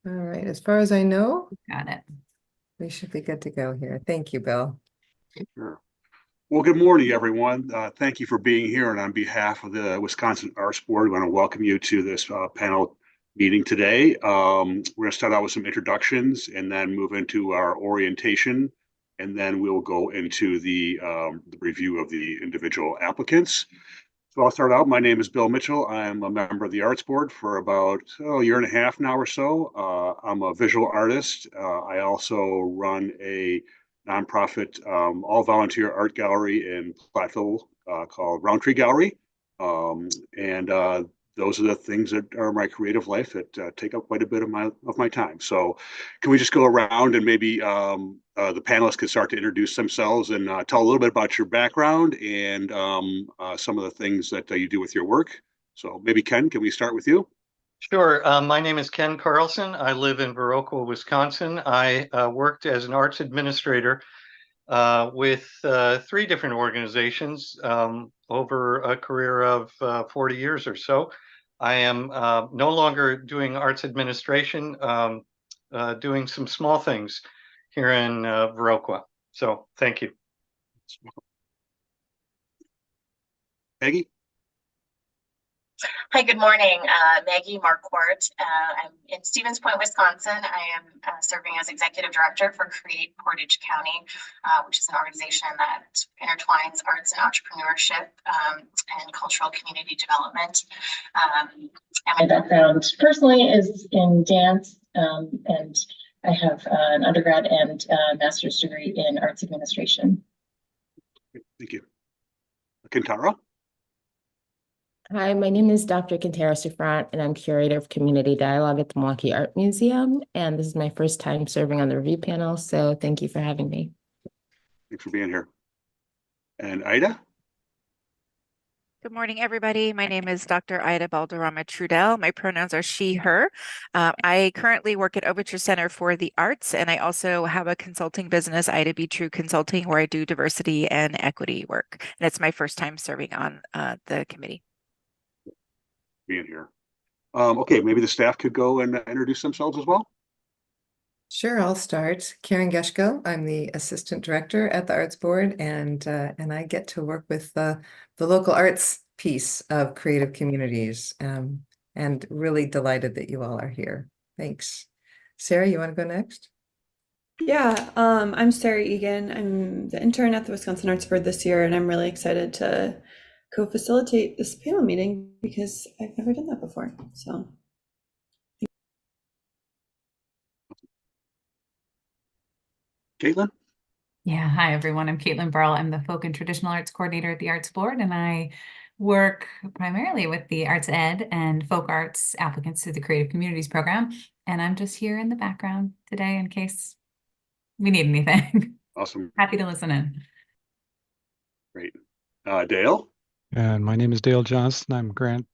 All right, as far as I know, Got it. we should be good to go here. Thank you, Bill. Sure. Well, good morning, everyone. Thank you for being here. And on behalf of the Wisconsin Arts Board, I want to welcome you to this panel meeting today. We're going to start out with some introductions and then move into our orientation. And then we'll go into the review of the individual applicants. So I'll start out. My name is Bill Mitchell. I'm a member of the Arts Board for about a year and a half now or so. I'm a visual artist. I also run a nonprofit all-volunteer art gallery in Platteville called Roundtree Gallery. And those are the things that are my creative life that take up quite a bit of my time. So can we just go around and maybe the panelists can start to introduce themselves and tell a little bit about your background and some of the things that you do with your work. So maybe Ken, can we start with you? Sure. My name is Ken Carlson. I live in Viroqua, Wisconsin. I worked as an arts administrator with 3 different organizations over a career of 40 years or so. I am no longer doing arts administration, doing some small things here in Viroqua. So thank you. Maggie? Hi, good morning. Maggie Marquardt. I'm in Stevens Point, Wisconsin. I am serving as executive director for Create Portage County, which is an organization that intertwines arts and entrepreneurship and cultural community development. And my background personally is in dance, and I have an undergrad and master's degree in arts administration. Thank you. Kintara? Hi, my name is Dr. Quintero Sufrant, and I'm curator of community dialogue at the Milwaukee Art Museum. And this is my first time serving on the review panel, so thank you for having me. Thanks for being here. And Ida? Good morning, everybody. My name is Dr. Ida Balderrama Trudell. My pronouns are she, her. I currently work at Overture Center for the Arts, and I also have a consulting business, Ida Be True Consulting, where I do diversity and equity work. And it's my first time serving on the committee. Being here. Okay, maybe the staff could go and introduce themselves as well. Sure, I'll start. Karen Geschko. I'm the assistant director at the Arts Board, and I get to work with the local arts piece of Creative Communities, and really delighted that you all are here. Thanks. Sarah, you want to go next? Yeah, I'm Sarah Egan. I'm the intern at the Wisconsin Arts Board this year, and I'm really excited to co-facilitate this panel meeting because I've never done that before. So, Caitlin? Yeah, hi everyone. I'm Caitlin Burrell. I'm the Folk and Traditional Arts Coordinator at the Arts Board, and I work primarily with the arts ed and folk arts applicants through the Creative Communities program. And I'm just here in the background today in case we need anything. Awesome. Happy to listen in. Great. Dale? And my name is Dale Johnson. I'm grant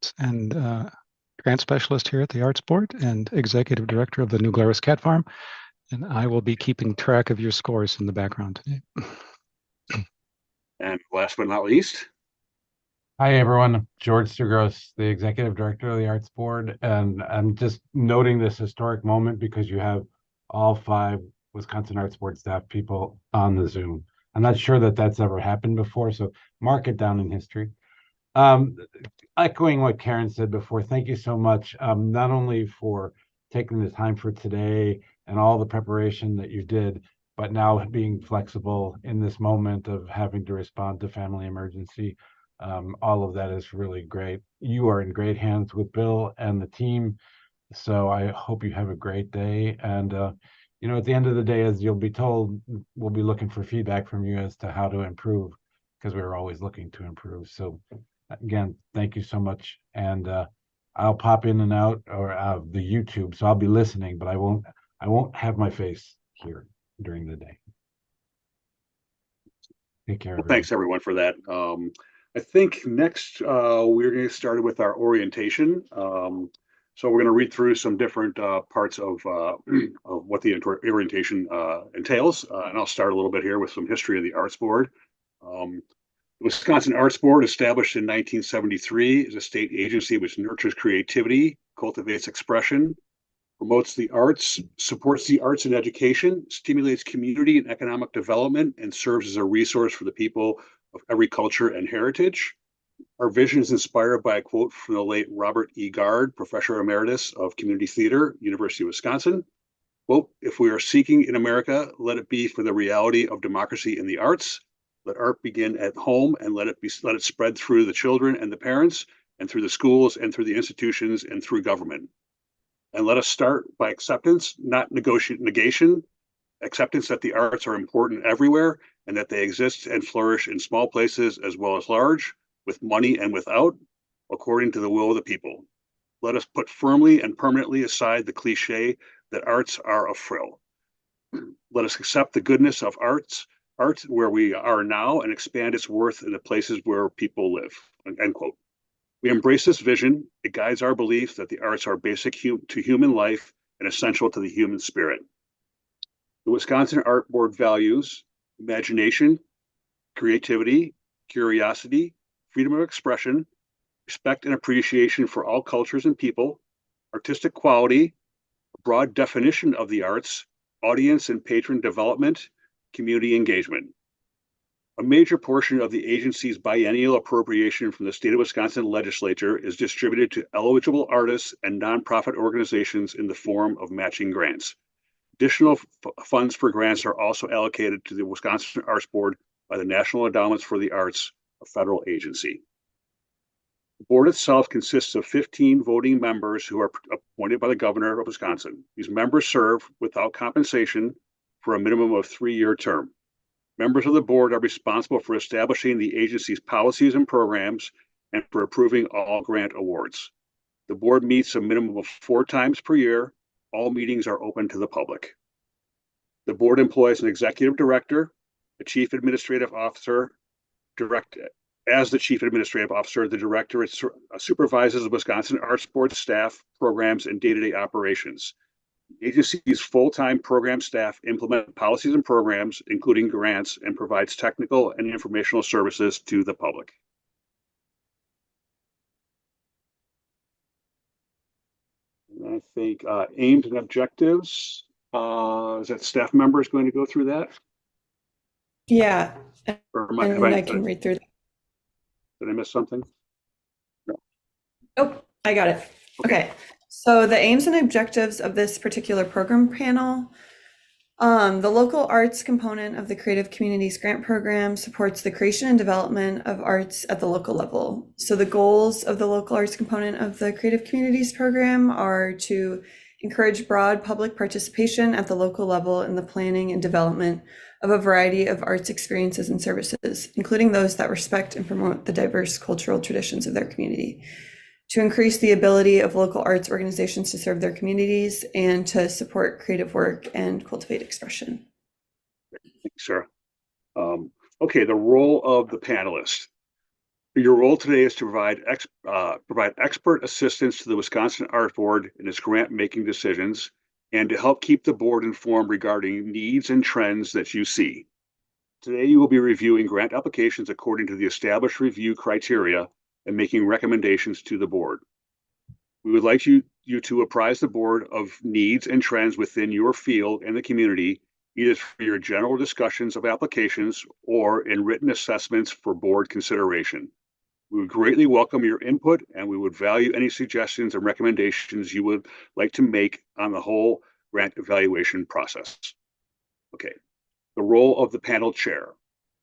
specialist here at the Arts Board and executive director of the New Glarus Cat Farm. And I will be keeping track of your scores in the background today. And last but not least. Hi, everyone. George Sugros, the executive director of the Arts Board. And I'm just noting this historic moment because you have all 5 Wisconsin Arts Board staff people on the Zoom. I'm not sure that that's ever happened before, so mark it down in history. Echoing what Karen said before, thank you so much, not only for taking the time for today and all the preparation that you did, but now being flexible in this moment of having to respond to family emergency. All of that is really great. You are in great hands with Bill and the team, so I hope you have a great day. And you know, at the end of the day, as you'll be told, we'll be looking for feedback from you as to how to improve, because we're always looking to improve. So again, thank you so much. And I'll pop in and out of the YouTube, so I'll be listening, but I won't have my face here during the day. Take care. Well, thanks everyone for that. I think next we're going to start with our orientation. So we're going to read through some different parts of what the orientation entails. And I'll start a little bit here with some history of the Arts Board. The Wisconsin Arts Board, established in 1973, is a state agency which nurtures creativity, cultivates expression, promotes the arts, supports the arts and education, stimulates community and economic development, and serves as a resource for the people of every culture and heritage. Our vision is inspired by a quote from the late Robert E. Gard, Professor Emeritus of Community Theater, University of Wisconsin. Quote, if we are seeking in America, let it be for the reality of democracy in the arts. Let art begin at home and let it spread through the children and the parents and through the schools and through the institutions and through government. And let us start by acceptance, not negation, acceptance that the arts are important everywhere and that they exist and flourish in small places as well as large, with money and without, according to the will of the people. Let us put firmly and permanently aside the cliche that arts are a frill. Let us accept the goodness of art where we are now and expand its worth in the places where people live, end quote. We embrace this vision. It guides our belief that the arts are basic to human life and essential to the human spirit. The Wisconsin Art Board values imagination, creativity, curiosity, freedom of expression, respect and appreciation for all cultures and people, artistic quality, a broad definition of the arts, audience and patron development, community engagement. A major portion of the agency's biennial appropriation from the state of Wisconsin legislature is distributed to eligible artists and nonprofit organizations in the form of matching grants. Additional funds for grants are also allocated to the Wisconsin Arts Board by the National Endowments for the Arts, a federal agency. The board itself consists of 15 voting members who are appointed by the governor of Wisconsin. These members serve without compensation for a minimum of 3-year term. Members of the board are responsible for establishing the agency's policies and programs and for approving all grant awards. The board meets a minimum of 4 times per year. All meetings are open to the public. The board employs an executive director, a chief administrative officer. As the chief administrative officer, the director supervises the Wisconsin Arts Board staff, programs, and day-to-day operations. The agency's full-time program staff implement policies and programs, including grants, and provides technical and informational services to the public. And I think aims and objectives. Is that staff members going to go through that? Yeah, Or and I can read through that. Did I miss something? No. Nope, I got it. Okay. So the aims and objectives of this particular program panel, the local arts component of the Creative Communities Grant Program supports the creation and development of arts at the local level. So the goals of the local arts component of the Creative Communities Program are to encourage broad public participation at the local level in the planning and development of a variety of arts experiences and services, including those that respect and promote the diverse cultural traditions of their community, to increase the ability of local arts organizations to serve their communities, and to support creative work and cultivate expression. Thanks, Sarah. Okay, the role of the panelists. Your role today is to provide expert assistance to the Wisconsin Art Board in its grant-making decisions and to help keep the board informed regarding needs and trends that you see. Today, you will be reviewing grant applications according to the established review criteria and making recommendations to the board. We would like you to apprise the board of needs and trends within your field and the community, either for your general discussions of applications or in written assessments for board consideration. We would greatly welcome your input, and we would value any suggestions and recommendations you would like to make on the whole grant evaluation process. Okay, the role of the panel chair.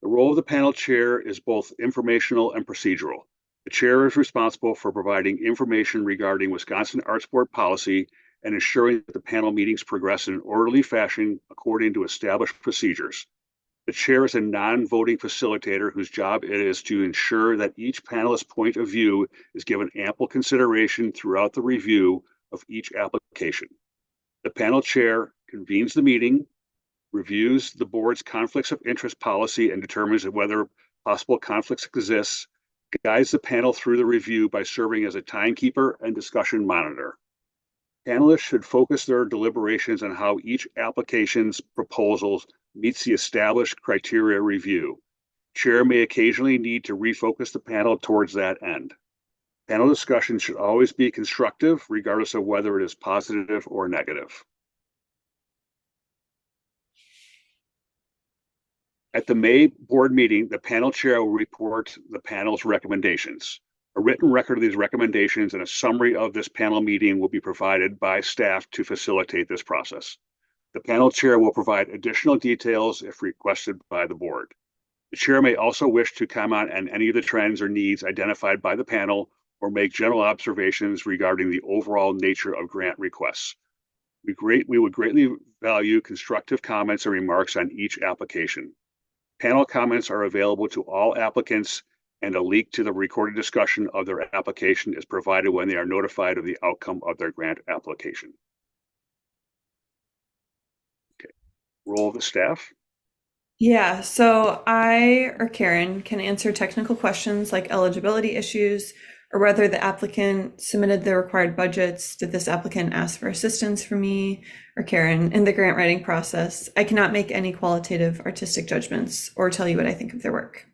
The role of the panel chair is both informational and procedural. The chair is responsible for providing information regarding Wisconsin Arts Board policy and ensuring that the panel meetings progress in an orderly fashion according to established procedures. The chair is a non-voting facilitator whose job it is to ensure that each panelist's point of view is given ample consideration throughout the review of each application. The panel chair convenes the meeting, reviews the board's conflicts of interest policy and determines whether possible conflicts exist, guides the panel through the review by serving as a timekeeper and discussion monitor. Panelists should focus their deliberations on how each application's proposals meets the established criteria review. Chair may occasionally need to refocus the panel towards that end. Panel discussion should always be constructive, regardless of whether it is positive or negative. At the May board meeting, the panel chair will report the panel's recommendations. A written record of these recommendations and a summary of this panel meeting will be provided by staff to facilitate this process. The panel chair will provide additional details if requested by the board. The chair may also wish to comment on any of the trends or needs identified by the panel or make general observations regarding the overall nature of grant requests. We would greatly value constructive comments and remarks on each application. Panel comments are available to all applicants, and a link to the recorded discussion of their application is provided when they are notified of the outcome of their grant application. Okay, role of the staff. Yeah, so I or Karen can answer technical questions like eligibility issues or whether the applicant submitted the required budgets. Did this applicant ask for assistance from me or Karen in the grant writing process? I cannot make any qualitative artistic judgments or tell you what I think of their work.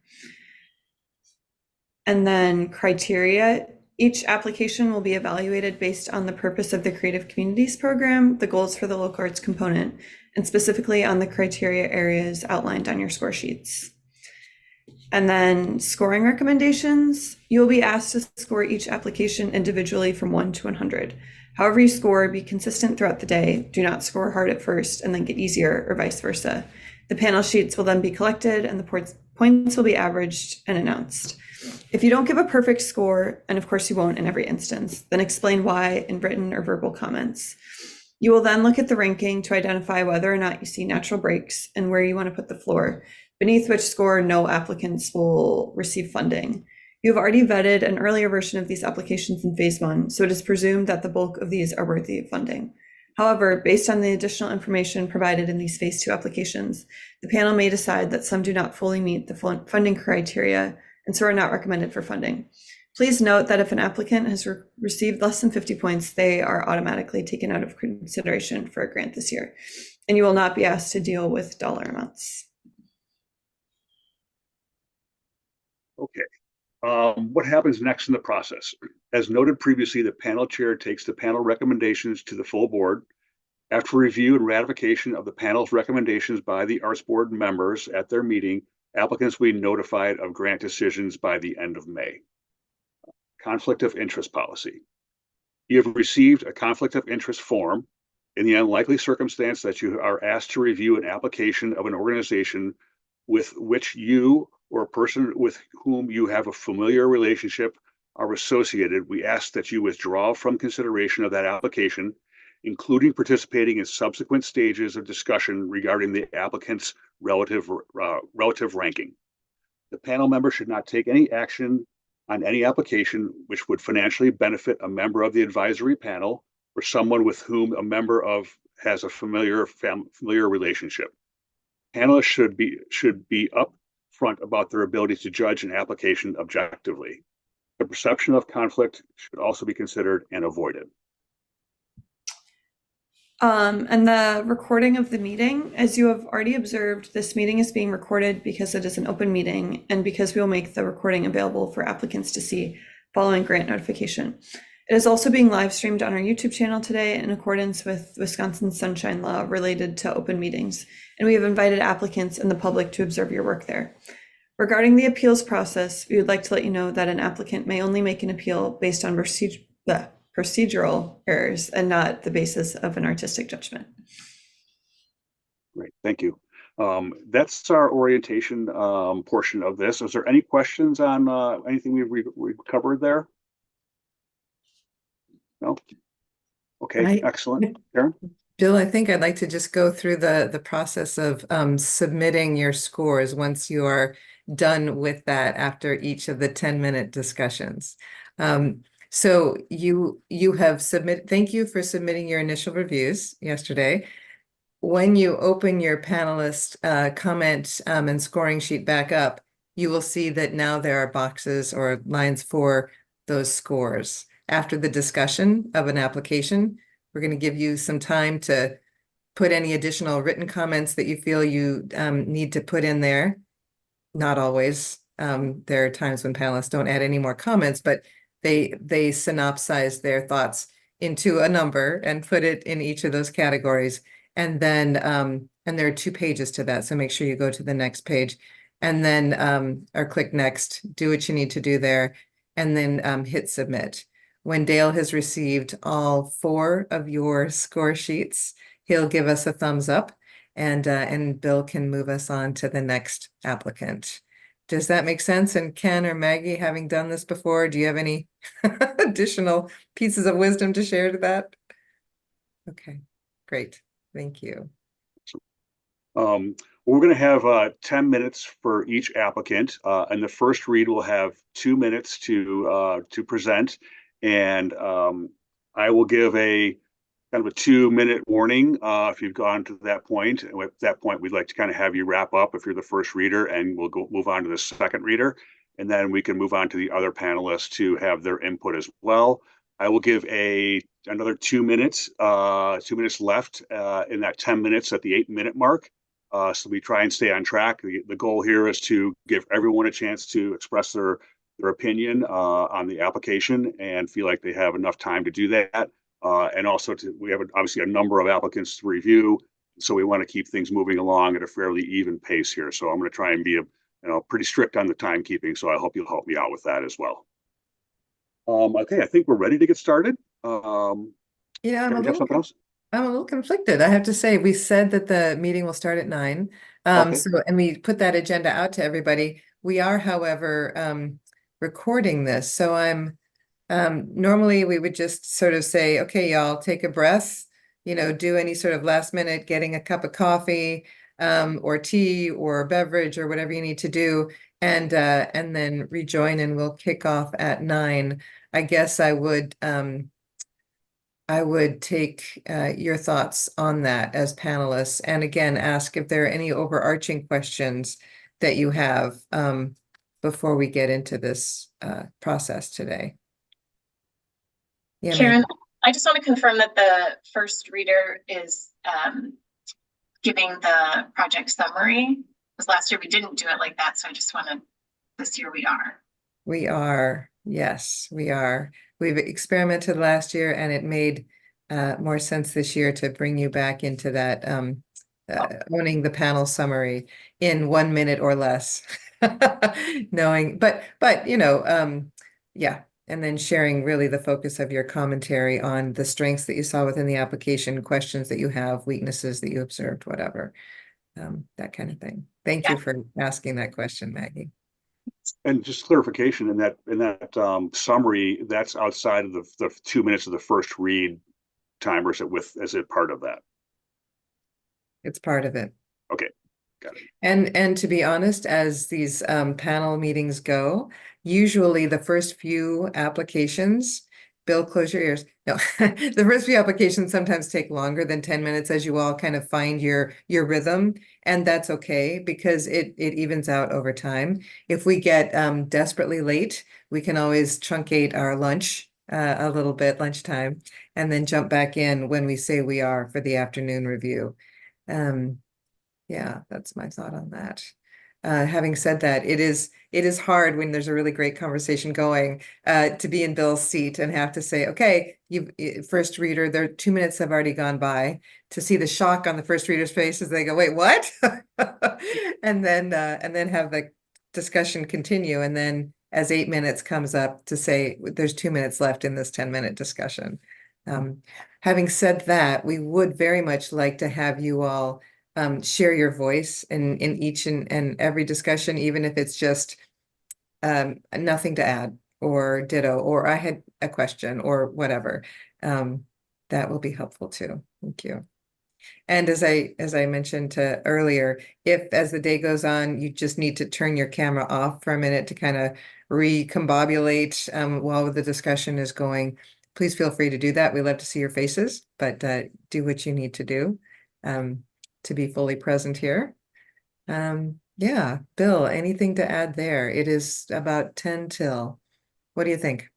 And then criteria. Each application will be evaluated based on the purpose of the Creative Communities program, the goals for the local arts component, and specifically on the criteria areas outlined on your score sheets. And then scoring recommendations. You'll be asked to score each application individually from 1 to 100. However you score, be consistent throughout the day. Do not score hard at first and then get easier, or vice versa. The panel sheets will then be collected and the points will be averaged and announced. If you don't give a perfect score, and of course you won't in every instance, then explain why in written or verbal comments. You will then look at the ranking to identify whether or not you see natural breaks and where you want to put the floor, beneath which score no applicants will receive funding. You have already vetted an earlier version of these applications in phase 1, so it is presumed that the bulk of these are worthy of funding. However, based on the additional information provided in these phase 2 applications, the panel may decide that some do not fully meet the funding criteria and so are not recommended for funding. Please note that if an applicant has received less than 50 points, they are automatically taken out of consideration for a grant this year, and you will not be asked to deal with dollar amounts. Okay, what happens next in the process? As noted previously, the panel chair takes the panel recommendations to the full board. After review and ratification of the panel's recommendations by the Arts Board members at their meeting, applicants will be notified of grant decisions by the end of May. Conflict of interest policy. You have received a conflict of interest form. In the unlikely circumstance that you are asked to review an application of an organization with which you or a person with whom you have a familiar relationship are associated, we ask that you withdraw from consideration of that application, including participating in subsequent stages of discussion regarding the applicant's relative ranking. The panel member should not take any action on any application which would financially benefit a member of the advisory panel or someone with whom a member has a familiar relationship. Panelists should be upfront about their ability to judge an application objectively. The perception of conflict should also be considered and avoided. And the recording of the meeting, as you have already observed, this meeting is being recorded because it is an open meeting and because we will make the recording available for applicants to see following grant notification. It is also being live streamed on our YouTube channel today in accordance with Wisconsin Sunshine Law related to open meetings, and we have invited applicants and the public to observe your work there. Regarding the appeals process, we would like to let you know that an applicant may only make an appeal based on procedural errors and not the basis of an artistic judgment. Great, thank you. That's our orientation portion of this. Is there any questions on anything we've covered there? No? Okay, excellent. Karen? Bill, I think I'd like to just go through the process of submitting your scores once you are done with that after each of the 10-minute discussions. So you have thank you for submitting your initial reviews yesterday. When you open your panelist comment and scoring sheet back up, you will see that now there are boxes or lines for those scores. After the discussion of an application, we're going to give you some time to put any additional written comments that you feel you need to put in there. Not always. There are times when panelists don't add any more comments, but they synopsize their thoughts into a number and put it in each of those categories. And then, and there are 2 pages to that, so make sure you go to the next page. And then, or click next, do what you need to do there, and then hit submit. When Dale has received all 4 of your score sheets, he'll give us a thumbs up, and Bill can move us on to the next applicant. Does that make sense? And Ken or Maggie, having done this before, do you have any additional pieces of wisdom to share to that? Okay, great. Thank you. We're going to have 10 minutes for each applicant, and the first read will have 2 minutes to present, and I will give a kind of a 2-minute warning if you've gone to that point. And at that point, we'd like to kind of have you wrap up if you're the first reader, and we'll move on to the second reader, and then we can move on to the other panelists to have their input as well. I will give another 2 minutes, 2 minutes left in that 10 minutes at the 8-minute mark. So we try and stay on track. The goal here is to give everyone a chance to express their opinion on the application and feel like they have enough time to do that. And also we have obviously a number of applicants to review. So we want to keep things moving along at a fairly even pace here. So I'm going to try and be pretty strict on the timekeeping. So I hope you'll help me out with that as well. Okay, I think we're ready to get started. Yeah, Karen, do you have something else? I'm a little conflicted. I have to say, we said that the meeting will start at 9. Okay. And we put that agenda out to everybody. We are, however, recording this. So normally we would just sort of say, okay, y'all, take a breath, do any sort of last minute, getting a cup of coffee, or tea or beverage or whatever you need to do, and then rejoin, and we'll kick off at 9. I guess I would take your thoughts on that as panelists, and again, ask if there are any overarching questions that you have before we get into this process today. Yeah, Karen, I just want to confirm that the first reader is giving the project summary. Because last year we didn't do it like that, so I just wanted, this year we are. We are, yes, we are. We've experimented last year, and it made more sense this year to bring you back into that owning the panel summary in 1 minute or less. Knowing, but yeah, and then sharing really the focus of your commentary on the strengths that you saw within the application, questions that you have, weaknesses that you observed, whatever, that kind of thing. Thank you for asking that question, Maggie. And just clarification, in that summary, that's outside of the 2 minutes of the first read time, or is it part of that? It's part of it. Okay, got it. And to be honest, as these panel meetings go, usually the first few applications, Bill, close your ears. No, the first few applications sometimes take longer than 10 minutes as you all kind of find your rhythm, and that's okay because it evens out over time. If we get desperately late, we can always truncate our lunch a little bit, lunchtime, and then jump back in when we say we are for the afternoon review. Yeah, that's my thought on that. Having said that, it is hard when there's a really great conversation going to be in Bill's seat and have to say, okay, first reader, their 2 minutes have already gone by, to see the shock on the first reader's face as they go, wait, what? and then have the discussion continue. And then as 8 minutes comes up, to say there's 2 minutes left in this 10-minute discussion. Having said that, we would very much like to have you all share your voice in each and every discussion, even if it's just nothing to add, or ditto, or I had a question, or whatever. That will be helpful too. Thank you. And as I mentioned earlier, if as the day goes on, you just need to turn your camera off for a minute to kind of recombobulate while the discussion is going, please feel free to do that. We love to see your faces, but do what you need to do to be fully present here. Yeah, Bill, anything to add there? It is about 10 till. What do you think?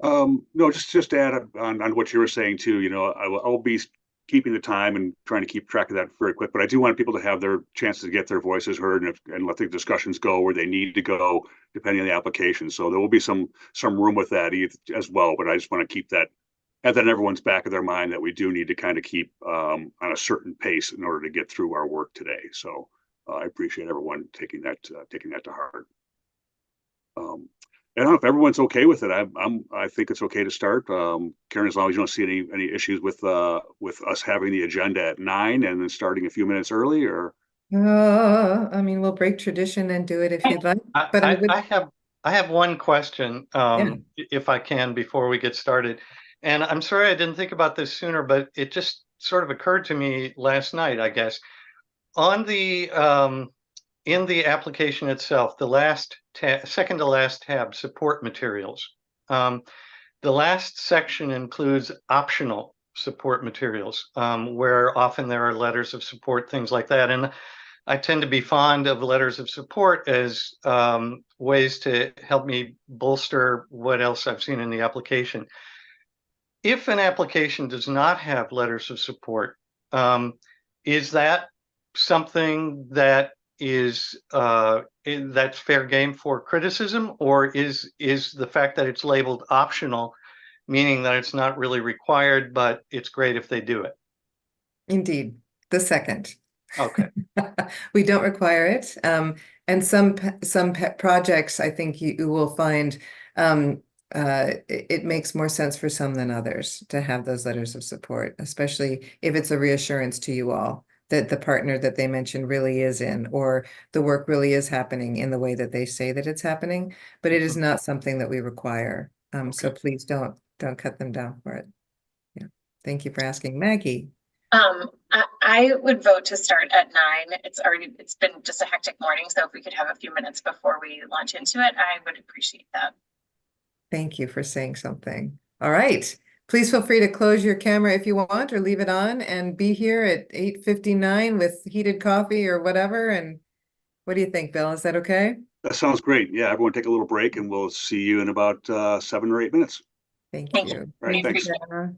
No, just to add on what you were saying too, I will be keeping the time and trying to keep track of that very quick. But I do want people to have their chances to get their voices heard and let the discussions go where they need to go, depending on the application. So there will be some room with that as well. But I just want to have that in everyone's back of their mind that we do need to kind of keep on a certain pace in order to get through our work today. So I appreciate everyone taking that to heart. I don't know if everyone's okay with it. I think it's okay to start. Karen, as long as you don't see any issues with us having the agenda at 9 and then starting a few minutes early, or I mean, we'll break tradition and do it if you'd like, but I have one question, if I can, before we get started. And I'm sorry I didn't think about this sooner, but it just sort of occurred to me last night, I guess. On the in the application itself, the second to last tab, support materials. The last section includes optional support materials, where often there are letters of support, things like that. And I tend to be fond of letters of support as ways to help me bolster what else I've seen in the application. If an application does not have letters of support, is that something that is that's fair game for criticism, or is the fact that it's labeled optional, meaning that it's not really required, but it's great if they do it? indeed, the second. Okay. We don't require it. And some projects, I think you will find it makes more sense for some than others to have those letters of support, especially if it's a reassurance to you all that the partner that they mentioned really is in, or the work really is happening in the way that they say that it's happening, but it is not something that we require. So please don't cut them down for it. Yeah. Thank you for asking, Maggie. I would vote to start at 9. It's been just a hectic morning, so if we could have a few minutes before we launch into it, I would appreciate that. Thank you for saying something. All right. Please feel free to close your camera if you want, or leave it on, and be here at 8:59 with heated coffee or whatever. And what do you think, Bill? Is that okay? that sounds great. Yeah, everyone take a little break and we'll see you in about 7 or 8 minutes. Thank Thank you. you. All right, thanks. Sarah.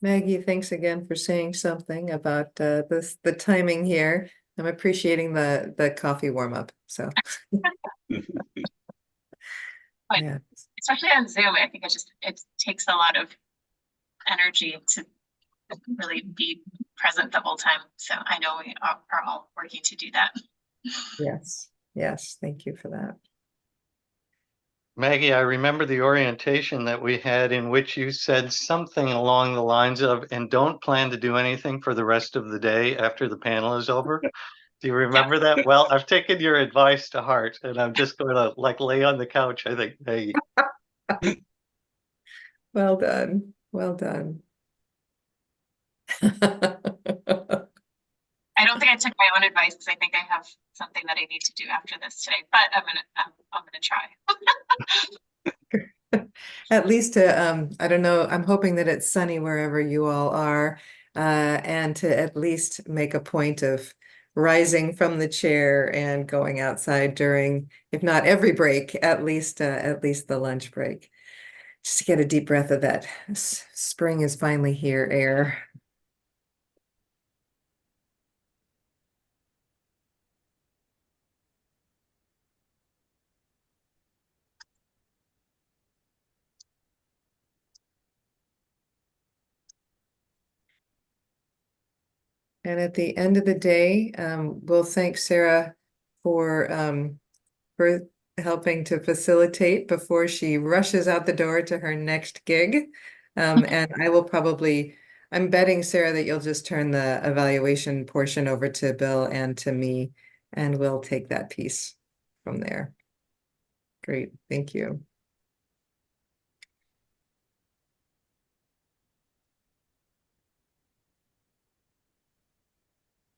Maggie, thanks again for saying something about the timing here. I'm appreciating the coffee warm up. So But yeah, especially on Zoom, I think it takes a lot of energy to really be present the whole time. So I know we are all working to do that. yes, yes. Thank you for that. Maggie, I remember the orientation that we had in which you said something along the lines of, and don't plan to do anything for the rest of the day after the panel is over. Do you remember that? Well, I've taken your advice to heart, and I'm just going to like lay on the couch, I think, Maggie. Well done. Well done. I don't think I took my own advice because I think I have something that I need to do after this today, but I'm gonna try. At least I don't know, I'm hoping that it's sunny wherever you all are, and to at least make a point of rising from the chair and going outside during, if not every break, at least the lunch break. Just to get a deep breath of that spring is finally here air. And at the end of the day, we'll thank Sarah for helping to facilitate before she rushes out the door to her next gig. And I'm betting, Sarah, that you'll just turn the evaluation portion over to Bill and to me, and we'll take that piece from there. Great, thank you.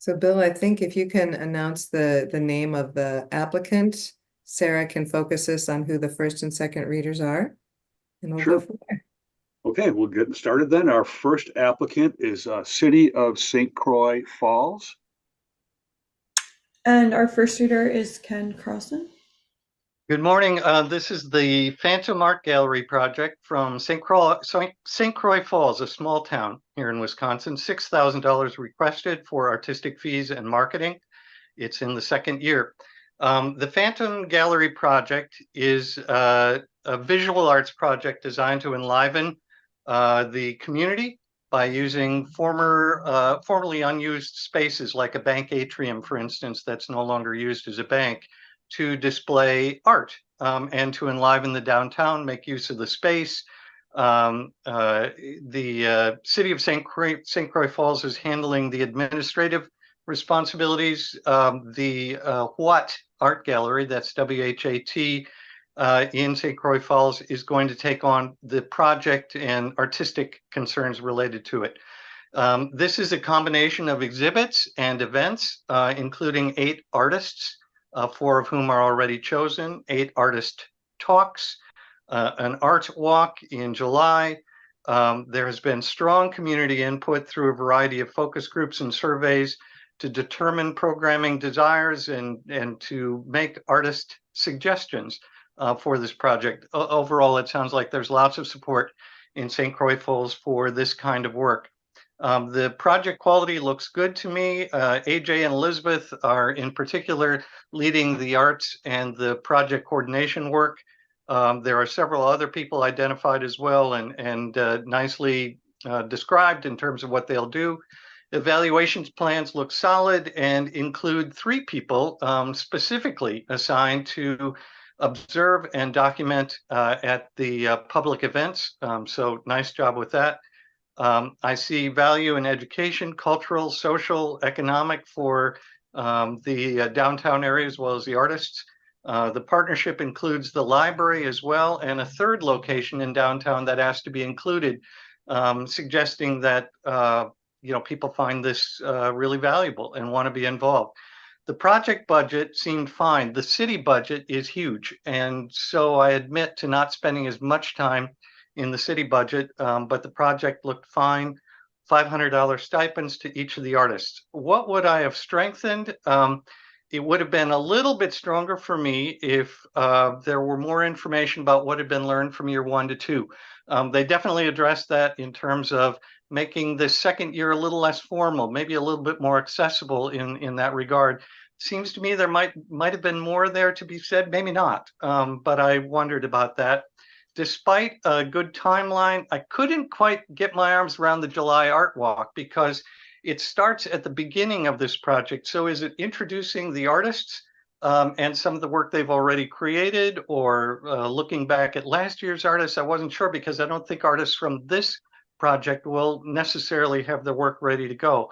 So Bill, I think if you can announce the name of the applicant, Sarah can focus us on who the first and second readers are. And we'll go Sure. from there. Okay, we'll get started then. Our first applicant is City of St. Croix Falls. And our first reader is Ken Carlson. Good morning. This is the Phantom Art Gallery project from St. Croix Falls, a small town here in Wisconsin. $6,000 requested for artistic fees and marketing. It's in the second year. The Phantom Gallery project is a visual arts project designed to enliven the community by using formerly unused spaces like a bank atrium, for instance, that's no longer used as a bank, to display art and to enliven the downtown, make use of the space. The city of St. Croix Falls is handling the administrative responsibilities. The What Art Gallery, that's WHAT, in St. Croix Falls, is going to take on the project and artistic concerns related to it. This is a combination of exhibits and events, including 8 artists, 4 of whom are already chosen, 8 artist talks, an art walk in July. There has been strong community input through a variety of focus groups and surveys to determine programming desires and to make artist suggestions for this project. Overall, it sounds like there's lots of support in St. Croix Falls for this kind of work. The project quality looks good to me. AJ and Elizabeth are in particular leading the arts and the project coordination work. There are several other people identified as well and nicely described in terms of what they'll do. Evaluations plans look solid and include 3 people specifically assigned to observe and document at the public events. So nice job with that. I see value in education, cultural, social, economic for the downtown area as well as the artists. The partnership includes the library as well and a 3rd location in downtown that has to be included, suggesting that people find this really valuable and want to be involved. The project budget seemed fine. The city budget is huge, and so I admit to not spending as much time in the city budget, but the project looked fine. $500 stipends to each of the artists. What would I have strengthened? It would have been a little bit stronger for me if there were more information about what had been learned from year 1 to 2. They definitely addressed that in terms of making the second year a little less formal, maybe a little bit more accessible in that regard. Seems to me there might have been more there to be said, maybe not, but I wondered about that. Despite a good timeline, I couldn't quite get my arms around the July Art Walk because it starts at the beginning of this project. So is it introducing the artists and some of the work they've already created, or looking back at last year's artists? I wasn't sure because I don't think artists from this project will necessarily have their work ready to go.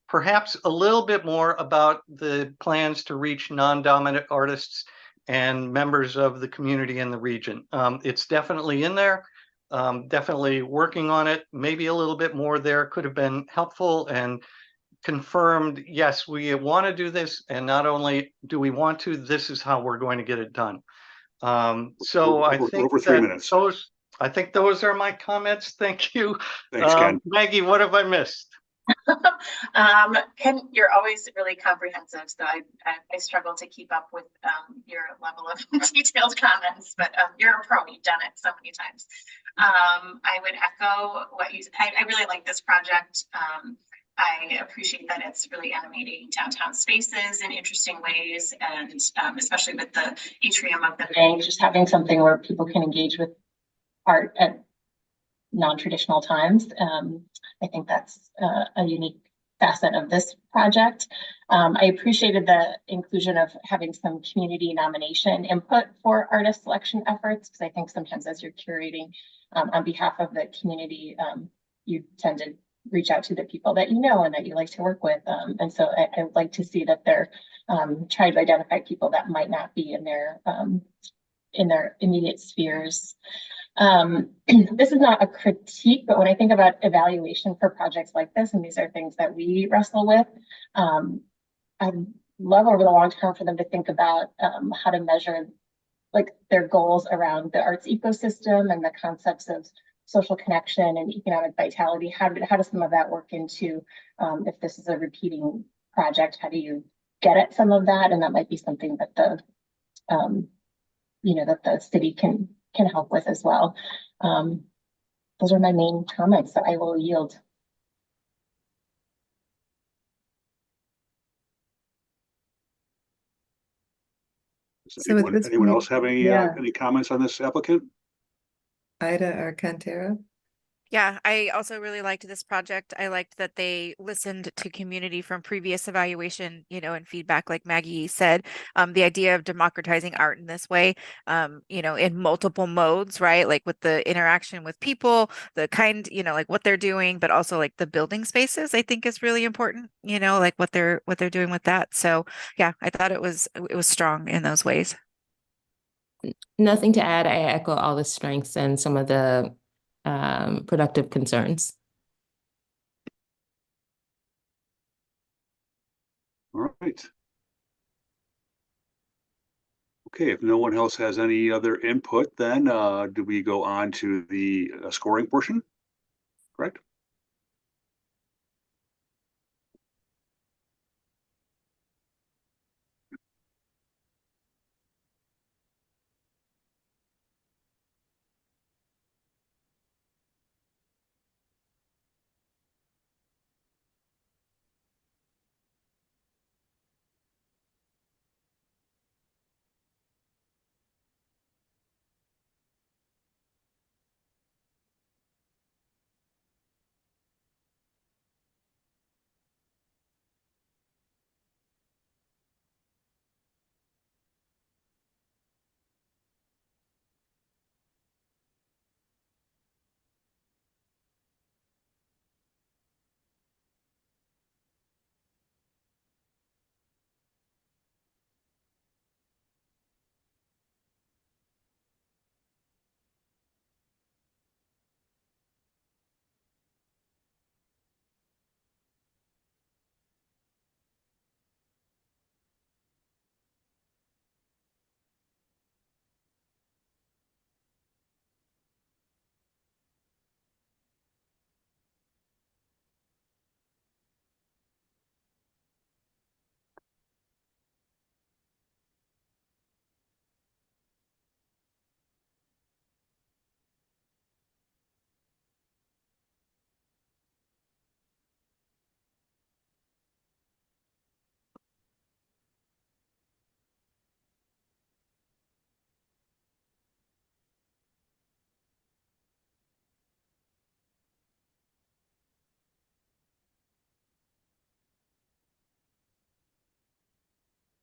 Perhaps a little bit more about the plans to reach non-dominant artists and members of the community in the region. It's definitely in there, definitely working on it. Maybe a little bit more there could have been helpful and confirmed, yes, we want to do this. And not only do we want to, this is how we're going to get it done. So I think over 3 minutes. I think those are my comments. Thank you. Thanks, Ken. Maggie, what have I missed? Ken, you're always really comprehensive, so I struggle to keep up with your level of detailed comments, but you're a pro. You've done it so many times. I would echo what you said. I really like this project. I appreciate that it's really animating downtown spaces in interesting ways, and especially with the atrium of the bank, just having something where people can engage with art at non-traditional times. I think that's a unique facet of this project. I appreciated the inclusion of having some community nomination input for artist selection efforts, because I think sometimes as you're curating on behalf of the community, you tend to reach out to the people that you know and that you like to work with. And so I would like to see that they're trying to identify people that might not be in their immediate spheres. This is not a critique, but when I think about evaluation for projects like this, and these are things that we wrestle with, I'd love over the long term for them to think about how to measure like their goals around the arts ecosystem and the concepts of social connection and economic vitality. How does some of that work into, if this is a repeating project, how do you get at some of that? And that might be something that the that the city can help with as well. Those are my main comments, so I will yield. So at this Anyone point, else have yeah. any comments on this applicant? Ida Arcantara. Yeah, I also really liked this project. I liked that they listened to community from previous evaluation, and feedback, like Maggie said. The idea of democratizing art in this way, in multiple modes, right? Like with the interaction with people, the kind, like what they're doing, but also like the building spaces, I think is really important, like what they're doing with that. So yeah, I thought it was strong in those ways. Nothing to add. I echo all the strengths and some of the productive concerns. All right. Okay, if no one else has any other input, then do we go on to the scoring portion? Correct?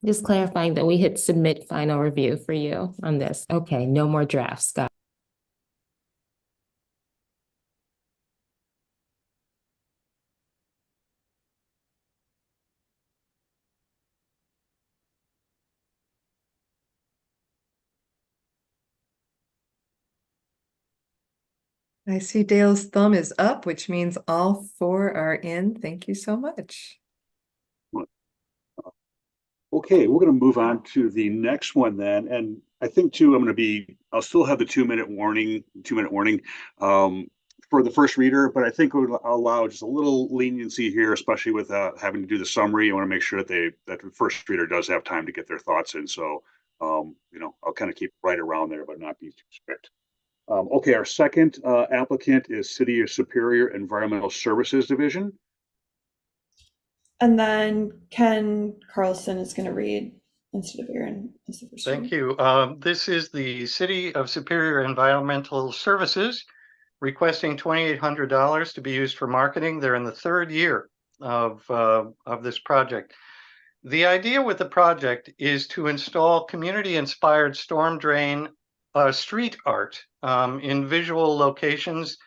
Just clarifying that we hit submit final review for you on this. Okay, no more drafts. Got I see Dale's thumb is up, which means all four are in. Thank you so much. Okay, we're going to move on to the next one then. And I think too, I'll still have the 2-minute warning, for the first reader, but I think we'll allow just a little leniency here, especially with having to do the summary. I want to make sure that the first reader does have time to get their thoughts in. So, I'll kind of keep right around there, but not be too strict. Okay, our second applicant is City of Superior Environmental Services Division. And then Ken Carlson is going to read instead of Aaron as the first Thank reader. you. This is the City of Superior Environmental Services requesting $2,800 to be used for marketing. They're in the third year of this project. The idea with the project is to install community-inspired storm drain street art in visual locations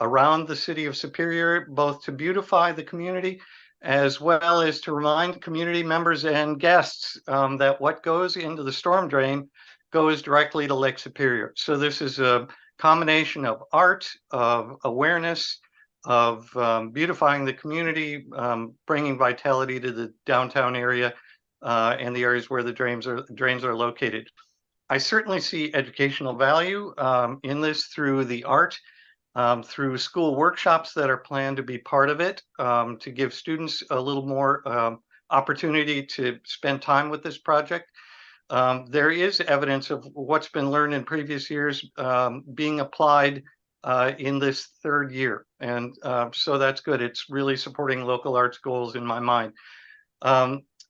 around the City of Superior, both to beautify the community as well as to remind community members and guests that what goes into the storm drain goes directly to Lake Superior. So this is a combination of art, of awareness, of beautifying the community, bringing vitality to the downtown area and the areas where the drains are located. I certainly see educational value in this through the art, through school workshops that are planned to be part of it, to give students a little more opportunity to spend time with this project. There is evidence of what's been learned in previous years being applied in this third year. And so that's good. It's really supporting local arts goals in my mind.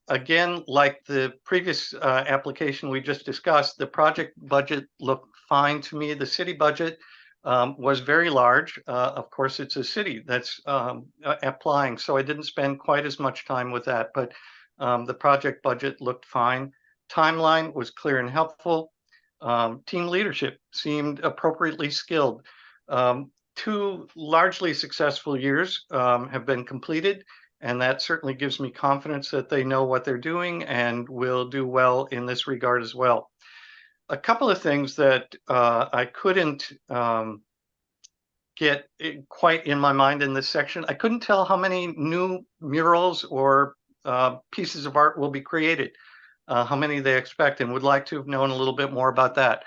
again, like the previous application we just discussed, the project budget looked fine to me. The city budget was very large. Of course, it's a city that's applying, so I didn't spend quite as much time with that, but the project budget looked fine. Timeline was clear and helpful. Team leadership seemed appropriately skilled. 2 largely successful years have been completed, and that certainly gives me confidence that they know what they're doing and will do well in this regard as well. A couple of things that I couldn't get quite in my mind in this section. I couldn't tell how many new murals or pieces of art will be created, how many they expect, and would like to have known a little bit more about that.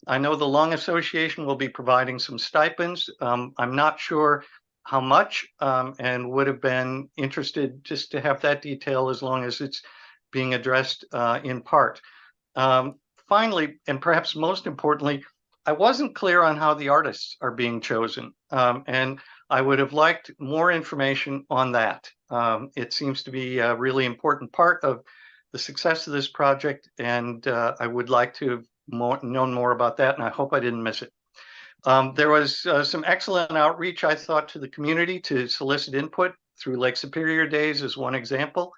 I know the Lung Association will be providing some stipends. I'm not sure how much, and would have been interested just to have that detail as long as it's being addressed in part. Finally, and perhaps most importantly, I wasn't clear on how the artists are being chosen, and I would have liked more information on that. It seems to be a really important part of the success of this project, and I would like to have known more about that, and I hope I didn't miss it. There was some excellent outreach, I thought, to the community to solicit input through Lake Superior Days as one example.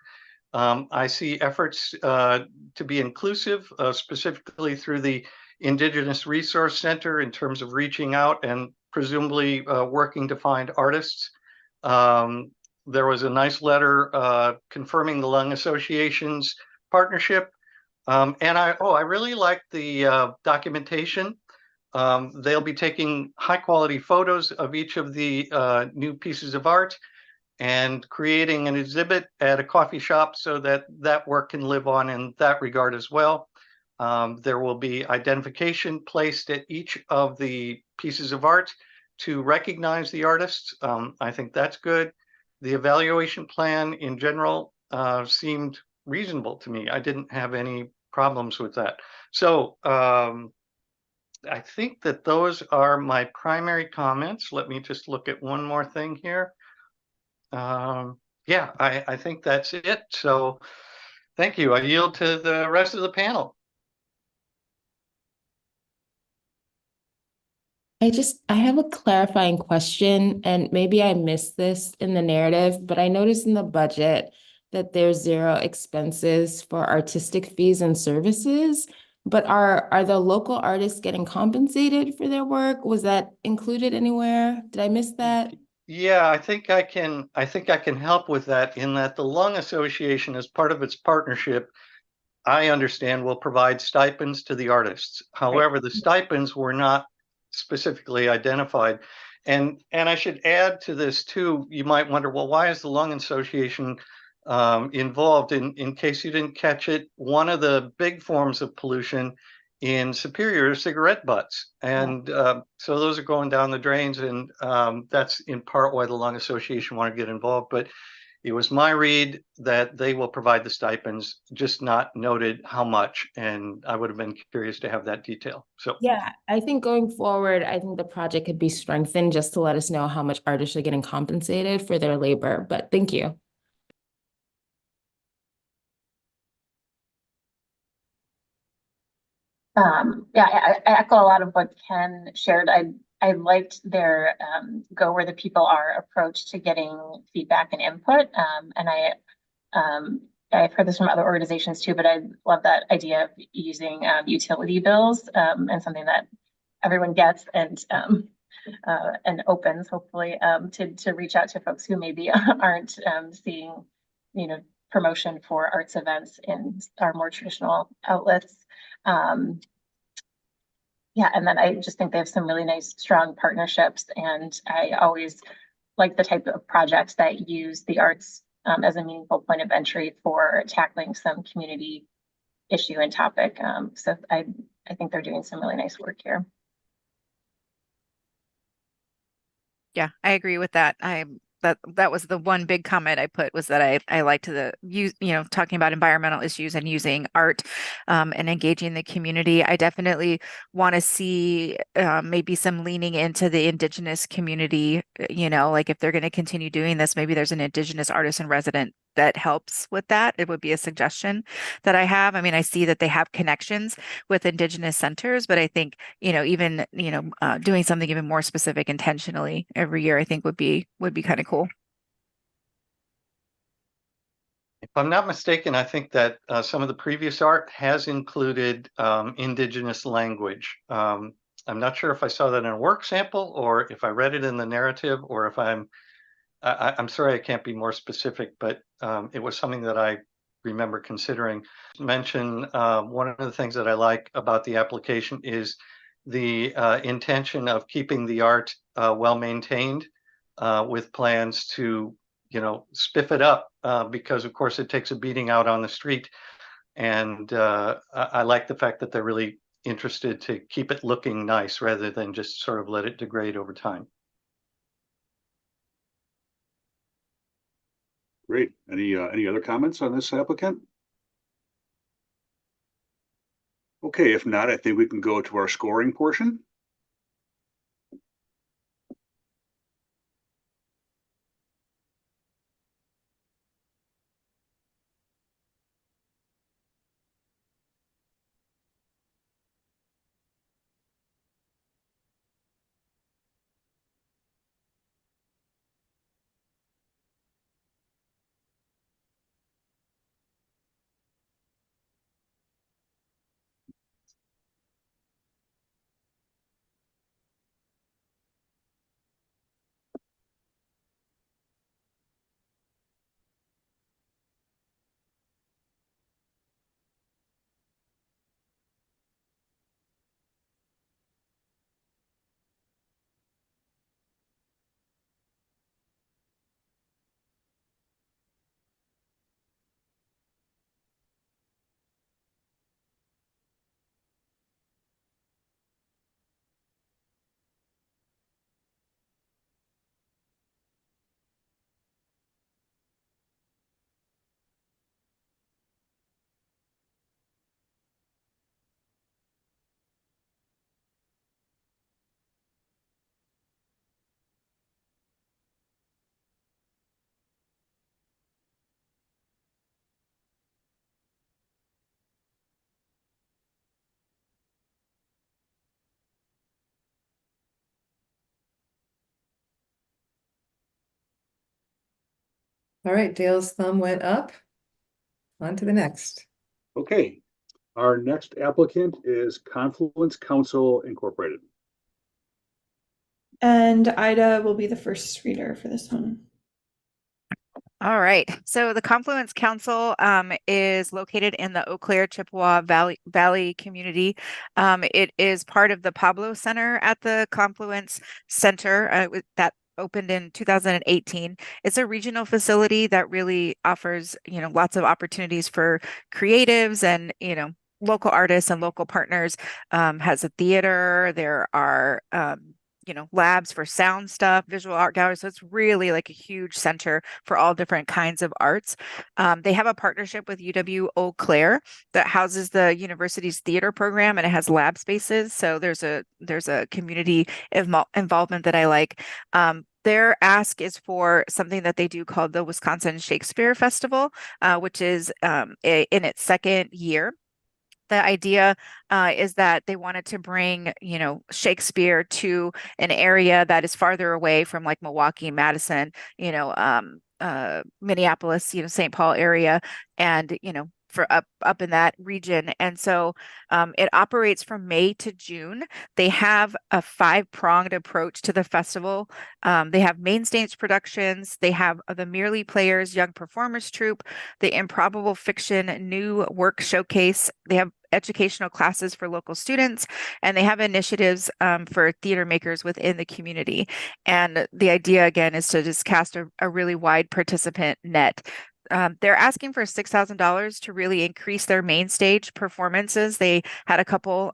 I see efforts to be inclusive, specifically through the Indigenous Resource Center in terms of reaching out and presumably working to find artists. There was a nice letter confirming the Lung Association's partnership. And I really like the documentation. They'll be taking high quality photos of each of the new pieces of art and creating an exhibit at a coffee shop so that that work can live on in that regard as well. There will be identification placed at each of the pieces of art to recognize the artists. I think that's good. The evaluation plan in general seemed reasonable to me. I didn't have any problems with that. So I think that those are my primary comments. Let me just look at one more thing here. Yeah, I think that's it. So thank you. I yield to the rest of the panel. I have a clarifying question, and maybe I missed this in the narrative, but I noticed in the budget that there's 0 expenses for artistic fees and services. But are the local artists getting compensated for their work? Was that included anywhere? Did I miss that? Yeah, I think I can help with that, in that the Lung Association, as part of its partnership, I understand, will provide stipends to the artists. However, the stipends were not specifically identified. And I should add to this too, you might wonder, well, why is the Lung Association involved? In case you didn't catch it, one of the big forms of pollution in Superior are cigarette butts. And so those are going down the drains, and that's in part why the Lung Association wanted to get involved. But it was my read that they will provide the stipends, just not noted how much. And I would have been curious to have that detail. So yeah, I think going forward, I think the project could be strengthened just to let us know how much artists are getting compensated for their labor. But thank you. Yeah, I echo a lot of what Ken shared. I liked their go where the people are approach to getting feedback and input. And I've heard this from other organizations too, but I love that idea of using utility bills and something that everyone gets and opens, hopefully, to reach out to folks who maybe aren't seeing, promotion for arts events in our more traditional outlets. Yeah, and then I just think they have some really nice, strong partnerships, and I always like the type of projects that use the arts as a meaningful point of entry for tackling some community issue and topic. So I think they're doing some really nice work here. Yeah, I agree with that. That was the one big comment I put, was that I liked the use, talking about environmental issues and using art and engaging the community. I definitely want to see maybe some leaning into the Indigenous community, like if they're going to continue doing this, maybe there's an Indigenous artist in resident that helps with that. It would be a suggestion that I have. I mean, I see that they have connections with Indigenous centers, but I think, even, doing something even more specific intentionally every year, I think would be kind of cool. If I'm not mistaken, I think that some of the previous art has included Indigenous language. I'm not sure if I saw that in a work sample or if I read it in the narrative, or if I'm sorry, I can't be more specific, but it was something that I remember considering. Mention one of the things that I like about the application is the intention of keeping the art well maintained, with plans to spiff it up, because of course it takes a beating out on the street. And I like the fact that they're really interested to keep it looking nice rather than just sort of let it degrade over time. Great. Any other comments on this applicant? Okay, if not, I think we can go to our scoring portion. All right, Dale's thumb went up. On to the next. Okay, our next applicant is Confluence Council Incorporated. And Ida will be the first reader for this one. All right. So the Confluence Council is located in the Eau Claire Chippewa Valley community. It is part of the Pablo Center at the Confluence Center that opened in 2018. It's a regional facility that really offers, lots of opportunities for creatives and, local artists and local partners. Has a theater. There are labs for sound stuff, visual art galleries. So it's really like a huge center for all different kinds of arts. They have a partnership with UW Eau Claire that houses the university's theater program, and it has lab spaces. So there's a community involvement that I like. Their ask is for something that they do called the Wisconsin Shakespeare Festival, which is in its second year. The idea is that they wanted to bring, Shakespeare to an area that is farther away from like Milwaukee, Madison, Minneapolis, St. Paul area, and, for up in that region. And so it operates from May to June. They have a 5-pronged approach to the festival. They have main stage productions. They have the Merely Players Young Performers Troupe, the Improbable Fiction New Work Showcase. They have educational classes for local students, and they have initiatives for theater makers within the community. And the idea, again, is to just cast a really wide participant net. They're asking for $6,000 to really increase their main stage performances. They had a couple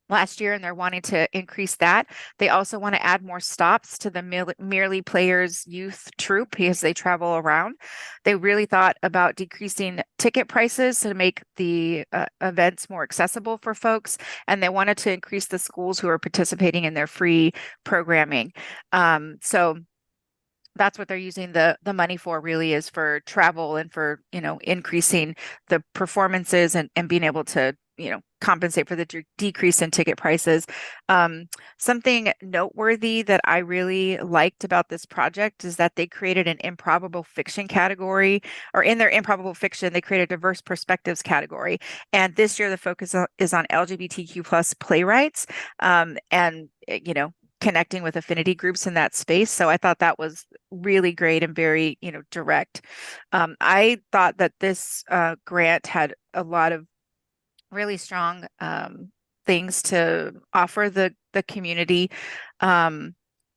last year, and they're wanting to increase that. They also want to add more stops to the Merely Players Youth Troupe because they travel around. They really thought about decreasing ticket prices to make the events more accessible for folks, and they wanted to increase the schools who are participating in their free programming. So that's what they're using the money for, really, is for travel and for, increasing the performances and being able to, compensate for the decrease in ticket prices. Something noteworthy that I really liked about this project is that they created an improbable fiction category, or in their improbable fiction, they created a diverse perspectives category. And this year, the focus is on LGBTQ plus playwrights, and, connecting with affinity groups in that space. So I thought that was really great and very, direct. I thought that this grant had a lot of really strong things to offer the community.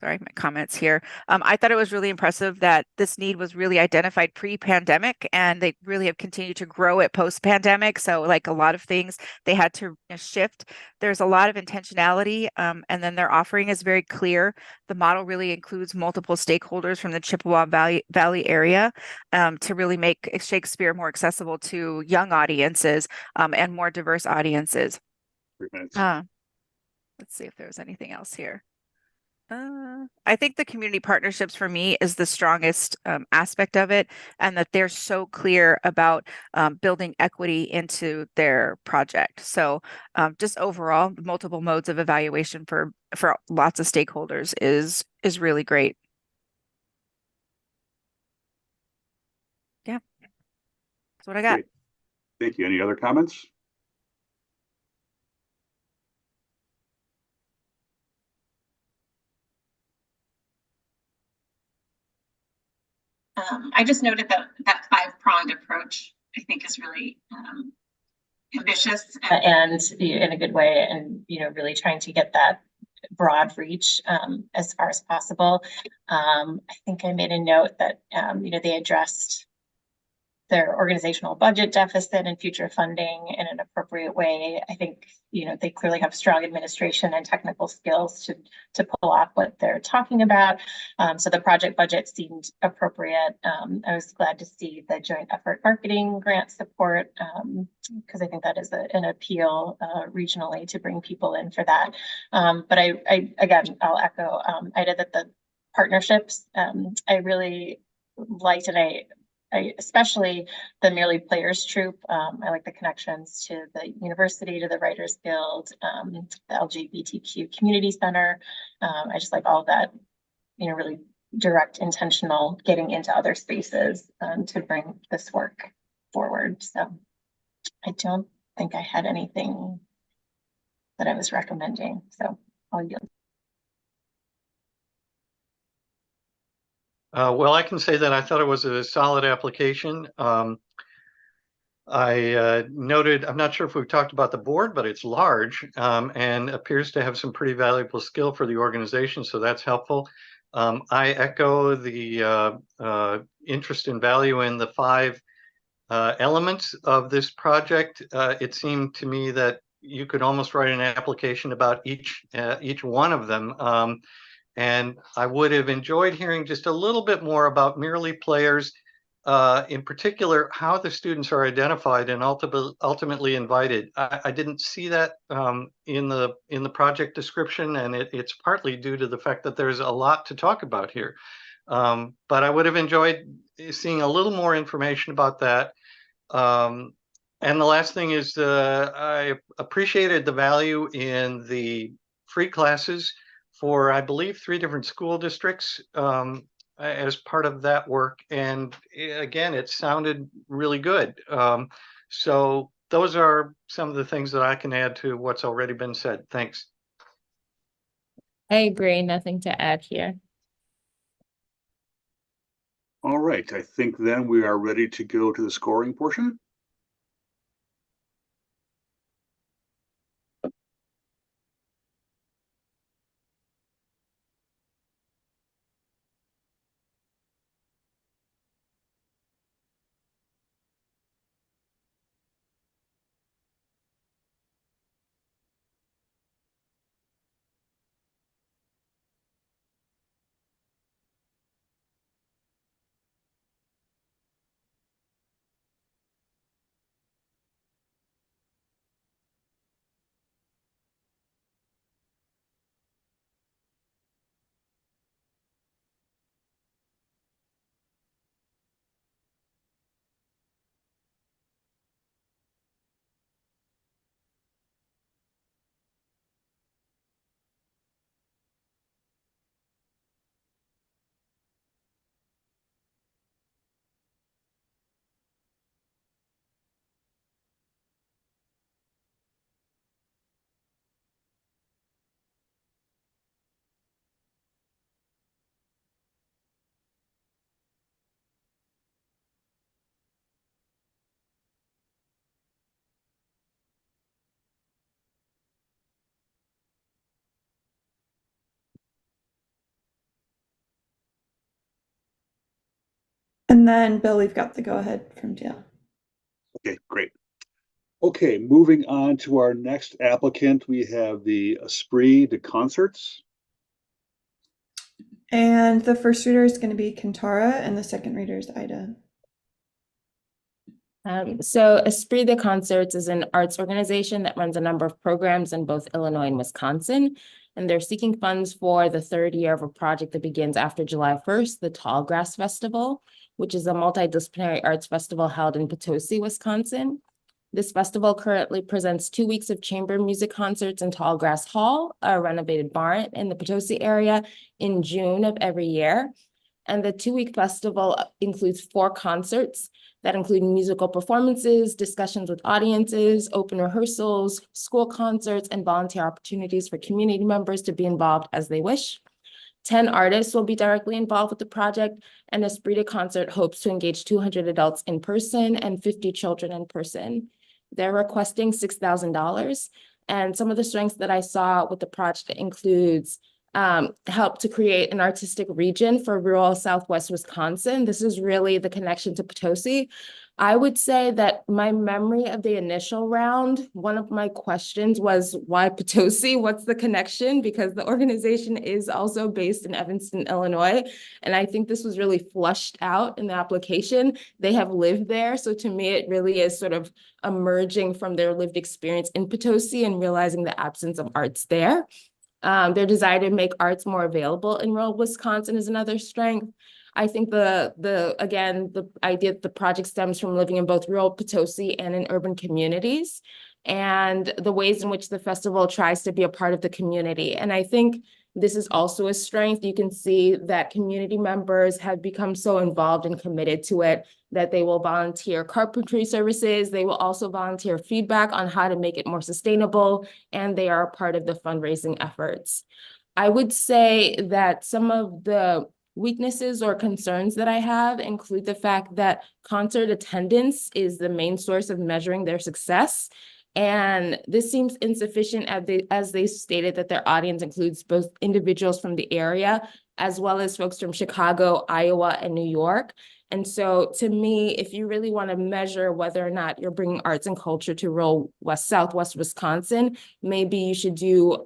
Sorry, my comments here. I thought it was really impressive that this need was really identified pre-pandemic, and they really have continued to grow it post-pandemic. So, like a lot of things, they had to shift. There's a lot of intentionality, and then their offering is very clear. The model really includes multiple stakeholders from the Chippewa Valley area, to really make Shakespeare more accessible to young audiences, and more diverse audiences. 3 minutes. Let's see if there's anything else here. I think the community partnerships for me is the strongest aspect of it, and that they're so clear about building equity into their project. So just overall, multiple modes of evaluation for lots of stakeholders is really great. Yeah, that's what I got. Great. Thank you. Any other comments? I just noted that 5-pronged approach, I think, is really ambitious and in a good way, and really trying to get that broad reach as far as possible. I think I made a note that they addressed their organizational budget deficit and future funding in an appropriate way. I think they clearly have strong administration and technical skills to pull off what they're talking about. So the project budget seemed appropriate. I was glad to see the joint effort marketing grant support, because I think that is an appeal regionally to bring people in for that. But I again, I'll echo Ida, that the partnerships I really liked, and I especially the Merely Players troupe. I like the connections to the university, to the Writers Guild, the LGBTQ Community Center. I just like all that, really direct, intentional getting into other spaces to bring this work forward. So I don't think I had anything that I was recommending. So I'll yield. Well, I can say that I thought it was a solid application. I noted, I'm not sure if we've talked about the board, but it's large, and appears to have some pretty valuable skill for the organization, so that's helpful. I echo the interest and value in the 5 elements of this project. It seemed to me that you could almost write an application about each one of them. And I would have enjoyed hearing just a little bit more about Merely Players, in particular, how the students are identified and ultimately invited. I didn't see that in the project description, and it's partly due to the fact that there's a lot to talk about here. But I would have enjoyed seeing a little more information about that. And the last thing is, I appreciated the value in the free classes for, I believe, 3 different school districts as part of that work. And again, it sounded really good. So those are some of the things that I can add to what's already been said. Thanks. I agree, nothing to add here. All right, I think then we are ready to go to the scoring portion. And then Bill, we've got the go-ahead from Dale. Okay, great. Okay, moving on to our next applicant, we have the Esprit de Concerts. And the first reader is going to be Kintara, and the second reader is Ida. So Esprit de Concerts is an arts organization that runs a number of programs in both Illinois and Wisconsin. And they're seeking funds for the third year of a project that begins after July 1st, the Tallgrass Festival, which is a multidisciplinary arts festival held in Potosi, Wisconsin. This festival currently presents 2 weeks of chamber music concerts in Tallgrass Hall, a renovated barn in the Potosi area, in June of every year. And the 2-week festival includes 4 concerts that include musical performances, discussions with audiences, open rehearsals, school concerts, and volunteer opportunities for community members to be involved as they wish. 10 artists will be directly involved with the project, and Esprit de Concert hopes to engage 200 adults in person and 50 children in person. They're requesting $6,000. And some of the strengths that I saw with the project includes help to create an artistic region for rural Southwest Wisconsin. This is really the connection to Potosi. I would say that my memory of the initial round, one of my questions was, why Potosi? What's the connection? Because the organization is also based in Evanston, Illinois. And I think this was really flushed out in the application. They have lived there. So to me, it really is sort of emerging from their lived experience in Potosi and realizing the absence of arts there. Their desire to make arts more available in rural Wisconsin is another strength. I think the idea that the project stems from living in both rural Potosi and in urban communities, and the ways in which the festival tries to be a part of the community. And I think this is also a strength. You can see that community members have become so involved and committed to it that they will volunteer carpentry services. They will also volunteer feedback on how to make it more sustainable, and they are a part of the fundraising efforts. I would say that some of the weaknesses or concerns that I have include the fact that concert attendance is the main source of measuring their success. And this seems insufficient as they stated that their audience includes both individuals from the area as well as folks from Chicago, Iowa, and New York. And so to me, if you really want to measure whether or not you're bringing arts and culture to rural Southwest Wisconsin, maybe you should do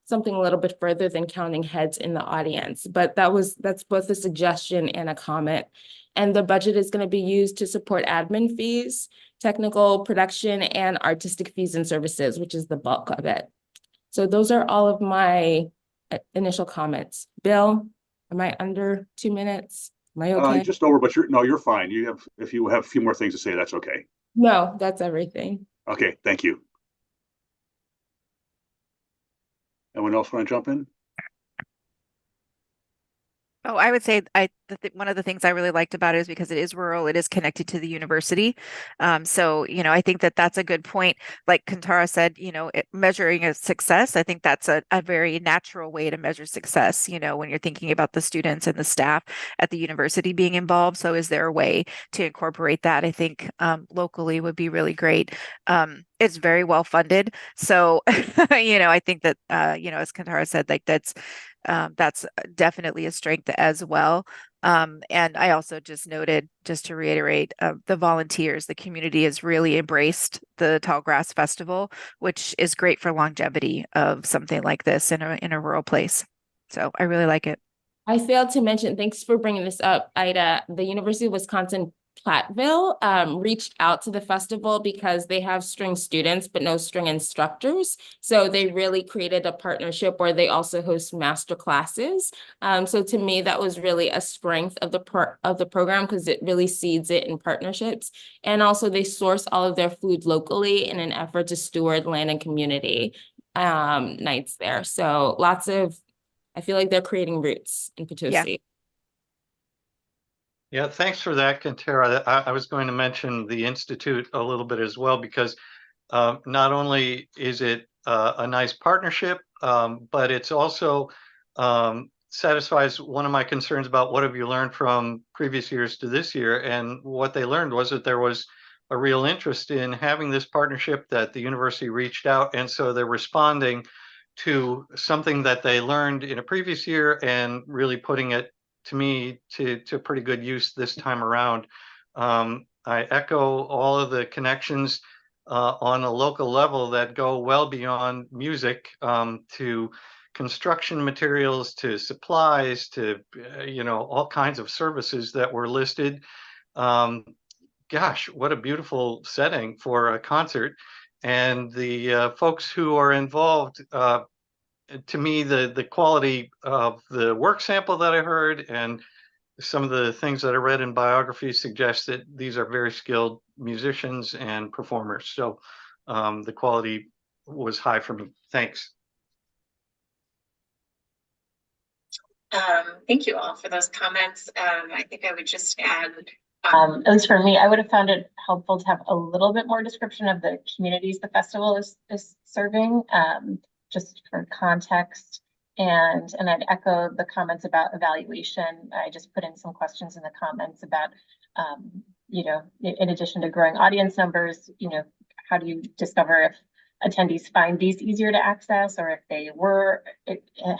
something a little bit further than counting heads in the audience. But that's both a suggestion and a comment. And the budget is going to be used to support admin fees, technical production, and artistic fees and services, which is the bulk of it. So those are all of my initial comments. Bill, am I under 2 minutes? Am I okay? Just over, but you're fine. If you have a few more things to say, that's okay. No, that's everything. Okay, thank you. Anyone else want to jump in? Oh, I would say one of the things I really liked about it is because it is rural, it is connected to the university. So, I think that's a good point. Like Kintara said, measuring a success, I think that's a very natural way to measure success, when you're thinking about the students and the staff at the university being involved. So is there a way to incorporate that? I think locally would be really great. It's very well funded. So, I think that, as Kintara said, like that's definitely a strength as well. And I also just noted, just to reiterate, the volunteers, the community has really embraced the Tallgrass Festival, which is great for longevity of something like this in a rural place. So I really like it. I failed to mention, thanks for bringing this up, Ida, the University of Wisconsin Platteville reached out to the festival because they have string students, but no string instructors. So they really created a partnership where they also host master classes. So to me, that was really a strength of the program because it really seeds it in partnerships. And also they source all of their food locally in an effort to steward land and community nights there. So I feel like they're creating roots in Potosi. Yeah. Yeah, thanks for that, Kintara. I was going to mention the Institute a little bit as well, because not only is it a nice partnership, but it's also satisfies one of my concerns about what have you learned from previous years to this year. And what they learned was that there was a real interest in having this partnership, that the university reached out. And so they're responding to something that they learned in a previous year and really putting it to me to pretty good use this time around. I echo all of the connections on a local level that go well beyond music, to construction materials, to supplies, to all kinds of services that were listed. Gosh, what a beautiful setting for a concert. And the folks who are involved, to me, the quality of the work sample that I heard and some of the things that I read in biographies suggest that these are very skilled musicians and performers. So the quality was high for me. Thanks. Thank you all for those comments. I think I would just add, at least for me, I would have found it helpful to have a little bit more description of the communities the festival is serving, just for context. And I'd echo the comments about evaluation. I just put in some questions in the comments about, in addition to growing audience numbers, how do you discover if attendees find these easier to access, or if they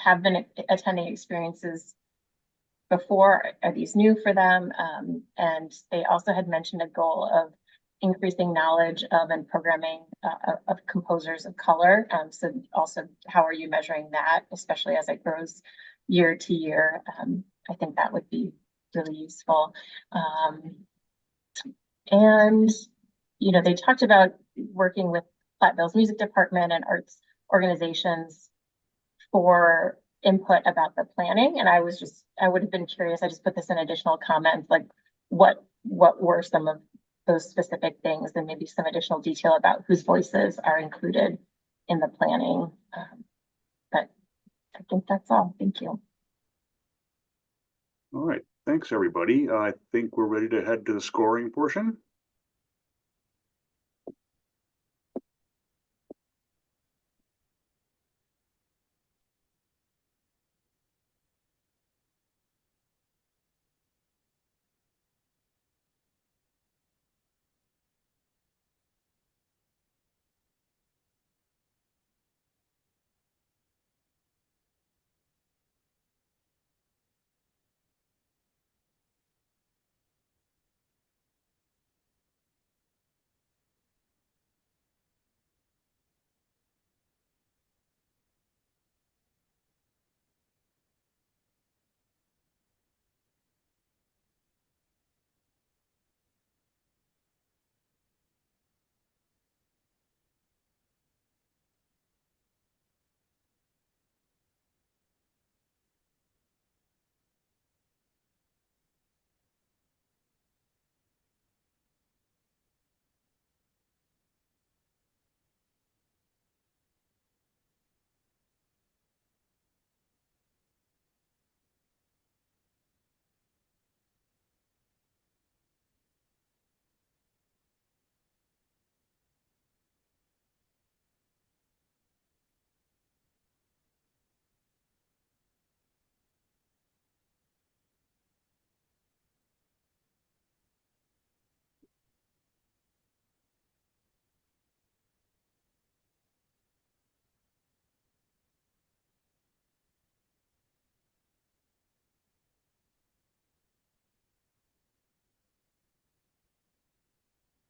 have been attending experiences before, are these new for them? And they also had mentioned a goal of increasing knowledge of and programming of composers of color. So also, how are you measuring that, especially as it grows year to year? I think that would be really useful. And, they talked about working with Platteville's music department and arts organizations for input about the planning. And I would have been curious, I just put this in additional comments, like what were some of those specific things, and maybe some additional detail about whose voices are included in the planning. But I think that's all. Thank you. All right, thanks everybody. I think we're ready to head to the scoring portion.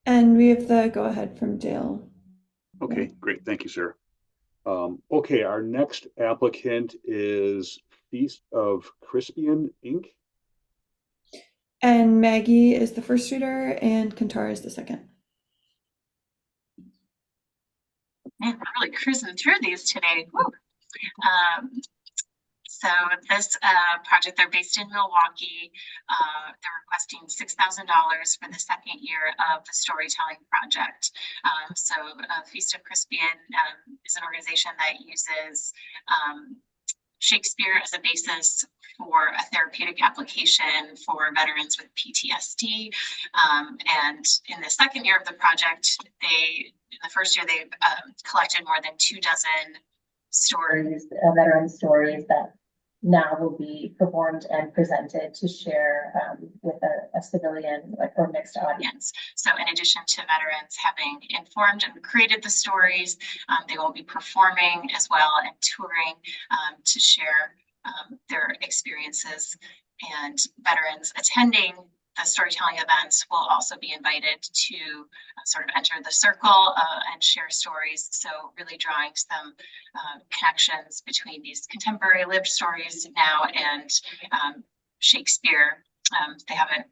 And we have the go ahead from Dale. Okay, great. Thank you, sir. Okay, our next applicant is Feast of Crispian, Inc. And Maggie is the first reader and Kantara is the second. Man, we're really cruising through these today. Woo. So this project, they're based in Milwaukee. They're requesting $6,000 for the second year of the storytelling project. So Feast of Crispian is an organization that uses Shakespeare as a basis for a therapeutic application for veterans with PTSD. And in the second year of the project, in the first year, they've collected more than 24 stories, veteran stories that now will be performed and presented to share with a civilian or mixed audience. So in addition to veterans having informed and created the stories, they will be performing as well and touring to share their experiences and veterans attending the storytelling events will also be invited to sort of enter the circle and share stories. So really drawing some connections between these contemporary lived stories now and Shakespeare. They haven't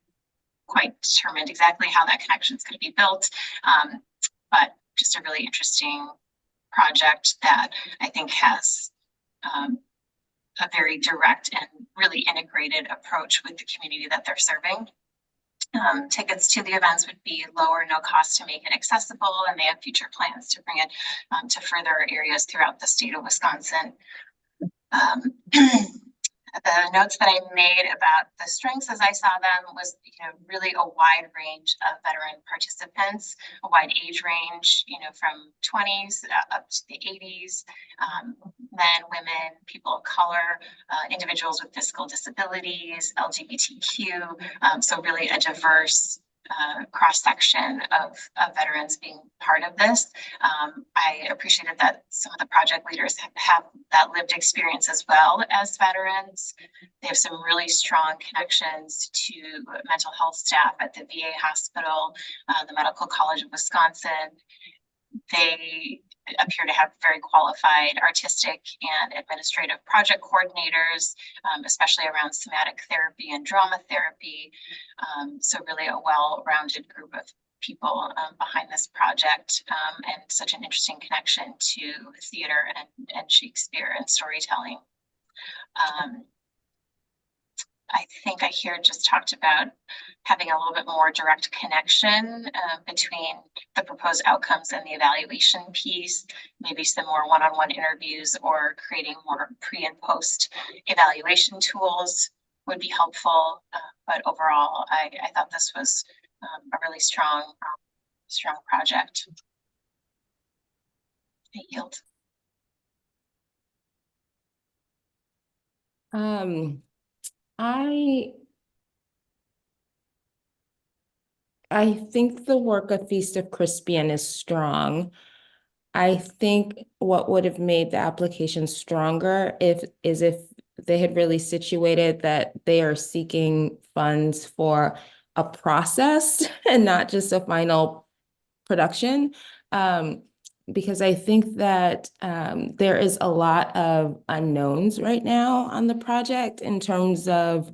quite determined exactly how that connection is going to be built, but just a really interesting project that I think has a very direct and really integrated approach with the community that they're serving. Tickets to the events would be low or no cost to make it accessible, and they have future plans to bring it to further areas throughout the state of Wisconsin. The notes that I made about the strengths as I saw them was, really a wide range of veteran participants, a wide age range, from 20s up to the 80s, men, women, people of color, individuals with physical disabilities, LGBTQ. So really a diverse cross-section of veterans being part of this. I appreciated that some of the project leaders have that lived experience as well as veterans. They have some really strong connections to mental health staff at the VA hospital, the Medical College of Wisconsin. They appear to have very qualified artistic and administrative project coordinators, especially around somatic therapy and drama therapy. So really a well-rounded group of people behind this project, and such an interesting connection to theater and Shakespeare and storytelling. I think I here just talked about having a little bit more direct connection between the proposed outcomes and the evaluation piece, maybe some more one-on-one interviews or creating more pre and post evaluation tools would be helpful. But overall, I thought this was a really strong project. I yield. I think the work of Feast of Crispian is strong. I think what would have made the application stronger if they had really situated that they are seeking funds for a process and not just a final production. Because I think that there is a lot of unknowns right now on the project in terms of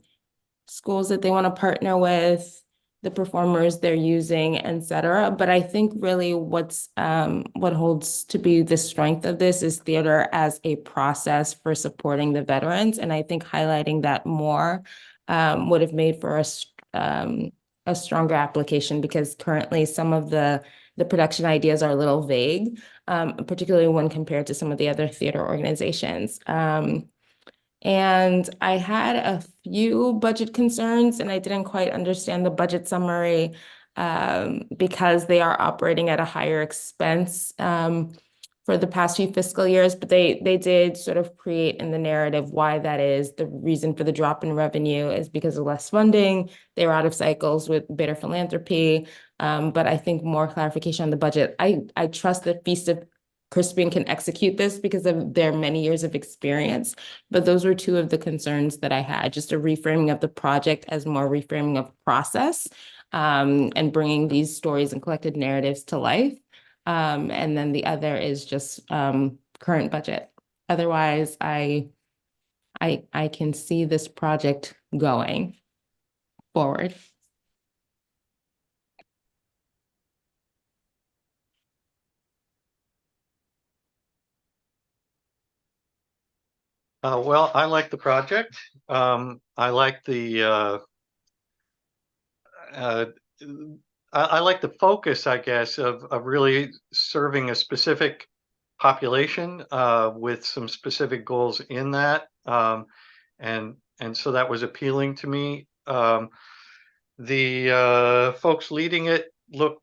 schools that they want to partner with, the performers they're using, et cetera. But I think really what holds to be the strength of this is theater as a process for supporting the veterans. And I think highlighting that more would have made for a stronger application, because currently some of the production ideas are a little vague, particularly when compared to some of the other theater organizations. And I had a few budget concerns, and I didn't quite understand the budget summary because they are operating at a higher expense for the past few fiscal years, but they did sort of create in the narrative why that is. The reason for the drop in revenue is because of less funding. They were out of cycles with Bitter Philanthropy, but I think more clarification on the budget. I trust that Feast of Crispian can execute this because of their many years of experience. But those were two of the concerns that I had, just a reframing of the project as more reframing of process, and bringing these stories and collected narratives to life. And then the other is just current budget. Otherwise, I can see this project going forward. Well, I like the project. I like the I like the focus, I guess, of really serving a specific population with some specific goals in that, and so that was appealing to me. The folks leading it looked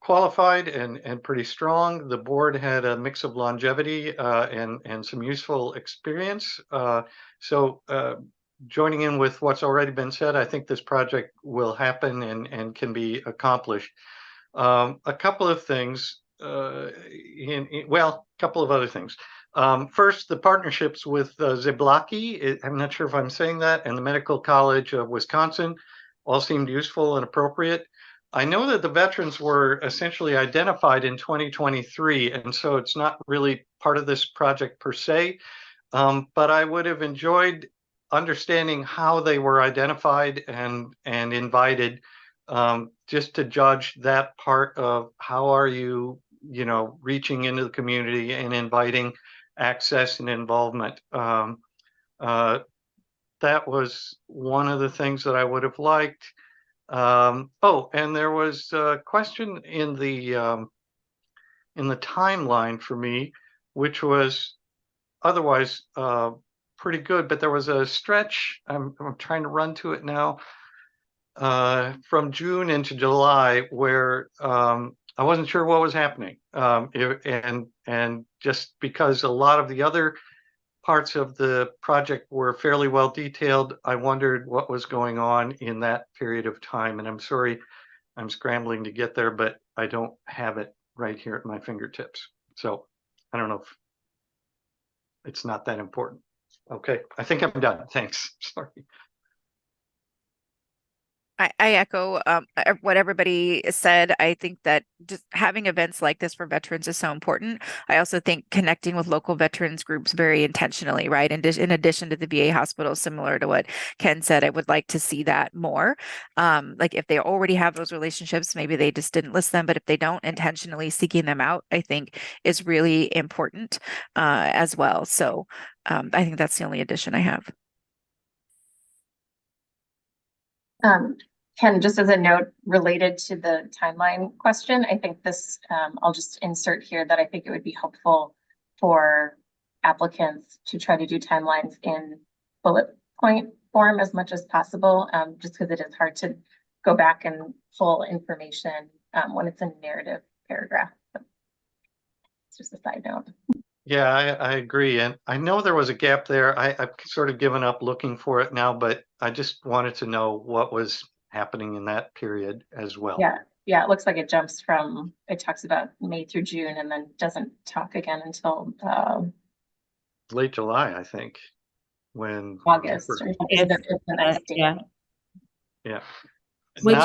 qualified and pretty strong. The board had a mix of longevity and some useful experience. So joining in with what's already been said, I think this project will happen and can be accomplished. A couple of things, well, a couple of other things. First, the partnerships with Zablocki, I'm not sure if I'm saying that, and the Medical College of Wisconsin all seemed useful and appropriate. I know that the veterans were essentially identified in 2023, and so it's not really part of this project per se, but I would have enjoyed understanding how they were identified and invited, just to judge that part of how are you, reaching into the community and inviting access and involvement. That was one of the things that I would have liked. Oh, and there was a question in the timeline for me, which was otherwise pretty good, but there was a stretch. I'm trying to run to it now. From June into July, where I wasn't sure what was happening, and just because a lot of the other parts of the project were fairly well detailed, I wondered what was going on in that period of time. And I'm sorry, I'm scrambling to get there, but I don't have it right here at my fingertips. So I don't know if it's not that important. Okay, I think I'm done. Thanks. Sorry. I echo what everybody said. I think that just having events like this for veterans is so important. I also think connecting with local veterans groups very intentionally, right? And in addition to the VA hospital, similar to what Ken said, I would like to see that more. Like if they already have those relationships, maybe they just didn't list them, but if they don't, intentionally seeking them out, I think is really important as well. So I think that's the only addition I have. Ken, just as a note related to the timeline question, I think this, I'll just insert here that I think it would be helpful for applicants to try to do timelines in bullet point form as much as possible, just because it is hard to go back and pull information when it's in a narrative paragraph. So it's just a side note. Yeah, I agree. And I know there was a gap there. I've sort of given up looking for it now, but I just wanted to know what was happening in that period as well. Yeah, it looks like it jumps from, it talks about May through June and then doesn't talk again until late July, I think, when August. Yeah. Which-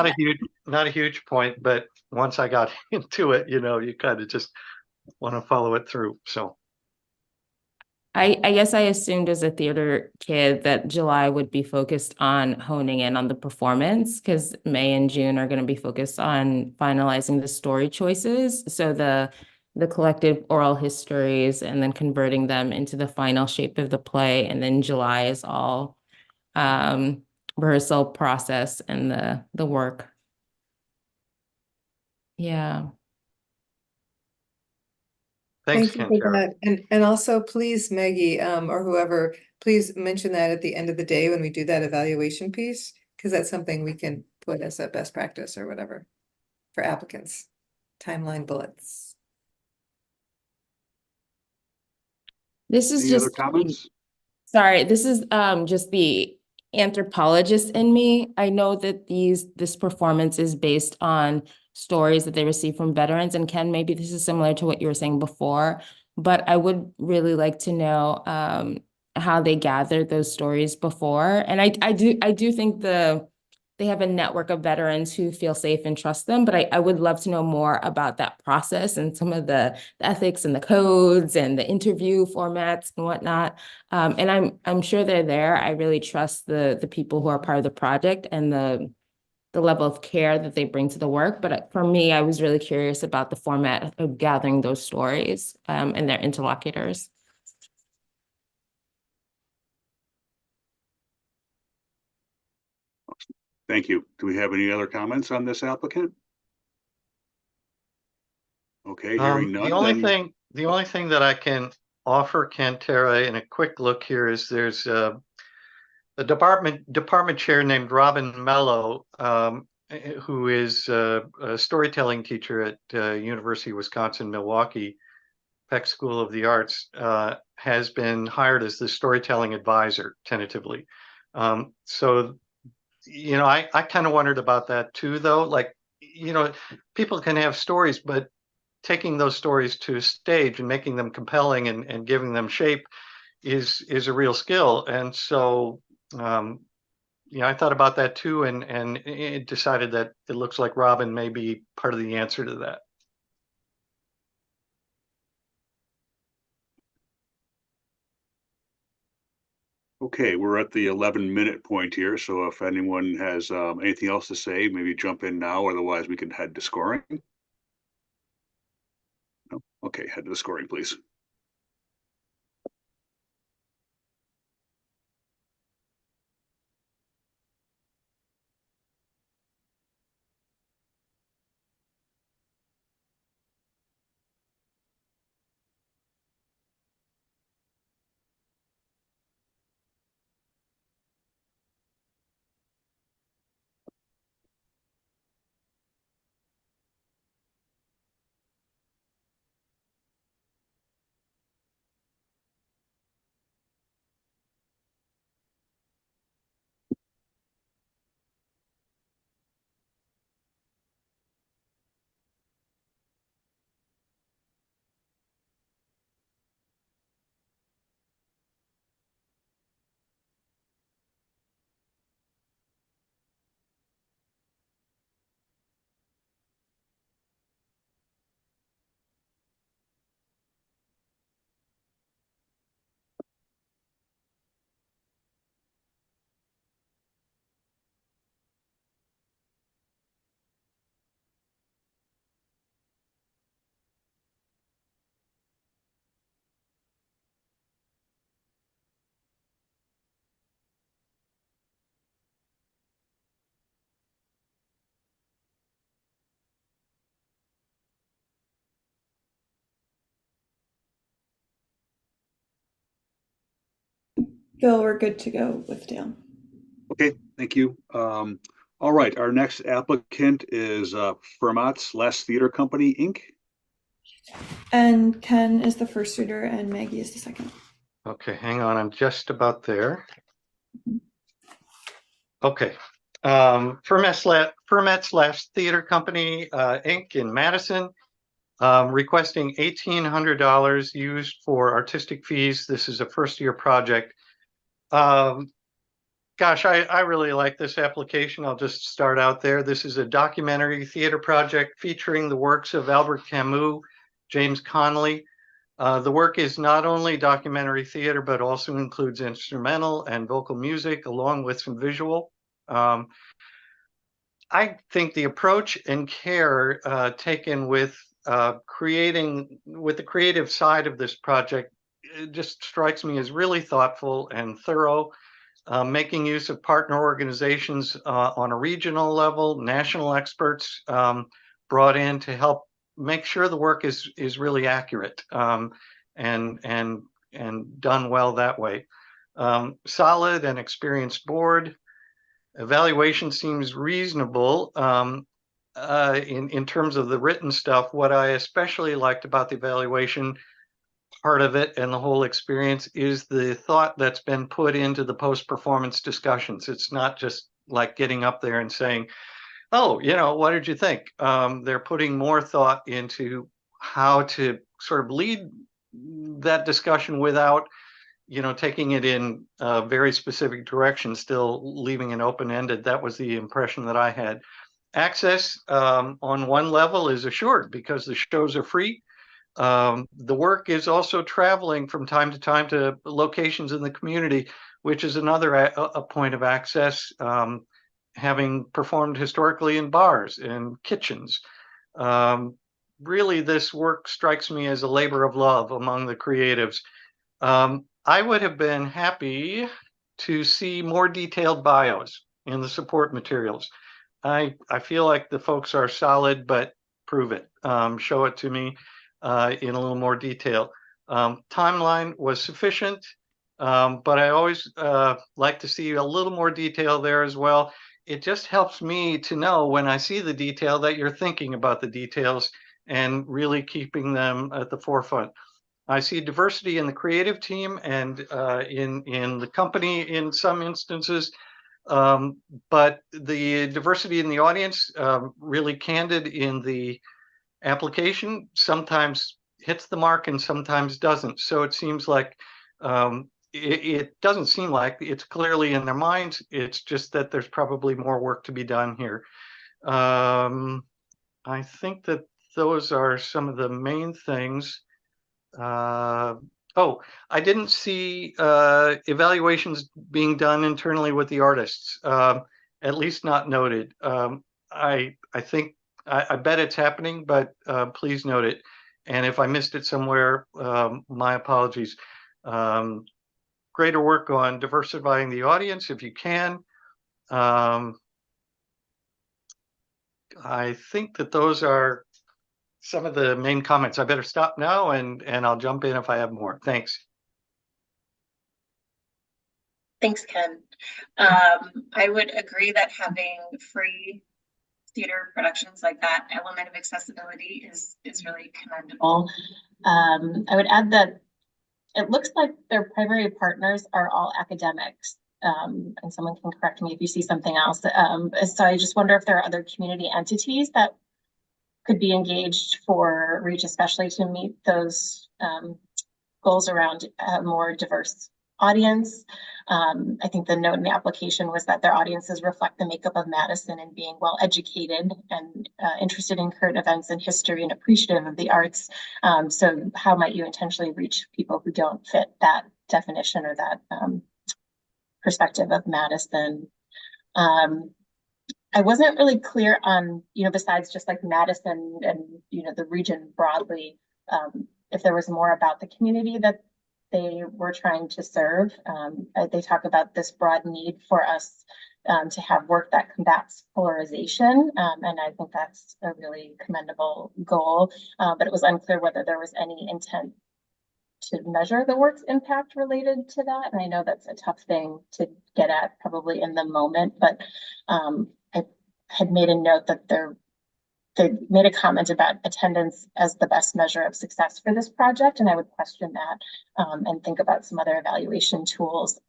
Not a huge point, but once I got into it, you kind of just want to follow it through. So I guess I assumed as a theater kid that July would be focused on honing in on the performance, because May and June are going to be focused on finalizing the story choices. So the collective oral histories and then converting them into the final shape of the play. And then July is all rehearsal process and the work. Yeah. thanks, Thank you for Ken. that. And also please, Maggie, or whoever, please mention that at the end of the day when we do that evaluation piece, because that's something we can put as a best practice or whatever for applicants. Timeline bullets. This is Any other just comments? sorry, this is just the anthropologist in me. I know that this performance is based on stories that they receive from veterans, and Ken, maybe this is similar to what you were saying before, but I would really like to know how they gathered those stories before. And I do think they have a network of veterans who feel safe and trust them, but I would love to know more about that process and some of the ethics and the codes and the interview formats and whatnot. And I'm sure they're there. I really trust the people who are part of the project and the level of care that they bring to the work. But for me, I was really curious about the format of gathering those stories and their interlocutors. Thank you. Do we have any other comments on this applicant? Okay, hearing none. The only thing that I can offer, Ken, Tara, in a quick look here is there's a department chair named Robin Mello, who is a storytelling teacher at University of Wisconsin-Milwaukee Peck School of the Arts, has been hired as the storytelling advisor tentatively. So, I kind of wondered about that too, though. Like, people can have stories, but taking those stories to a stage and making them compelling and giving them shape is a real skill. And so, I thought about that too, and it decided that it looks like Robin may be part of the answer to that. Okay, we're at the 11-minute point here, so if anyone has anything else to say, maybe jump in now, otherwise we can head to scoring. No? Okay, head to the scoring, please. Bill, we're good to go with Dale. Okay, thank you. All right, our next applicant is Fermat's Last Theater Company, Inc. And Ken is the first reader and Maggie is the second. Okay, hang on, I'm just about there. Okay. Fermat's Last Theater Company, Inc. in Madison, requesting $1,800 used for artistic fees. This is a first-year project. Gosh, I really like this application. I'll just start out there. This is a documentary theater project featuring the works of Albert Camus, James Connolly. The work is not only documentary theater, but also includes instrumental and vocal music, along with some visual. I think the approach and care taken with the creative side of this project, it just strikes me as really thoughtful and thorough, making use of partner organizations on a regional level, national experts brought in to help make sure the work is really accurate and done well that way. Solid and experienced board. Evaluation seems reasonable in terms of the written stuff. What I especially liked about the evaluation part of it and the whole experience is the thought that's been put into the post-performance discussions. It's not just like getting up there and saying, oh, what did you think? They're putting more thought into how to sort of lead that discussion without taking it in a very specific direction, still leaving it open-ended. That was the impression that I had. Access on one level is assured because the shows are free. The work is also traveling from time to time to locations in the community, which is another a point of access, having performed historically in bars and kitchens. Really, this work strikes me as a labor of love among the creatives. I would have been happy to see more detailed bios in the support materials. I feel like the folks are solid, but prove it. Show it to me in a little more detail. Timeline was sufficient, but I always like to see a little more detail there as well. It just helps me to know when I see the detail that you're thinking about the details and really keeping them at the forefront. I see diversity in the creative team and in the company in some instances, but the diversity in the audience, really candid in the application sometimes hits the mark and sometimes doesn't. So it seems like it doesn't seem like it's clearly in their minds. It's just that there's probably more work to be done here. I think that those are some of the main things. Oh, I didn't see evaluations being done internally with the artists, at least not noted. I think I bet it's happening, but please note it. And if I missed it somewhere, my apologies. Greater work on diversifying the audience if you can. I think that those are some of the main comments. I better stop now and I'll jump in if I have more. Thanks. Thanks, Ken. I would agree that having free theater productions like that element of accessibility is really commendable. I would add that it looks like their primary partners are all academics. And someone can correct me if you see something else. So I just wonder if there are other community entities that could be engaged for REACH, especially to meet those goals around a more diverse audience. I think the note in the application was that their audiences reflect the makeup of Madison and being well educated and interested in current events and history and appreciative of the arts. So how might you intentionally reach people who don't fit that definition or that perspective of Madison? I wasn't really clear on, besides just like Madison and, the region broadly, if there was more about the community that they were trying to serve. They talk about this broad need for us to have work that combats polarization. And I think that's a really commendable goal, but it was unclear whether there was any intent to measure the work's impact related to that. And I know that's a tough thing to get at probably in the moment, but I had made a note that they made a comment about attendance as the best measure of success for this project, and I would question that and think about some other evaluation tools.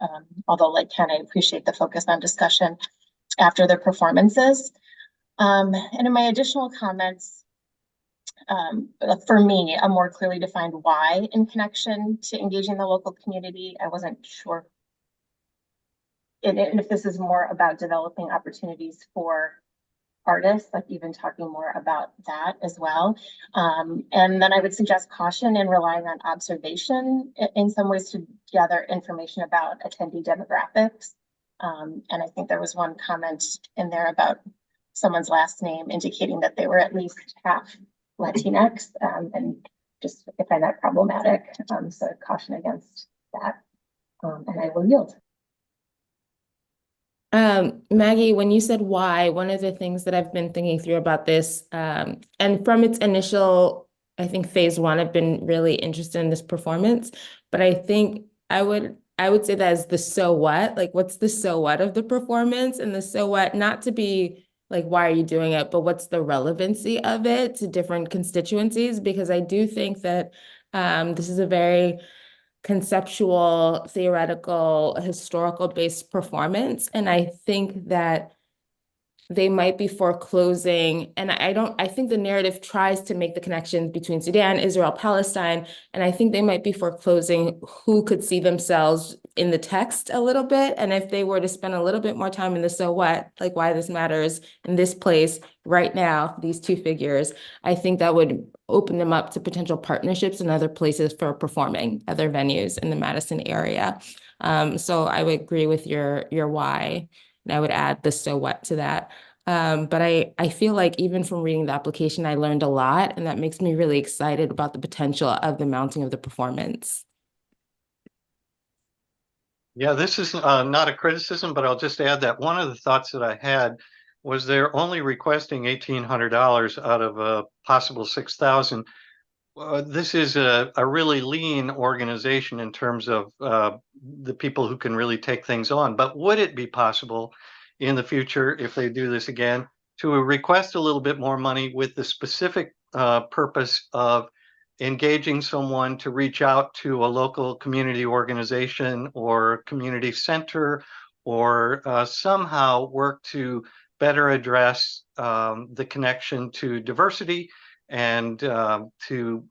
Although, like Ken, I appreciate the focus on discussion after the performances. And in my additional comments, for me, a more clearly defined why in connection to engaging the local community. I wasn't sure and if this is more about developing opportunities for artists, like even talking more about that as well. And then I would suggest caution in relying on observation in some ways to gather information about attendee demographics. And I think there was one comment in there about someone's last name indicating that they were at least half Latinx, and just I find that problematic. So caution against that. And I will yield. Maggie, when you said why, one of the things that I've been thinking through about this, and from its initial, I think phase one, I've been really interested in this performance, but I think I would say that as the so what, like what's the so what of the performance, and the so what, not to be like, why are you doing it, but what's the relevancy of it to different constituencies? Because I do think that this is a very conceptual, theoretical, historical-based performance. And I think that they might be foreclosing, and I think the narrative tries to make the connections between Sudan, Israel, Palestine, and I think they might be foreclosing who could see themselves in the text a little bit. And if they were to spend a little bit more time in the so what, like why this matters in this place right now, these two figures, I think that would open them up to potential partnerships in other places for performing, other venues in the Madison area. So I would agree with your why. And I would add the so what to that. But I feel like even from reading the application, I learned a lot, and that makes me really excited about the potential of the mounting of the performance. Yeah, this is not a criticism, but I'll just add that one of the thoughts that I had was they're only requesting $1,800 out of a possible $6,000. This is a really lean organization in terms of the people who can really take things on. But would it be possible in the future, if they do this again, to request a little bit more money with the specific purpose of engaging someone to reach out to a local community organization or community center, or somehow work to better address the connection to diversity and to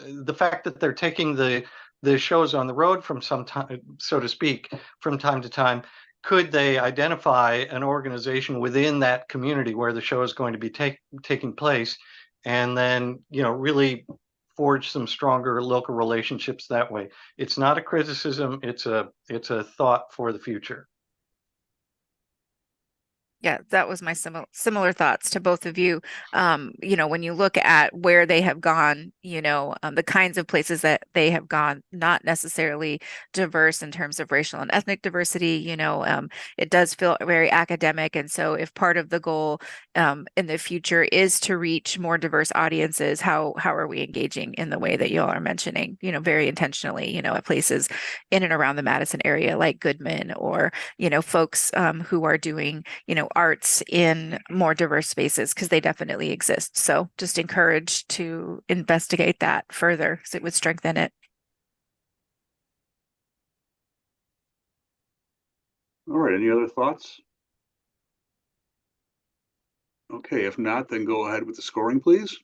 the fact that they're taking the shows on the road from some time, so to speak, from time to time. Could they identify an organization within that community where the show is going to be taking place, and then really forge some stronger local relationships that way? It's not a criticism; it's a thought for the future. Yeah, that was my similar thoughts to both of you. When you look at where they have gone, the kinds of places that they have gone, not necessarily diverse in terms of racial and ethnic diversity, it does feel very academic. And so if part of the goal in the future is to reach more diverse audiences, how are we engaging in the way that you all are mentioning, very intentionally, at places in and around the Madison area like Goodman, or, folks who are doing, arts in more diverse spaces, because they definitely exist. So just encouraged to investigate that further, because it would strengthen it. All right, any other thoughts? Okay, if not, then go ahead with the scoring, please.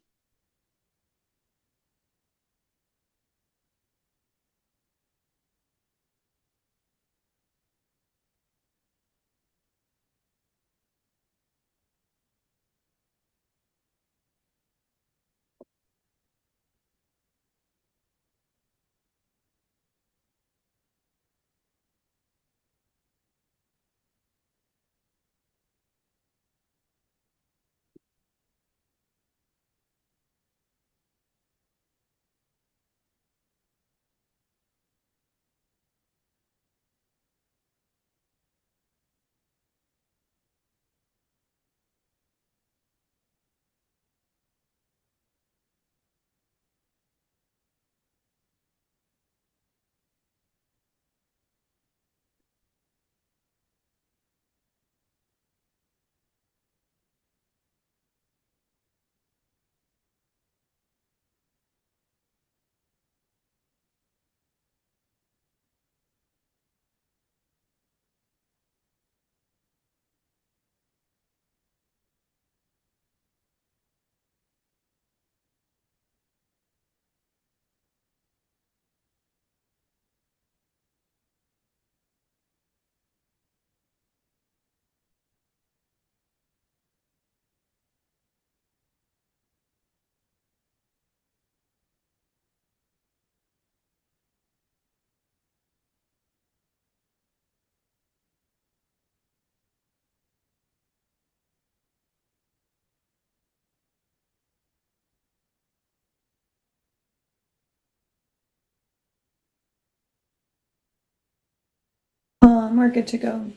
We're good to go.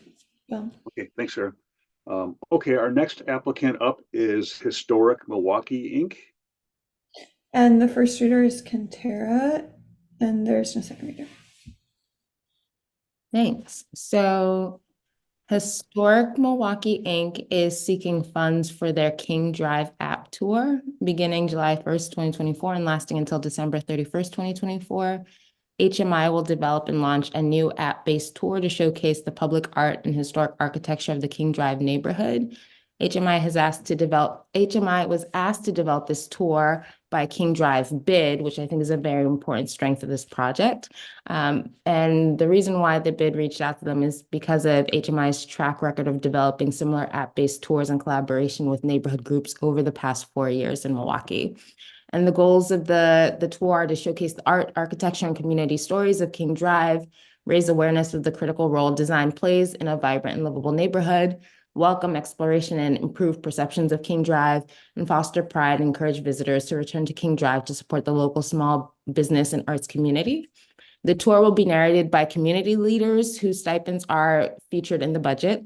Bill. Okay, thanks, Sarah. Okay, our next applicant up is Historic Milwaukee, Inc. And the first reader is Kentera, and there's no second reader. Thanks. So Historic Milwaukee Inc. is seeking funds for their King Drive app tour beginning July 1st, 2024 and lasting until December 31st, 2024. HMI will develop and launch a new app-based tour to showcase the public art and historic architecture of the King Drive neighborhood. HMI was asked to develop this tour by King Drive Bid, which I think is a very important strength of this project. And the reason why the bid reached out to them is because of HMI's track record of developing similar app-based tours in collaboration with neighborhood groups over the past 4 years in Milwaukee. And the goals of the tour are to showcase the art, architecture, and community stories of King Drive, raise awareness of the critical role design plays in a vibrant and livable neighborhood, welcome exploration and improve perceptions of King Drive, and foster pride and encourage visitors to return to King Drive to support the local small business and arts community. The tour will be narrated by community leaders whose stipends are featured in the budget.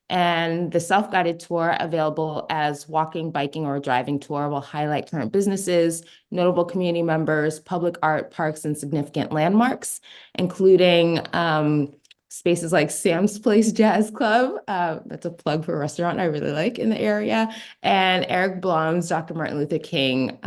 And the self-guided tour, available as walking, biking, or driving tour, will highlight current businesses, notable community members, public art, parks, and significant landmarks, including spaces like Sam's Place Jazz Club. That's a plug for a restaurant I really like in the area, and Eric Blum's Dr. Martin Luther King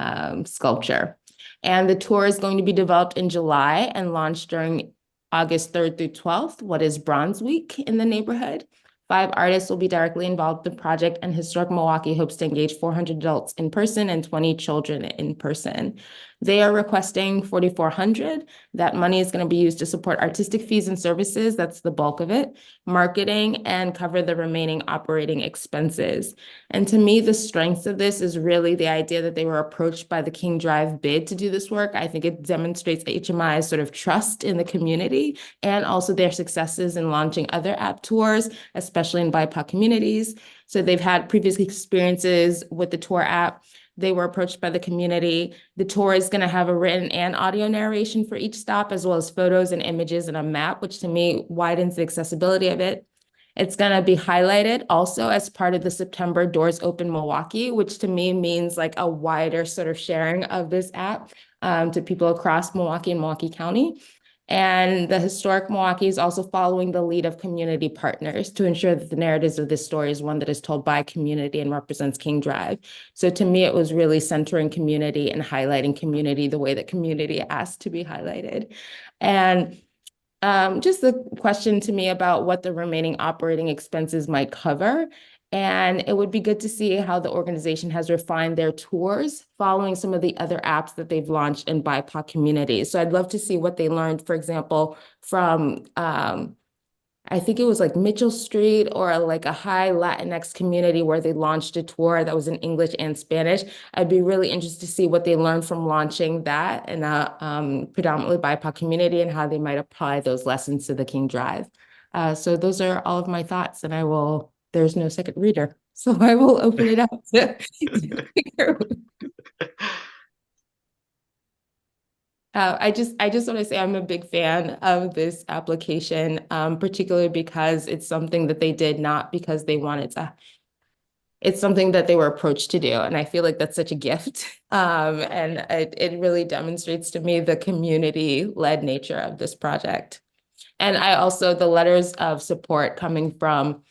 sculpture. And the tour is going to be developed in July and launched during August 3rd through 12th, what is Bronze Week in the neighborhood. 5 artists will be directly involved in the project, and Historic Milwaukee hopes to engage 400 adults in person and 20 children in person. They are requesting $4,400. That money is going to be used to support artistic fees and services. That's the bulk of it, marketing, and cover the remaining operating expenses. And to me, the strength of this is really the idea that they were approached by the King Drive bid to do this work. I think it demonstrates HMI's sort of trust in the community and also their successes in launching other app tours, especially in BIPOC communities. So they've had previous experiences with the tour app. They were approached by the community. The tour is going to have a written and audio narration for each stop, as well as photos and images and a map, which to me widens the accessibility of it. It's going to be highlighted also as part of the September Doors Open Milwaukee, which to me means like a wider sort of sharing of this app to people across Milwaukee and Milwaukee County. And the Historic Milwaukee is also following the lead of community partners to ensure that the narratives of this story is one that is told by community and represents King Drive. So to me, it was really centering community and highlighting community the way that community asked to be highlighted. And just the question to me about what the remaining operating expenses might cover. And it would be good to see how the organization has refined their tours following some of the other apps that they've launched in BIPOC communities. So I'd love to see what they learned, for example, from I think it was like Mitchell Street or like a high Latinx community where they launched a tour that was in English and Spanish. I'd be really interested to see what they learned from launching that in a predominantly BIPOC community and how they might apply those lessons to the King Drive. So those are all of my thoughts, and there's no second reader, so I will open it up to I just want to say I'm a big fan of this application, particularly because it's something that they did not because they wanted to. It's something that they were approached to do, and I feel like that's such a gift. And it really demonstrates to me the community-led nature of this project. And I also, the letters of support coming from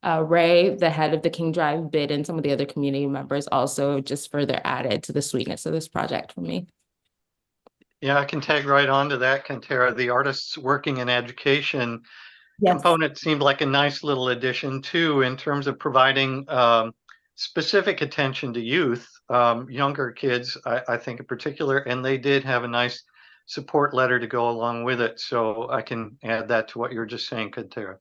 Ray, the head of the King Drive bid, and some of the other community members also just further added to the sweetness of this project for me. Yeah, I can tag right on to that, Kantara. The artists working in education Yes. component seemed like a nice little addition too, in terms of providing specific attention to youth, younger kids, I think in particular, and they did have a nice support letter to go along with it. So I can add that to what you were just saying, Kantara.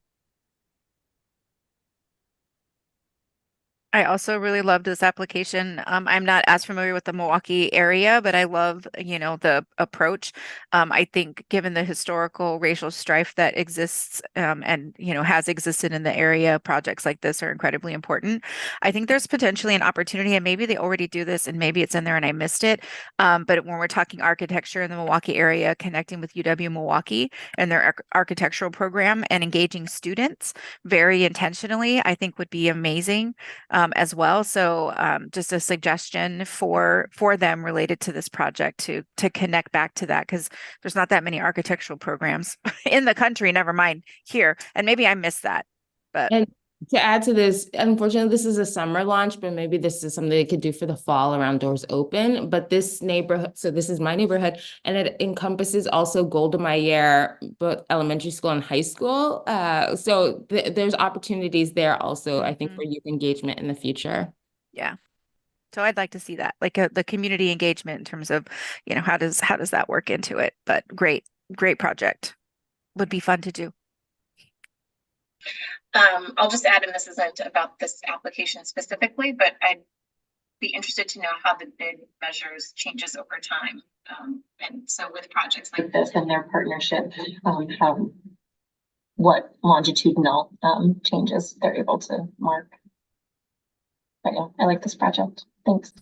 I also really loved this application. I'm not as familiar with the Milwaukee area, but I love, the approach. I think given the historical racial strife that exists and, has existed in the area, projects like this are incredibly important. I think there's potentially an opportunity, and maybe they already do this and maybe it's in there and I missed it. But when we're talking architecture in the Milwaukee area, connecting with UW Milwaukee and their architectural program and engaging students very intentionally, I think would be amazing. As well. So just a suggestion for them related to this project to connect back to that, because there's not that many architectural programs in the country, never mind here. And maybe I missed that. But and to add to this, unfortunately, this is a summer launch, but maybe this is something they could do for the fall around Doors Open. But this neighborhood, so this is my neighborhood, and it encompasses also Golda Meir, both elementary school and high school. So there's opportunities there also, I think, for youth engagement in the future. Yeah. So I'd like to see that, like the community engagement in terms of, how does that work into it? But great project. Would be fun to do. I'll just add, and this isn't about this application specifically, but I'd be interested to know how the bid measures changes over time. And so with projects like this and their partnership, what longitudinal changes they're able to mark. But yeah, I like this project. Thanks.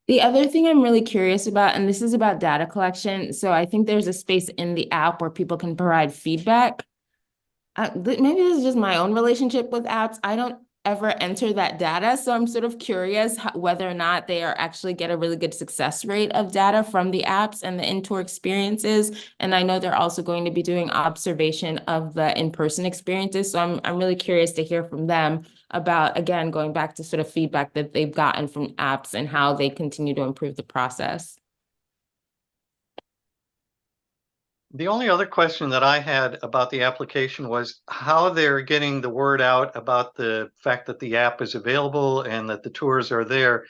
The other thing I'm really curious about, and this is about data collection. So I think there's a space in the app where people can provide feedback. Maybe this is just my own relationship with apps. I don't ever enter that data. So I'm sort of curious whether or not they actually get a really good success rate of data from the apps and the in-tour experiences. And I know they're also going to be doing observation of the in-person experiences. So I'm really curious to hear from them about, again, going back to sort of feedback that they've gotten from apps and how they continue to improve the process. The only other question that I had about the application was how they're getting the word out about the fact that the app is available and that the tours are there.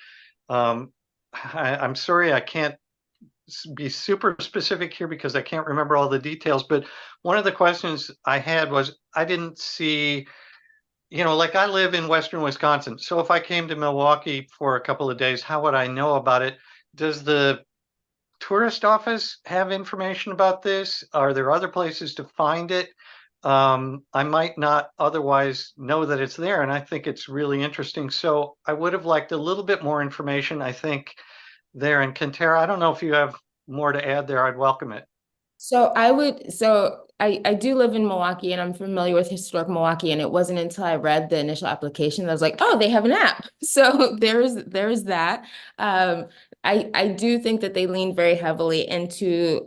I'm sorry, I can't be super specific here because I can't remember all the details, but one of the questions I had was I didn't see, like I live in Western Wisconsin. So if I came to Milwaukee for a couple of days, how would I know about it? Does the tourist office have information about this? Are there other places to find it? I might not otherwise know that it's there, and I think it's really interesting. So I would have liked a little bit more information, I think, there. And Kentara, I don't know if you have more to add there. I'd welcome it. I do live in Milwaukee and I'm familiar with Historic Milwaukee, and it wasn't until I read the initial application that I was like, oh, they have an app. So there's that. I do think that they lean very heavily into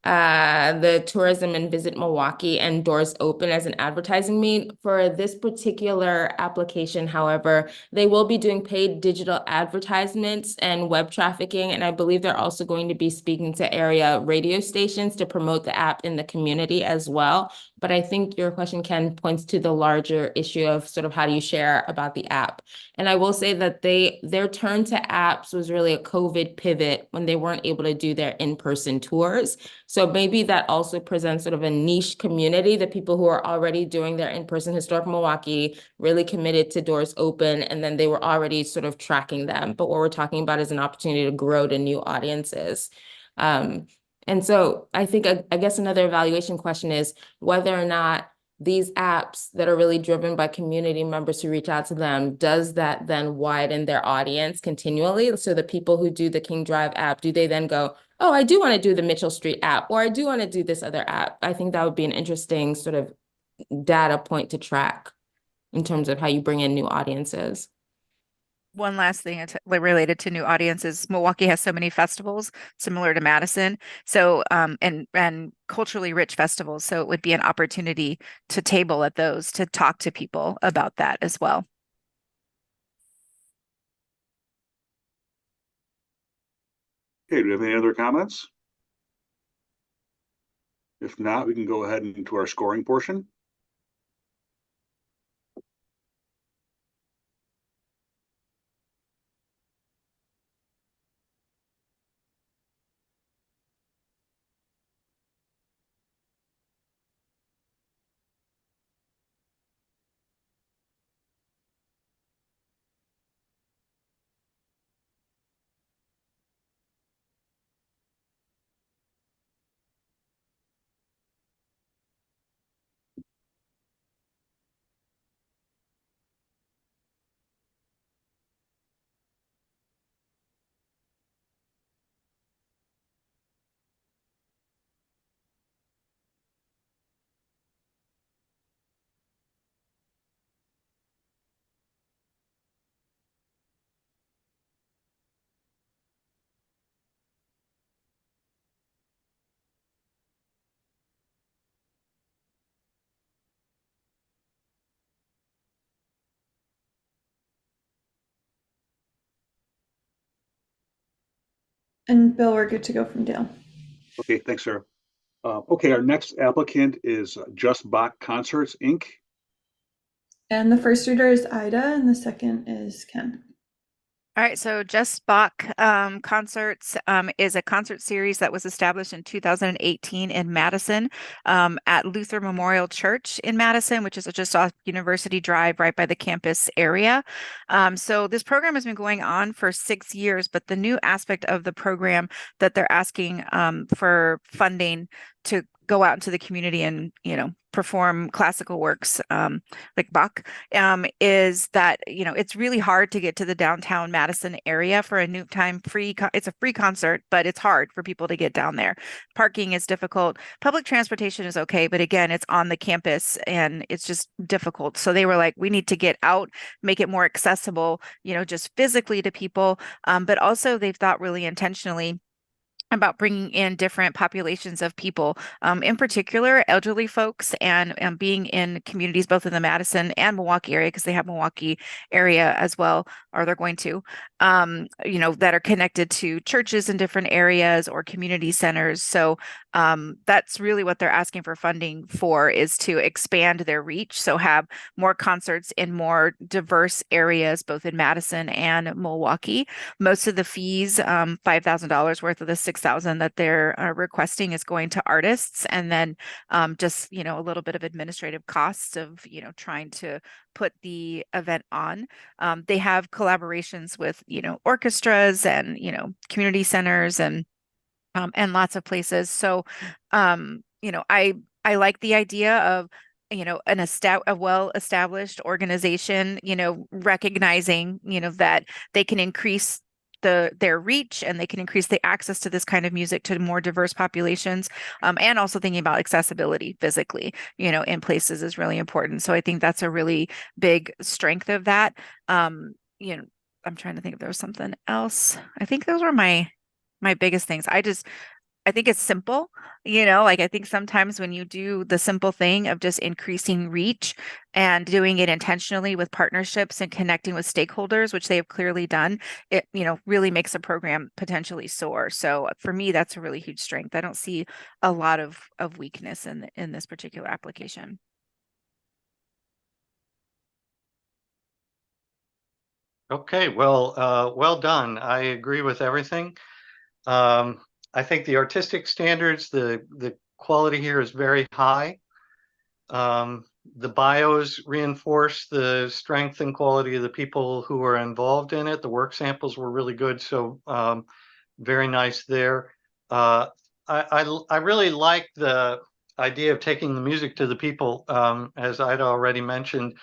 the Tourism and Visit Milwaukee and Doors Open as an advertising mean. For this particular application, however, they will be doing paid digital advertisements and web trafficking, and I believe they're also going to be speaking to area radio stations to promote the app in the community as well. But I think your question, Ken, points to the larger issue of sort of how do you share about the app. And I will say that their turn to apps was really a COVID pivot when they weren't able to do their in-person tours. So maybe that also presents sort of a niche community, the people who are already doing their in-person Historic Milwaukee, really committed to Doors Open, and then they were already sort of tracking them. But what we're talking about is an opportunity to grow to new audiences. And so I think, I guess another evaluation question is whether or not these apps that are really driven by community members who reach out to them, does that then widen their audience continually? So the people who do the King Drive app, do they then go, oh, I do want to do the Mitchell Street app, or I do want to do this other app? I think that would be an interesting sort of data point to track in terms of how you bring in new audiences. One last thing related to new audiences. Milwaukee has so many festivals similar to Madison. So and culturally rich festivals. So it would be an opportunity to table at those, to talk to people about that as well. Okay, do we have any other comments? If not, we can go ahead into our scoring portion. And Bill, we're good to go from Dale. Okay, thanks, Sarah. Okay, our next applicant is Just Bach Concerts, Inc. And the first reader is Ida, and the second is Ken. All right, so Just Bach Concerts is a concert series that was established in 2018 in Madison at Luther Memorial Church in Madison, which is just off University Drive right by the campus area. So this program has been going on for 6 years, but the new aspect of the program that they're asking for funding to go out into the community and, perform classical works like Bach is that, it's really hard to get to the downtown Madison area for a noontime it's a free concert, but it's hard for people to get down there. Parking is difficult. Public transportation is okay, but again, it's on the campus and it's just difficult. So they were like, we need to get out, make it more accessible, just physically to people. But also they've thought really intentionally about bringing in different populations of people, in particular elderly folks, and being in communities both in the Madison and Milwaukee area, because they have Milwaukee area as well, or they're going to, that are connected to churches in different areas or community centers. So that's really what they're asking for funding for, is to expand their reach. So have more concerts in more diverse areas, both in Madison and Milwaukee. Most of the fees, $5,000 worth of the $6,000 that they're requesting, is going to artists, and then just a little bit of administrative costs of trying to put the event on. They have collaborations with orchestras and community centers and lots of places. So I like the idea of a well-established organization recognizing that they can increase their reach, and they can increase the access to this kind of music to more diverse populations, and also thinking about accessibility physically in places is really important. So I think that's a really big strength of that. I'm trying to think if there was something else. I think those were my biggest things. I think it's simple, I think sometimes when you do the simple thing of just increasing reach and doing it intentionally with partnerships and connecting with stakeholders, which they have clearly done, it, really makes a program potentially soar. So for me, that's a really huge strength. I don't see a lot of weakness in this particular application. Okay, well done. I agree with everything. I think the artistic standards, the quality here is very high. The bios reinforce the strength and quality of the people who are involved in it. The work samples were really good, so very nice there. I really like the idea of taking the music to the people, as I'd already mentioned.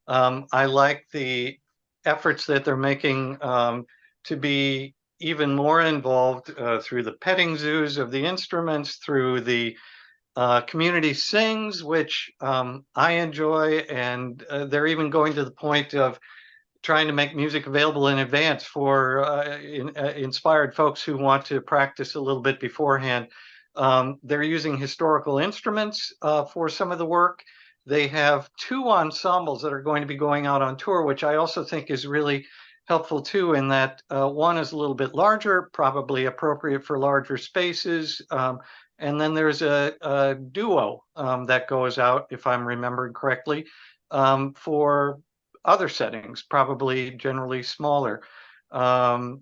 I like the efforts that they're making to be even more involved through the petting zoos of the instruments, through the community sings, which I enjoy, and they're even going to the point of trying to make music available in advance for inspired folks who want to practice a little bit beforehand. They're using historical instruments for some of the work. They have 2 ensembles that are going to be going out on tour, which I also think is really helpful too, in that one is a little bit larger, probably appropriate for larger spaces. And then there's a duo that goes out, if I'm remembering correctly, for other settings, probably generally smaller. I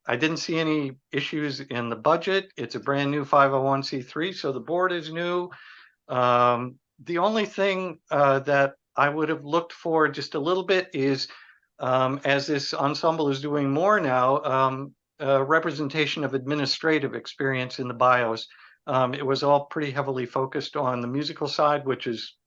didn't see any issues in the budget. It's a brand new 501c3, so the board is new. The only thing that I would have looked for just a little bit is, as this ensemble is doing more now, representation of administrative experience in the bios. It was all pretty heavily focused on the musical side, which is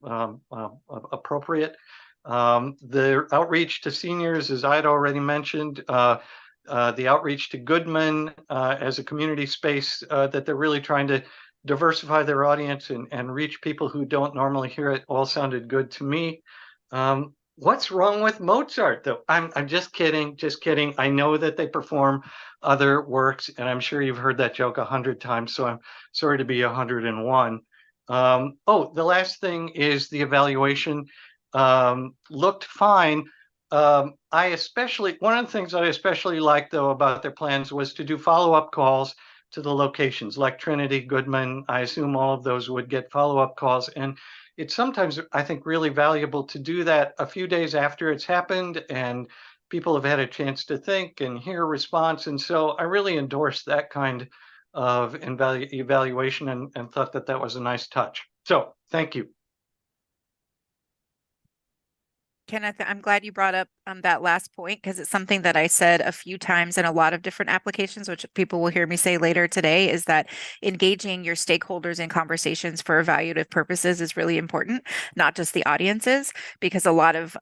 appropriate. The outreach to seniors, as I had already mentioned, the outreach to Goodman as a community space, that they're really trying to diversify their audience and reach people who don't normally hear it, all sounded good to me. What's wrong with Mozart, though? I'm just kidding, I know that they perform other works, and I'm sure you've heard that joke 100 times, so I'm sorry to be 101. Oh, the last thing is the evaluation. Looked fine. One of the things that I especially liked, though, about their plans was to do follow-up calls to the locations like Trinity, Goodman. I assume all of those would get follow-up calls. And it's sometimes, I think, really valuable to do that a few days after it's happened and people have had a chance to think and hear a response. And so I really endorsed that kind of evaluation and thought that that was a nice touch. So thank you. Kenneth, I'm glad you brought up that last point, because it's something that I said a few times in a lot of different applications, which people will hear me say later today, is that engaging your stakeholders in conversations for evaluative purposes is really important, not just the audiences, because a lot of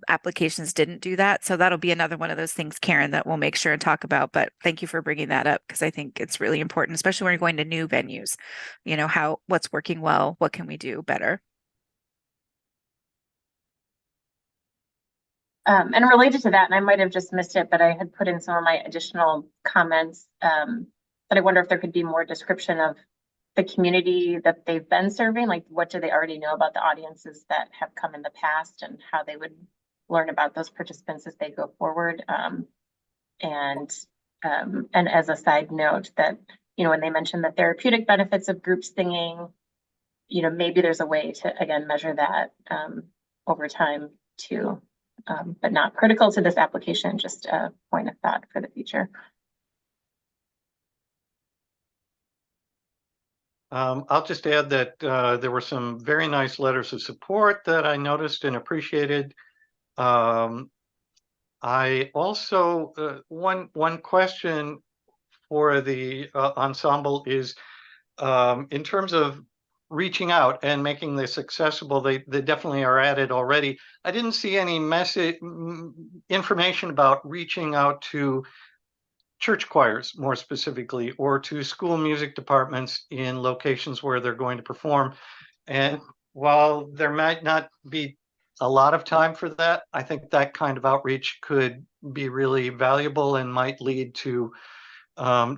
applications didn't do that. So that'll be another one of those things, Karen, that we'll make sure and talk about. But thank you for bringing that up, because I think it's really important, especially when you're going to new venues, what's working well, what can we do better? And related to that, and I might have just missed it, but I had put in some of my additional comments. But I wonder if there could be more description of the community that they've been serving. Like, what do they already know about the audiences that have come in the past, and how they would learn about those participants as they go forward. And as a side note, that, you know, when they mentioned the therapeutic benefits of group singing, you know, maybe there's a way to, again, measure that over time too. But not critical to this application, just a point of thought for the future. I'll just add that there were some very nice letters of support that I noticed and appreciated. I also, one question for the ensemble is, in terms of reaching out and making this accessible, they definitely are at it already. I didn't see any information about reaching out to church choirs more specifically, or to school music departments in locations where they're going to perform. And while there might not be a lot of time for that, I think that kind of outreach could be really valuable and might lead to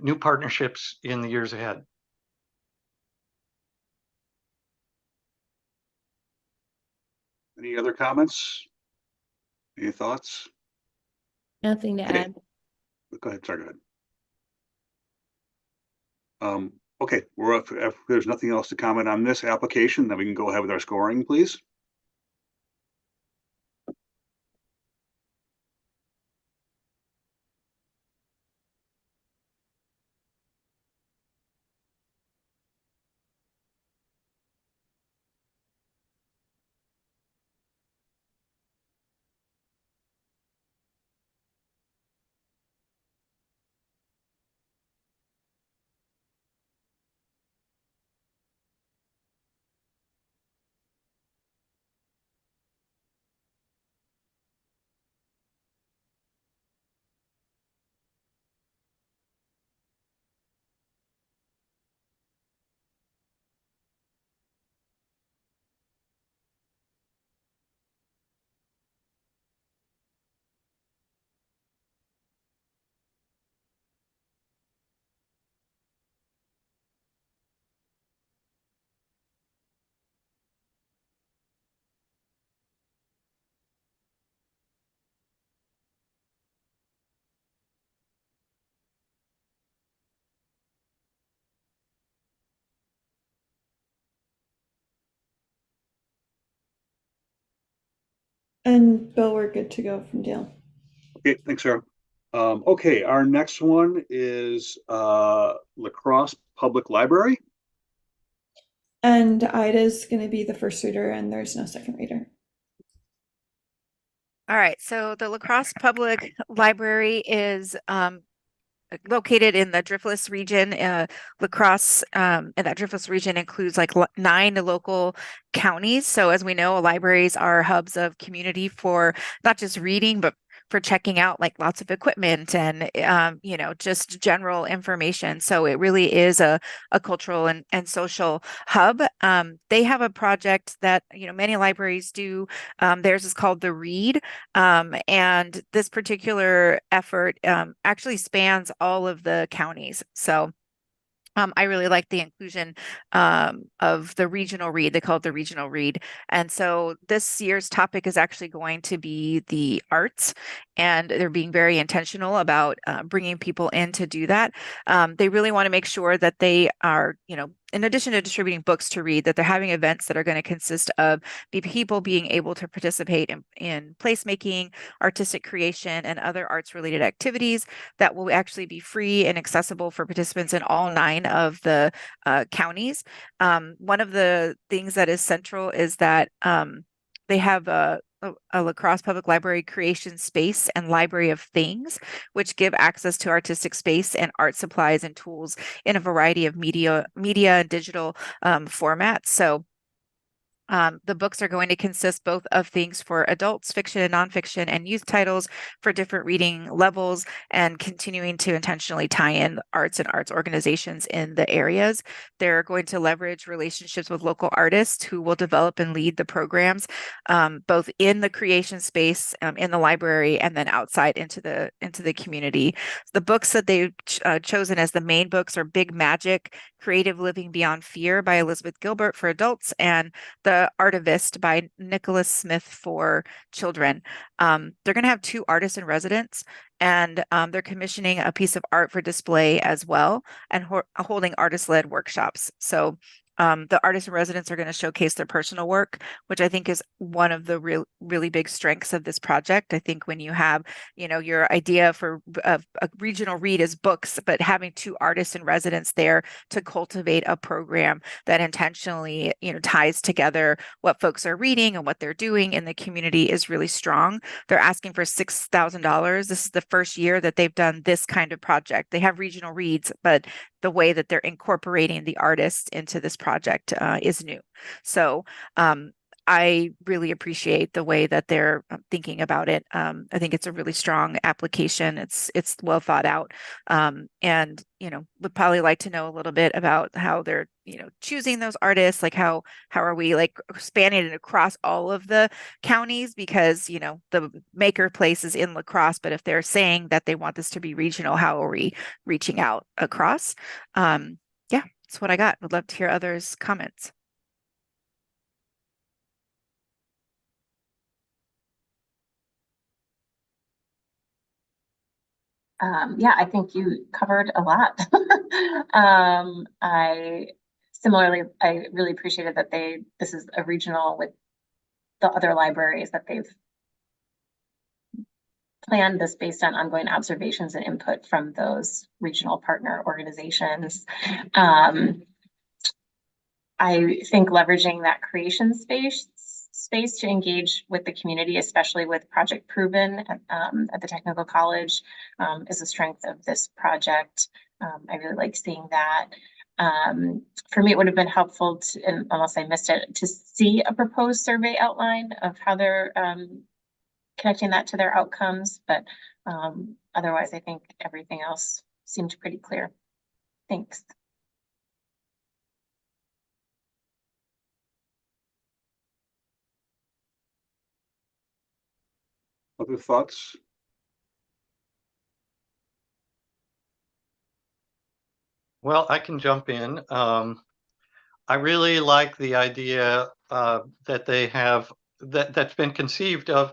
new partnerships in the years ahead. Any other comments? Any thoughts? Nothing to Okay. add. Go ahead. Sorry, go ahead. Okay, if there's nothing else to comment on this application, then we can go ahead with our scoring, please. And Bill, we're good to go from Dale. Okay, thanks, Sarah. Okay, our next one is La Crosse Public Library. And Ida's going to be the first reader, and there's no second reader. All right, so the La Crosse Public Library is located in the Driftless region. La Crosse, and that Driftless region includes like 9 local counties. So as we know, libraries are hubs of community for not just reading, but for checking out like lots of equipment and you know, just general information. So it really is a cultural and social hub. They have a project that, you know, many libraries do. Theirs is called The Read. And this particular effort actually spans all of the counties. So I really like the inclusion of the regional read. They call it the regional read. And so this year's topic is actually going to be the arts, and they're being very intentional about bringing people in to do that. They really want to make sure that they are, you know, in addition to distributing books to read, that they're having events that are going to consist of people being able to participate in placemaking, artistic creation, and other arts related activities that will actually be free and accessible for participants in all 9 of the counties. One of the things that is central is that they have a La Crosse Public Library creation space and library of things, which give access to artistic space and art supplies and tools in a variety of media and digital formats. So The books are going to consist both of things for adults, fiction and nonfiction, and youth titles for different reading levels, and continuing to intentionally tie in arts and arts organizations in the areas. They're going to leverage relationships with local artists who will develop and lead the programs, both in the creation space, in the library, and then outside into the community. The books that they've chosen as the main books are Big Magic, Creative Living Beyond Fear by Elizabeth Gilbert for adults, and The Artivist by Nicholas Smith for children. They're going to have 2 artists in residence, and they're commissioning a piece of art for display as well, and holding artist-led workshops. So the artists in residence are going to showcase their personal work, which I think is one of the really big strengths of this project. I think when you have, your idea for a regional read is books, but having 2 artists in residence there to cultivate a program that intentionally, ties together what folks are reading and what they're doing in the community is really strong. They're asking for $6,000. This is the first year that they've done this kind of project. They have regional reads, but the way that they're incorporating the artists into this project is new. So I really appreciate the way that they're thinking about it. I think it's a really strong application. It's well thought out. And, would probably like to know a little bit about how they're, choosing those artists, like how are we like spanning it across all of the counties, because, the maker place is in La Crosse, but if they're saying that they want this to be regional, how are we reaching out across? Yeah, that's what I got. Would love to hear others' comments. Yeah, I think you covered a lot. I really appreciated that this is a regional with the other libraries, that they've planned this based on ongoing observations and input from those regional partner organizations. I think leveraging that creation space to engage with the community, especially with Project Proven at the Technical College, is a strength of this project. I really like seeing that. For me, it would have been helpful to, unless I missed it, to see a proposed survey outline of how they're connecting that to their outcomes. But otherwise, I think everything else seemed pretty clear. Thanks. Other thoughts? Well, I can jump in. I really like the idea that they have that's been conceived of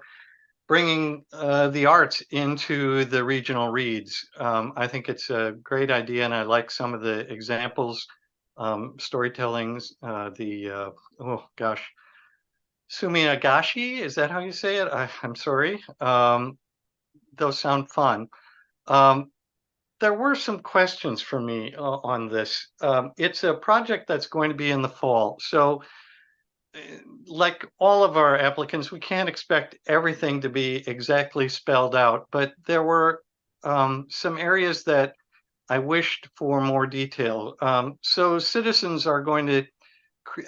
bringing the arts into the regional reads. I think it's a great idea, and I like some of the examples, storytellings. Oh gosh, Sumiagashi, is that how you say it? I'm sorry. Those sound fun. There were some questions for me on this. It's a project that's going to be in the fall. So like all of our applicants, we can't expect everything to be exactly spelled out, but there were some areas that I wished for more detail. So citizens are going to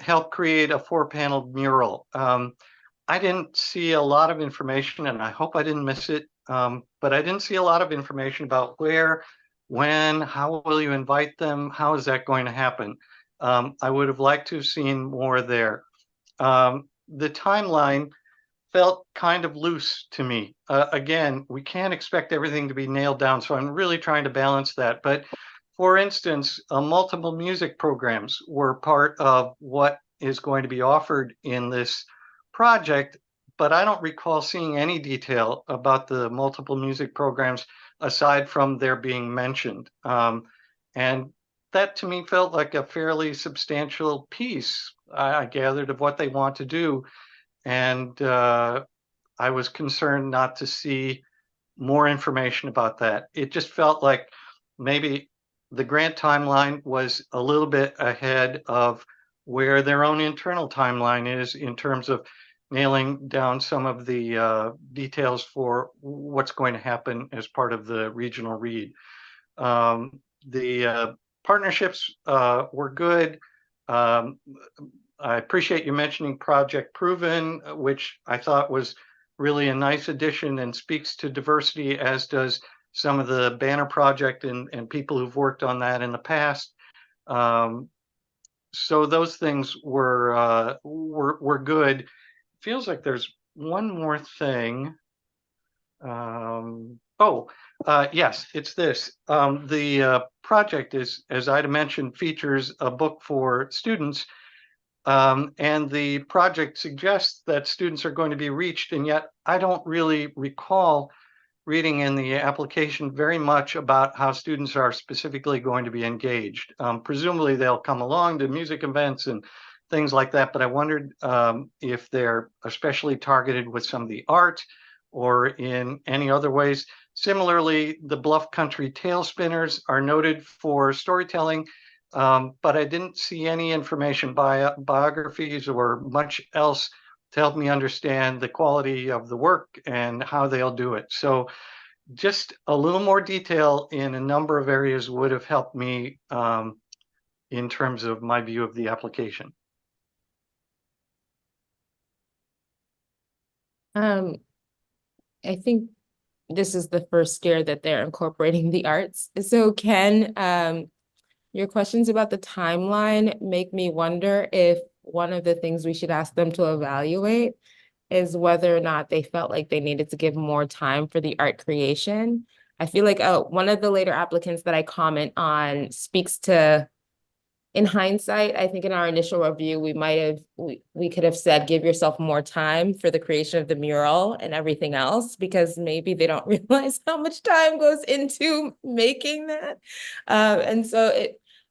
help create a 4-paneled mural. I didn't see a lot of information, and I hope I didn't miss it, but I didn't see a lot of information about where, when, how will you invite them? How is that going to happen? I would have liked to have seen more there. The timeline felt kind of loose to me. Again, we can't expect everything to be nailed down, so I'm really trying to balance that. But for instance, multiple music programs were part of what is going to be offered in this project, but I don't recall seeing any detail about the multiple music programs aside from their being mentioned. And that to me felt like a fairly substantial piece, I gathered, of what they want to do. And I was concerned not to see more information about that. It just felt like maybe the grant timeline was a little bit ahead of where their own internal timeline is in terms of nailing down some of the details for what's going to happen as part of the regional read. The partnerships were good. I appreciate you mentioning Project Proven, which I thought was really a nice addition and speaks to diversity, as does some of the Banner Project and people who've worked on that in the past. So those things were good. Feels like there's one more thing. Yes, it's this. The project is, as Ida mentioned, features a book for students. And the project suggests that students are going to be reached, and yet I don't really recall reading in the application very much about how students are specifically going to be engaged. Presumably they'll come along to music events and things like that, but I wondered if they're especially targeted with some of the art or in any other ways. Similarly, the Bluff Country Tail Spinners are noted for storytelling, but I didn't see any information, biographies or much else to help me understand the quality of the work and how they'll do it. So just a little more detail in a number of areas would have helped me in terms of my view of the application. I think this is the first year that they're incorporating the arts. So Ken, your questions about the timeline make me wonder if one of the things we should ask them to evaluate is whether or not they felt like they needed to give more time for the art creation. I feel like one of the later applicants that I comment on speaks to, in hindsight, I think in our initial review, we could have said, give yourself more time for the creation of the mural and everything else, because maybe they don't realize how much time goes into making that. And so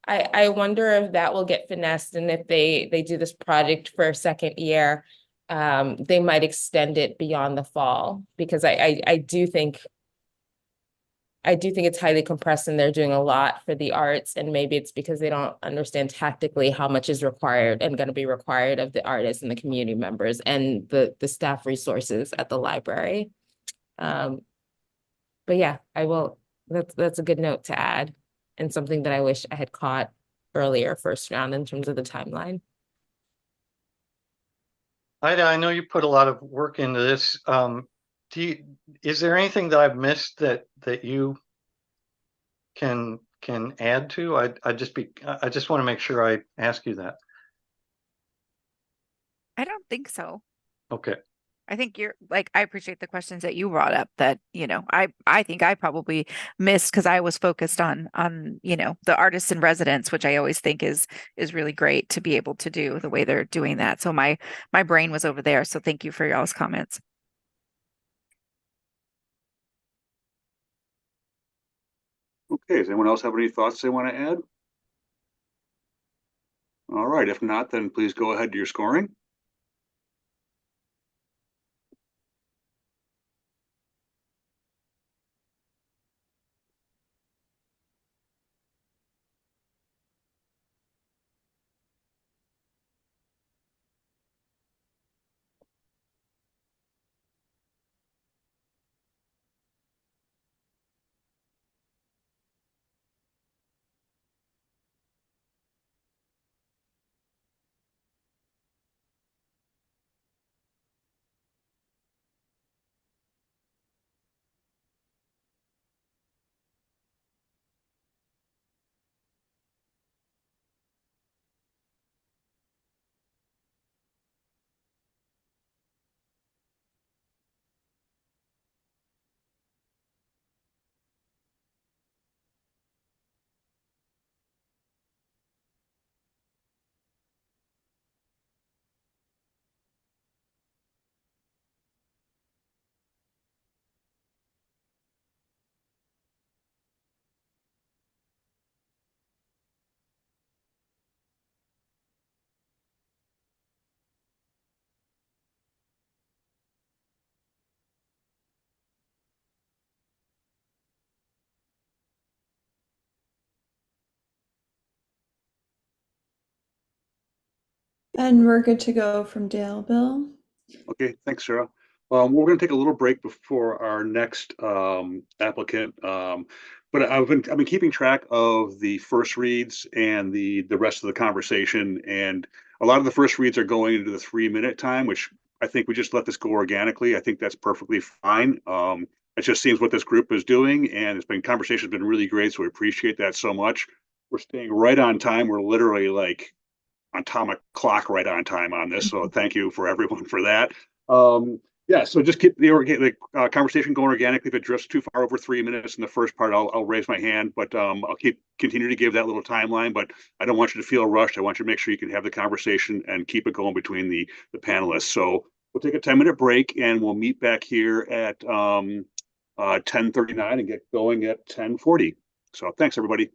I wonder if that will get finessed, and if they do this project for a second year, they might extend it beyond the fall, because I do think it's highly compressed and they're doing a lot for the arts, and maybe it's because they don't understand tactically how much is required and going to be required of the artists and the community members and the staff resources at the library. But yeah, that's a good note to add, and something that I wish I had caught earlier first round in terms of the timeline. Ida, I know you put a lot of work into this. Is there anything that I've missed that you can add to? I just want to make sure I ask you that. I don't think so. Okay. I think I appreciate the questions that you brought up that, I think I probably missed, because I was focused on, the artists in residence, which I always think is really great to be able to do the way they're doing that. So my brain was over there. So thank you for y'all's comments. Okay, does anyone else have any thoughts they want to add? All right, if not, then please go ahead to your scoring. And we're good to go from Dale, Bill. Okay, thanks, Sarah. We're going to take a little break before our next applicant. But I've been keeping track of the first reads and the rest of the conversation, and A lot of the first reads are going into the 3-minute time, which I think we just let this go organically. I think that's perfectly fine. It just seems what this group is doing, and conversation's been really great, so we appreciate that so much. We're staying right on time. We're literally like atomic clock right on time on this, so thank you for everyone for that. Yeah, so just keep the conversation going organically. If it drifts too far over 3 minutes in the first part, I'll raise my hand, but I'll continue to give that little timeline. But I don't want you to feel rushed. I want you to make sure you can have the conversation and keep it going between the panelists. So we'll take a 10-minute break and we'll meet back here at 10:39 and get going at 10:40. So thanks, everybody.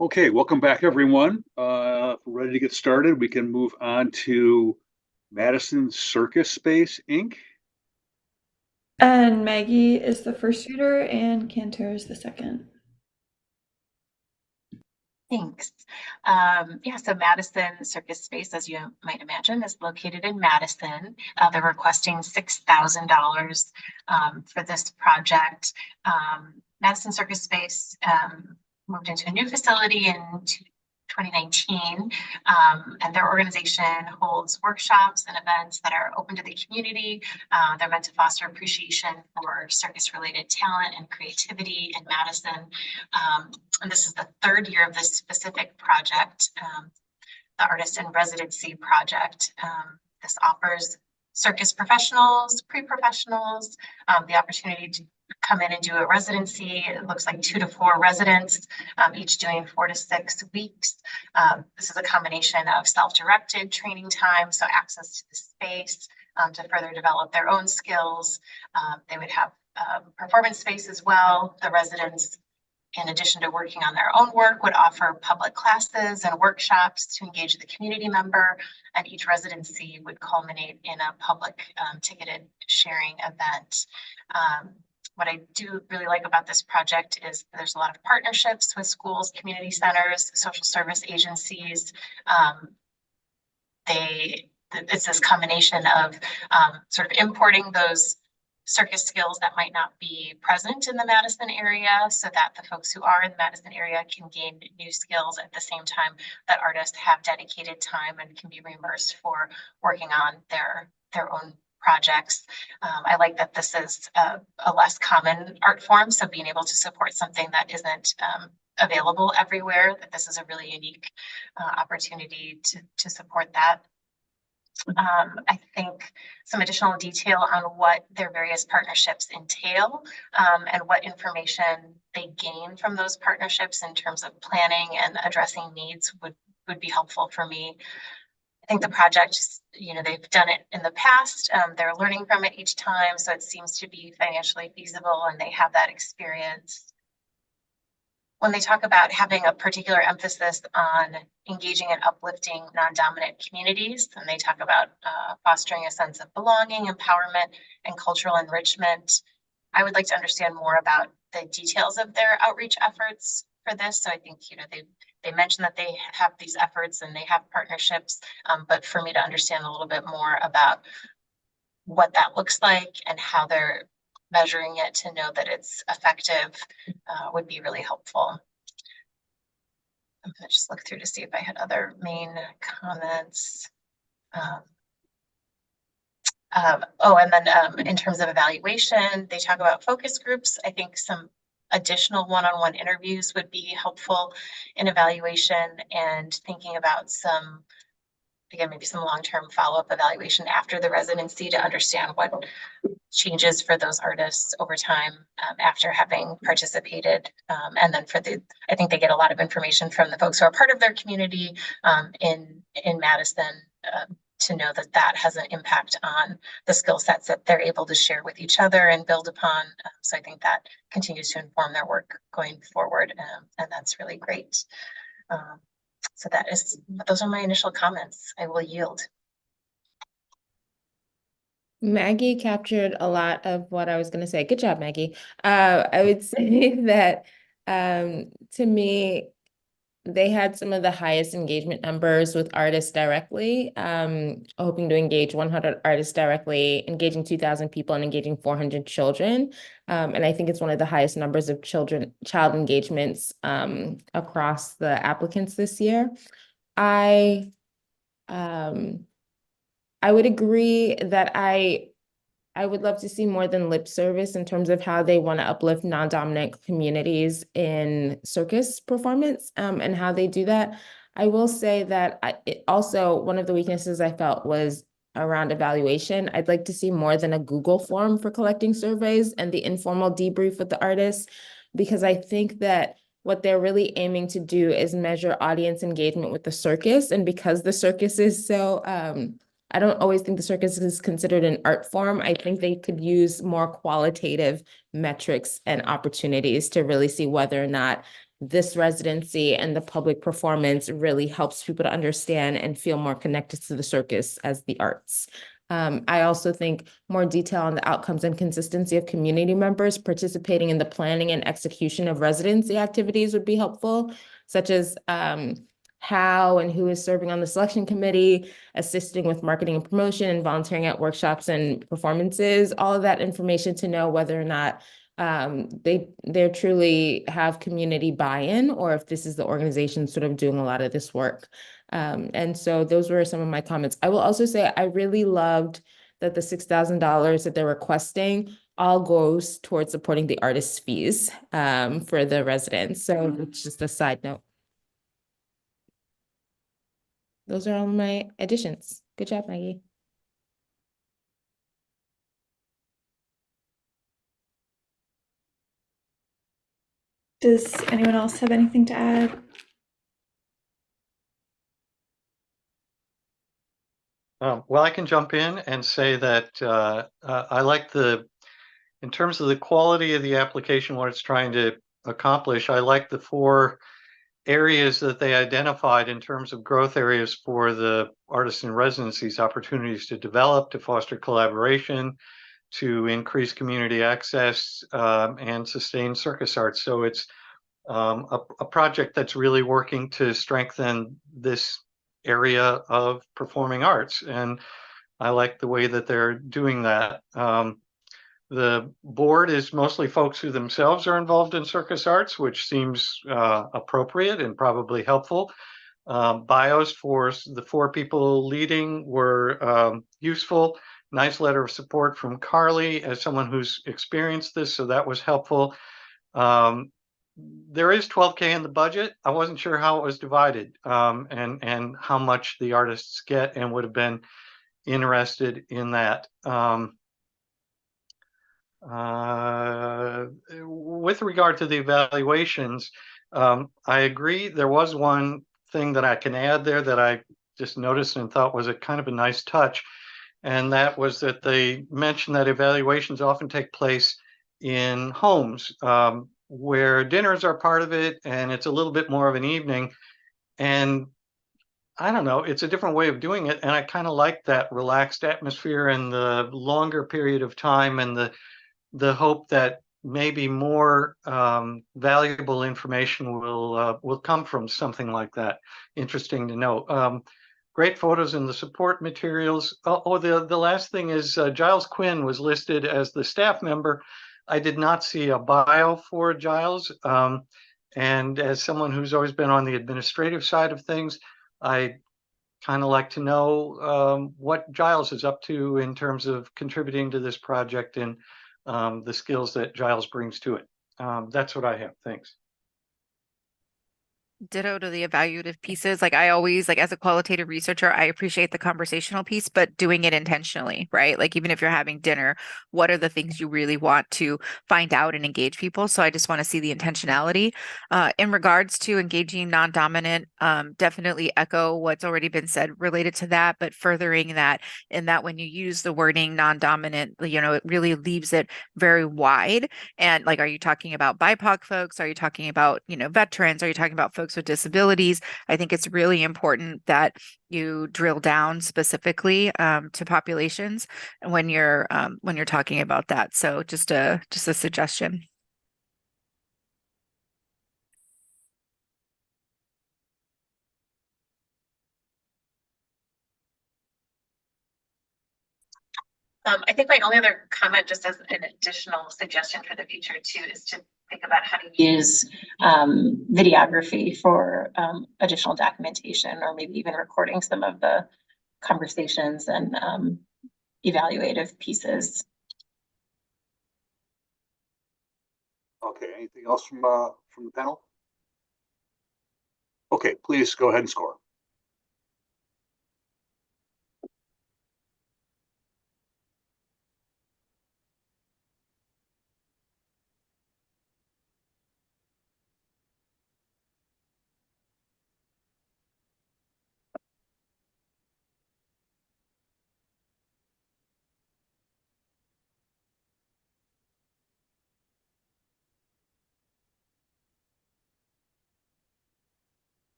Okay, welcome back, everyone. If we're ready to get started, we can move on to Madison Circus Space, Inc. And Maggie is the first reader and Cantor is the second. Thanks. Yeah, so Madison Circus Space, as you might imagine, is located in Madison. They're requesting $6,000 for this project. Madison Circus Space moved into a new facility in 2019, and their organization holds workshops and events that are open to the community. They're meant to foster appreciation for circus-related talent and creativity in Madison. And this is the third year of this specific project, the Artist in Residency project. This offers circus professionals, pre-professionals, the opportunity to come in and do a residency. It looks like 2 to 4 residents, each doing 4 to 6 weeks. This is a combination of self-directed training time, so access to the space to further develop their own skills. They would have performance space as well. The residents, in addition to working on their own work, would offer public classes and workshops to engage the community member, and each residency would culminate in a public ticketed sharing event. What I do really like about this project is there's a lot of partnerships with schools, community centers, social service agencies. It's this combination of sort of importing those circus skills that might not be present in the Madison area, so that the folks who are in the Madison area can gain new skills at the same time that artists have dedicated time and can be reimbursed for working on their own projects. I like that this is a less common art form, so being able to support something that isn't available everywhere, that this is a really unique opportunity to support that. I think some additional detail on what their various partnerships entail and what information they gain from those partnerships in terms of planning and addressing needs would be helpful for me. I think the project, they've done it in the past. They're learning from it each time, so it seems to be financially feasible and they have that experience. When they talk about having a particular emphasis on engaging and uplifting non-dominant communities, and they talk about fostering a sense of belonging, empowerment, and cultural enrichment, I would like to understand more about the details of their outreach efforts for this. So I think, they mentioned that they have these efforts and they have partnerships, but for me to understand a little bit more about what that looks like and how they're measuring it to know that it's effective would be really helpful. I'm going to just look through to see if I had other main comments. And then in terms of evaluation, they talk about focus groups. I think some additional one-on-one interviews would be helpful in evaluation, and thinking about maybe some long-term follow-up evaluation after the residency to understand what changes for those artists over time after having participated. And then I think they get a lot of information from the folks who are part of their community in Madison to know that has an impact on the skill sets that they're able to share with each other and build upon. So I think that continues to inform their work going forward, and that's really great. So those are my initial comments. I will yield. Maggie captured a lot of what I was going to say. Good job, Maggie. I would say that to me, they had some of the highest engagement numbers with artists directly, hoping to engage 100 artists directly, engaging 2,000 people and engaging 400 children. And I think it's one of the highest numbers of child engagements across the applicants this year. I would agree that I would love to see more than lip service in terms of how they want to uplift non-dominant communities in circus performance and how they do that. I will say that also one of the weaknesses I felt was around evaluation. I'd like to see more than a Google form for collecting surveys and the informal debrief with the artists, because I think that what they're really aiming to do is measure audience engagement with the circus. And because the circus is so, I don't always think the circus is considered an art form. I think they could use more qualitative metrics and opportunities to really see whether or not this residency and the public performance really helps people to understand and feel more connected to the circus as the arts. I also think more detail on the outcomes and consistency of community members participating in the planning and execution of residency activities would be helpful, such as how and who is serving on the selection committee, assisting with marketing and promotion, and volunteering at workshops and performances, all of that information to know whether or not they truly have community buy-in, or if this is the organization sort of doing a lot of this work. And so those were some of my comments. I will also say I really loved that the $6,000 that they're requesting all goes towards supporting the artist's fees for the residents. So it's just a side note. Those are all my additions. Good job, Maggie. Does anyone else have anything to add? Well, I can jump in and say that I like in terms of the quality of the application, what it's trying to accomplish, I like the 4 areas that they identified in terms of growth areas for the artists in residencies, opportunities to develop, to foster collaboration, to increase community access, and sustain circus arts. So it's a project that's really working to strengthen this area of performing arts. And I like the way that they're doing that. The board is mostly folks who themselves are involved in circus arts, which seems appropriate and probably helpful. Bios for the 4 people leading were useful. Nice letter of support from Carly as someone who's experienced this, so that was helpful. There is $12K in the budget. I wasn't sure how it was divided, and how much the artists get, and would have been interested in that. With regard to the evaluations, I agree. There was one thing that I can add there that I just noticed and thought was a kind of a nice touch, and that was that they mentioned that evaluations often take place in homes, where dinners are part of it, and it's a little bit more of an evening. And I don't know, it's a different way of doing it, and I kind of like that relaxed atmosphere and the longer period of time, and the hope that maybe more valuable information will come from something like that. Interesting to know. Great photos in the support materials. The last thing is Giles Quinn was listed as the staff member. I did not see a bio for Giles. And as someone who's always been on the administrative side of things, I kind of like to know what Giles is up to in terms of contributing to this project, and the skills that Giles brings to it. That's what I have. Thanks. Ditto to the evaluative pieces. Like I always, like as a qualitative researcher, I appreciate the conversational piece, but doing it intentionally, right? Like even if you're having dinner, what are the things you really want to find out and engage people? So I just want to see the intentionality. In regards to engaging non-dominant, definitely echo what's already been said related to that, but furthering that in that when you use the wording non-dominant, it really leaves it very wide. And like, are you talking about BIPOC folks? Are you talking about, veterans? Are you talking about folks with disabilities? I think it's really important that you drill down specifically to populations when you're talking about that. So just a suggestion. I think my only other comment, just as an additional suggestion for the future too, is to think about how to use videography for additional documentation, or maybe even recording some of the conversations and evaluative pieces. Okay, anything else from the panel? Okay, please go ahead and score.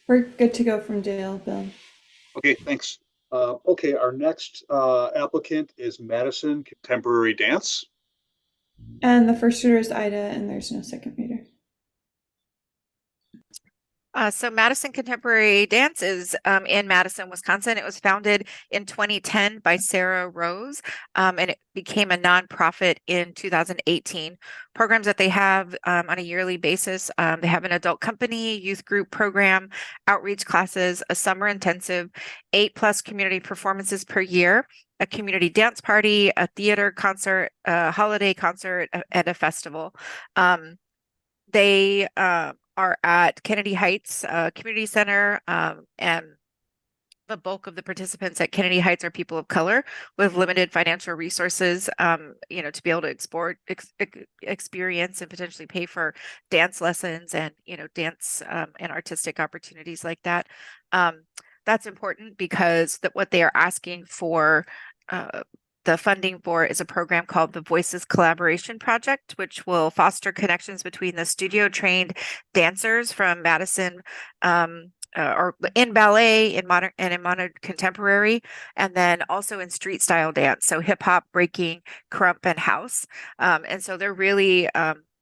We're good to go from Dale, Bill. Okay, thanks. Okay, our next applicant is Madison Contemporary Dance. And the first reader is Ida, and there's no second reader. So Madison Contemporary Dance is in Madison, Wisconsin. It was founded in 2010 by Sarah Rose, and it became a nonprofit in 2018. Programs that they have on a yearly basis, they have an adult company, youth group program, outreach classes, a summer intensive, 8+ community performances per year, a community dance party, a theater concert, a holiday concert, and a festival. They are at Kennedy Heights Community Center, and the bulk of the participants at Kennedy Heights are people of color with limited financial resources, to be able to experience and potentially pay for dance lessons and, dance and artistic opportunities like that. That's important because what they are asking for the funding for is a program called the Voices Collaboration Project, which will foster connections between the studio-trained dancers from Madison, or in ballet, in modern and in modern contemporary, and then also in street style dance, so hip hop, breaking, krump, and house. And so they're really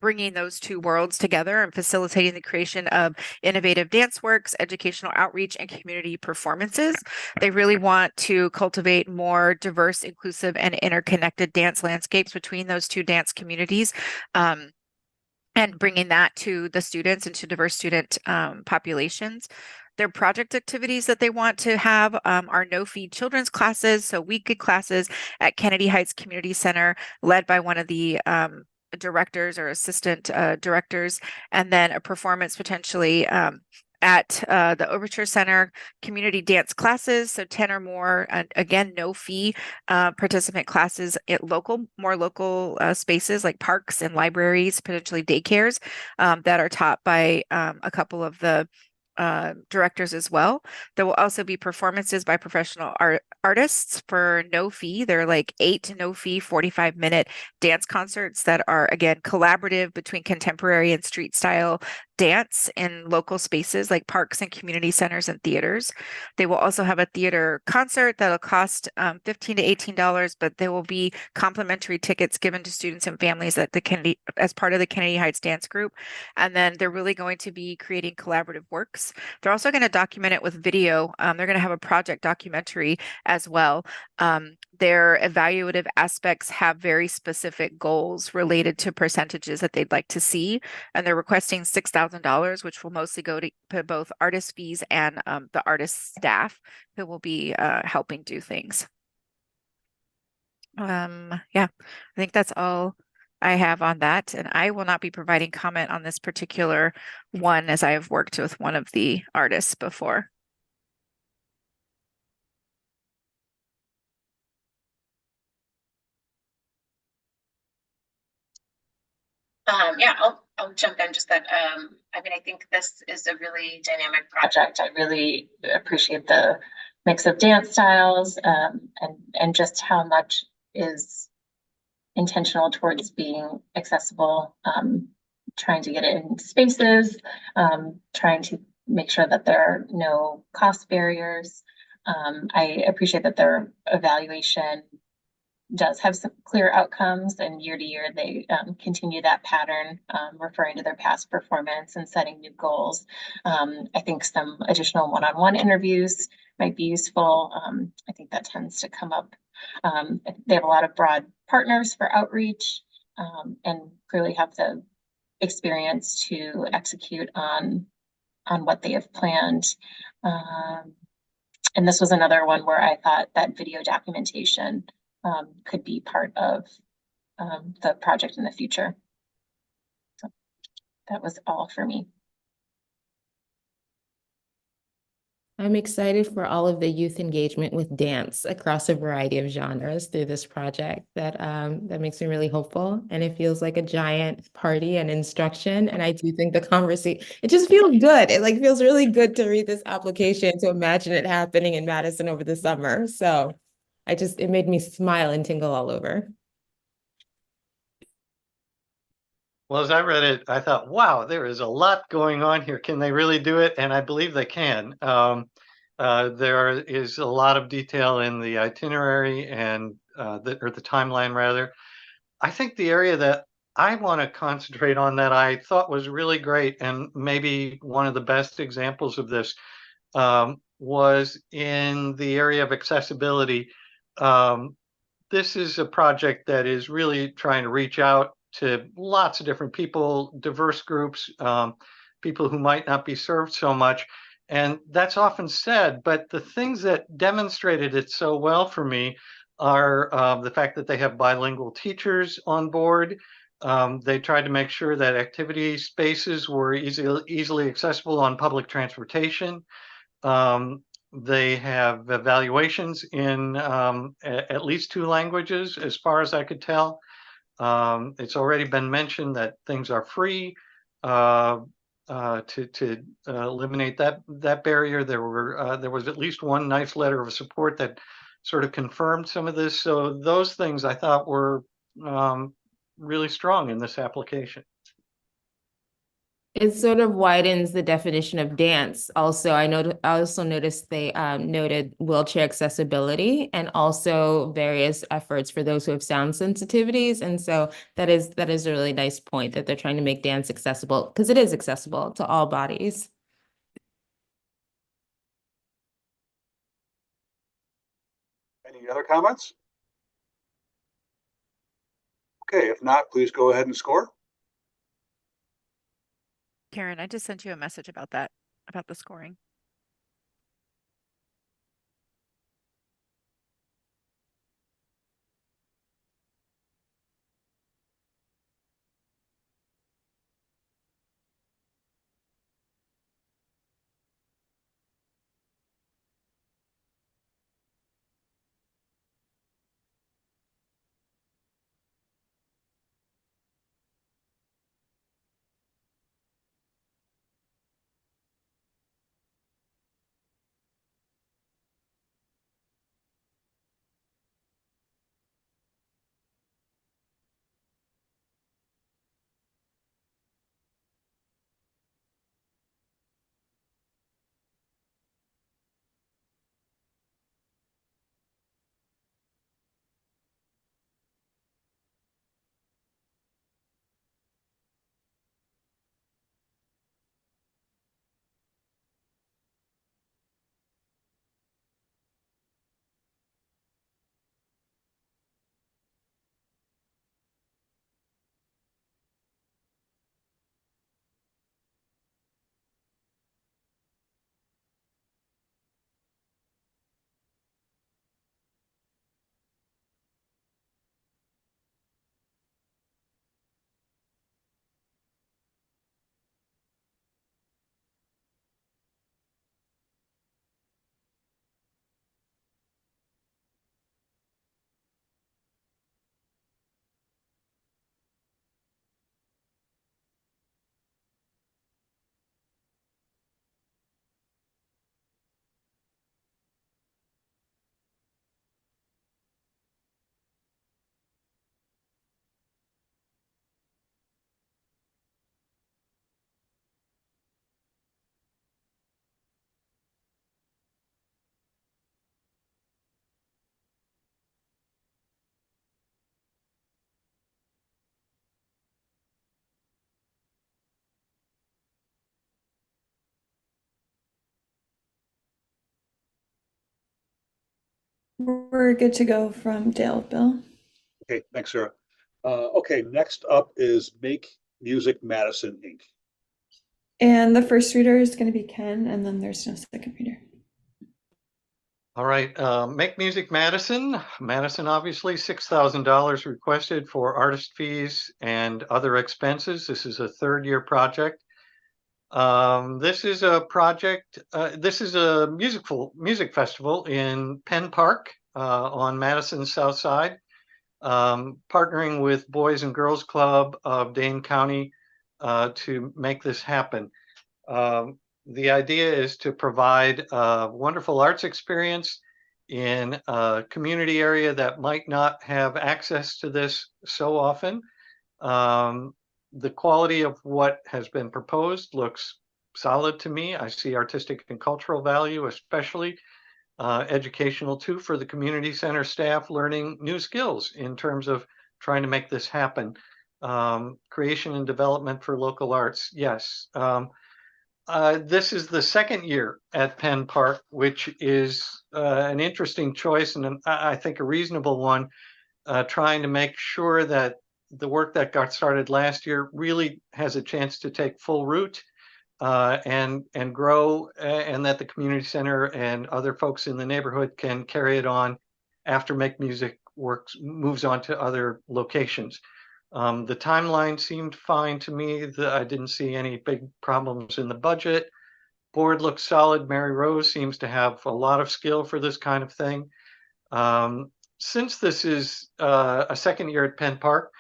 bringing those two worlds together and facilitating the creation of innovative dance works, educational outreach, and community performances. They really want to cultivate more diverse, inclusive, and interconnected dance landscapes between those two dance communities, and bringing that to the students and to diverse student populations. Their project activities that they want to have are no-fee children's classes, so weekly classes at Kennedy Heights Community Center, led by one of the directors or assistant directors, and then a performance potentially at the Overture Center, community dance classes, so 10 or more, and again, no fee participant classes at more local spaces like parks and libraries, potentially daycares, that are taught by a couple of the directors as well. There will also be performances by professional artists for no fee. They're like 8 no fee 45-minute dance concerts that are, again, collaborative between contemporary and street style dance in local spaces like parks and community centers and theaters. They will also have a theater concert that'll cost $15 to $18, but there will be complimentary tickets given to students and families at the Kennedy as part of the Kennedy Heights Dance Group. And then they're really going to be creating collaborative works. They're also going to document it with video. They're going to have a project documentary as well. Their evaluative aspects have very specific goals related to percentages that they'd like to see, and they're requesting $6,000, which will mostly go to both artist fees and the artist staff who will be helping do things. Yeah, I think that's all I have on that, and I will not be providing comment on this particular one as I have worked with one of the artists before. Yeah, I'll jump in just that. I think this is a really dynamic project. I really appreciate the mix of dance styles, and just how much is intentional towards being accessible, trying to get it in spaces, trying to make sure that there are no cost barriers. I appreciate that their evaluation does have some clear outcomes, and year to year they continue that pattern, referring to their past performance and setting new goals. I think some additional one-on-one interviews might be useful. I think that tends to come up. They have a lot of broad partners for outreach, and clearly have the experience to execute on what they have planned. And this was another one where I thought that video documentation could be part of the project in the future. So that was all for me. I'm excited for all of the youth engagement with dance across a variety of genres through this project. That makes me really hopeful, and it feels like a giant party and instruction. And I do think the conversation, it just feels good. It feels really good to read this application, to imagine it happening in Madison over the summer. So it made me smile and tingle all over. Well, as I read it, I thought, wow, there is a lot going on here. Can they really do it? And I believe they can. There is a lot of detail in the itinerary and or the timeline rather. I think the area that I want to concentrate on that I thought was really great and maybe one of the best examples of this was in the area of accessibility. This is a project that is really trying to reach out to lots of different people, diverse groups, people who might not be served so much. And that's often said, but the things that demonstrated it so well for me are the fact that they have bilingual teachers on board. They tried to make sure that activity spaces were easily accessible on public transportation. They have evaluations in at least 2 languages, as far as I could tell. It's already been mentioned that things are free. To eliminate that barrier, there was at least one nice letter of support that sort of confirmed some of this. So those things I thought were really strong in this application. It sort of widens the definition of dance. Also, I also noticed they noted wheelchair accessibility and also various efforts for those who have sound sensitivities. And so that is a really nice point that they're trying to make dance accessible because it is accessible to all bodies. Any other comments? Okay, if not, please go ahead and score. Karen, I just sent you a message about that, about the scoring. We're good to go from Dale, Bill. Okay, thanks, Sarah. Okay, next up is Make Music Madison, Inc. And the first reader is going to be Ken, and then there's no second reader. All right, Make Music Madison. Madison, obviously, $6,000 requested for artist fees and other expenses. This is a 3rd-year project. This is a project, this is a music festival in Penn Park on Madison's south side, partnering with Boys and Girls Club of Dane County to make this happen. The idea is to provide a wonderful arts experience in a community area that might not have access to this so often. The quality of what has been proposed looks solid to me. I see artistic and cultural value, especially educational too, for the community center staff learning new skills in terms of trying to make this happen. Creation and development for local arts, yes. This is the second year at Penn Park, which is an interesting choice and I think a reasonable one, trying to make sure that the work that got started last year really has a chance to take full root and grow, and that the community center and other folks in the neighborhood can carry it on after Make Music works moves on to other locations. The timeline seemed fine to me. I didn't see any big problems in the budget. Board looks solid. Mary Rose seems to have a lot of skill for this kind of thing. Since this is a second year at Penn Park,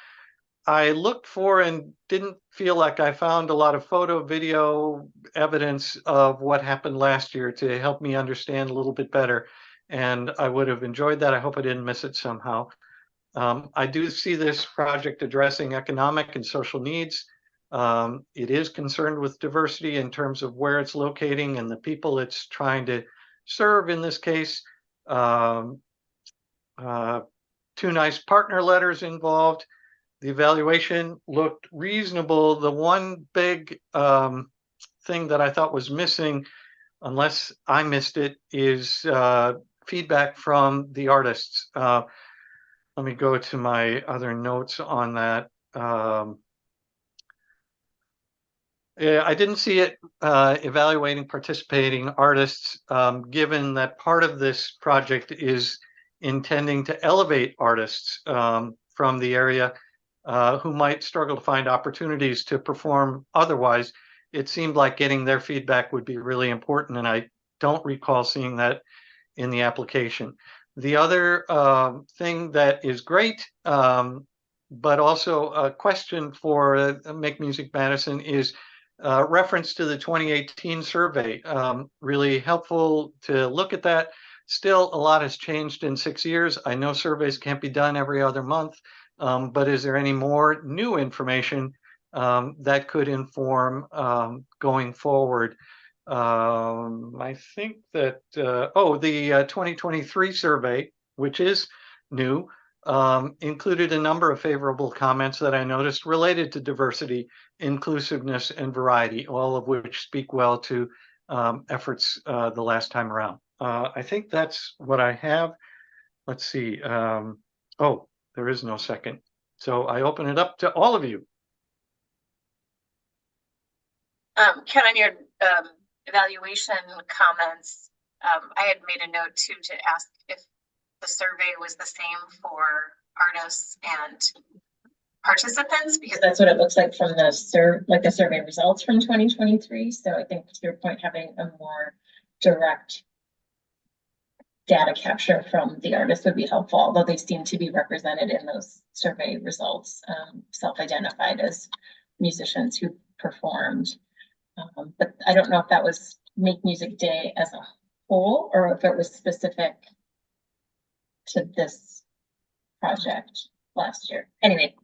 I looked for and didn't feel like I found a lot of photo, video evidence of what happened last year to help me understand a little bit better. And I would have enjoyed that. I hope I didn't miss it somehow. I do see this project addressing economic and social needs. It is concerned with diversity in terms of where it's locating and the people it's trying to serve in this case. Two nice partner letters involved. The evaluation looked reasonable. The one big thing that I thought was missing, unless I missed it, is feedback from the artists. Let me go to my other notes on that. Yeah, I didn't see it evaluating participating artists, given that part of this project is intending to elevate artists from the area who might struggle to find opportunities to perform otherwise. It seemed like getting their feedback would be really important, and I don't recall seeing that in the application. The other thing that is great, but also a question for Make Music Madison, is reference to the 2018 survey. Really helpful to look at that. Still, a lot has changed in 6 years. I know surveys can't be done every other month, but is there any more new information that could inform going forward? I think that, the 2023 survey, which is new, included a number of favorable comments that I noticed related to diversity, inclusiveness, and variety, all of which speak well to efforts the last time around. I think that's what I have. Let's see. There is no second. So I open it up to all of you. Ken, on your evaluation comments, I had made a note too to ask if the survey was the same for artists and participants, because that's what it looks like from the survey results from 2023. So I think, to your point, having a more direct data capture from the artists would be helpful, although they seem to be represented in those survey results, self-identified as musicians who performed. But I don't know if that was Make Music Day as a whole or if it was specific to this project last year. Anyway,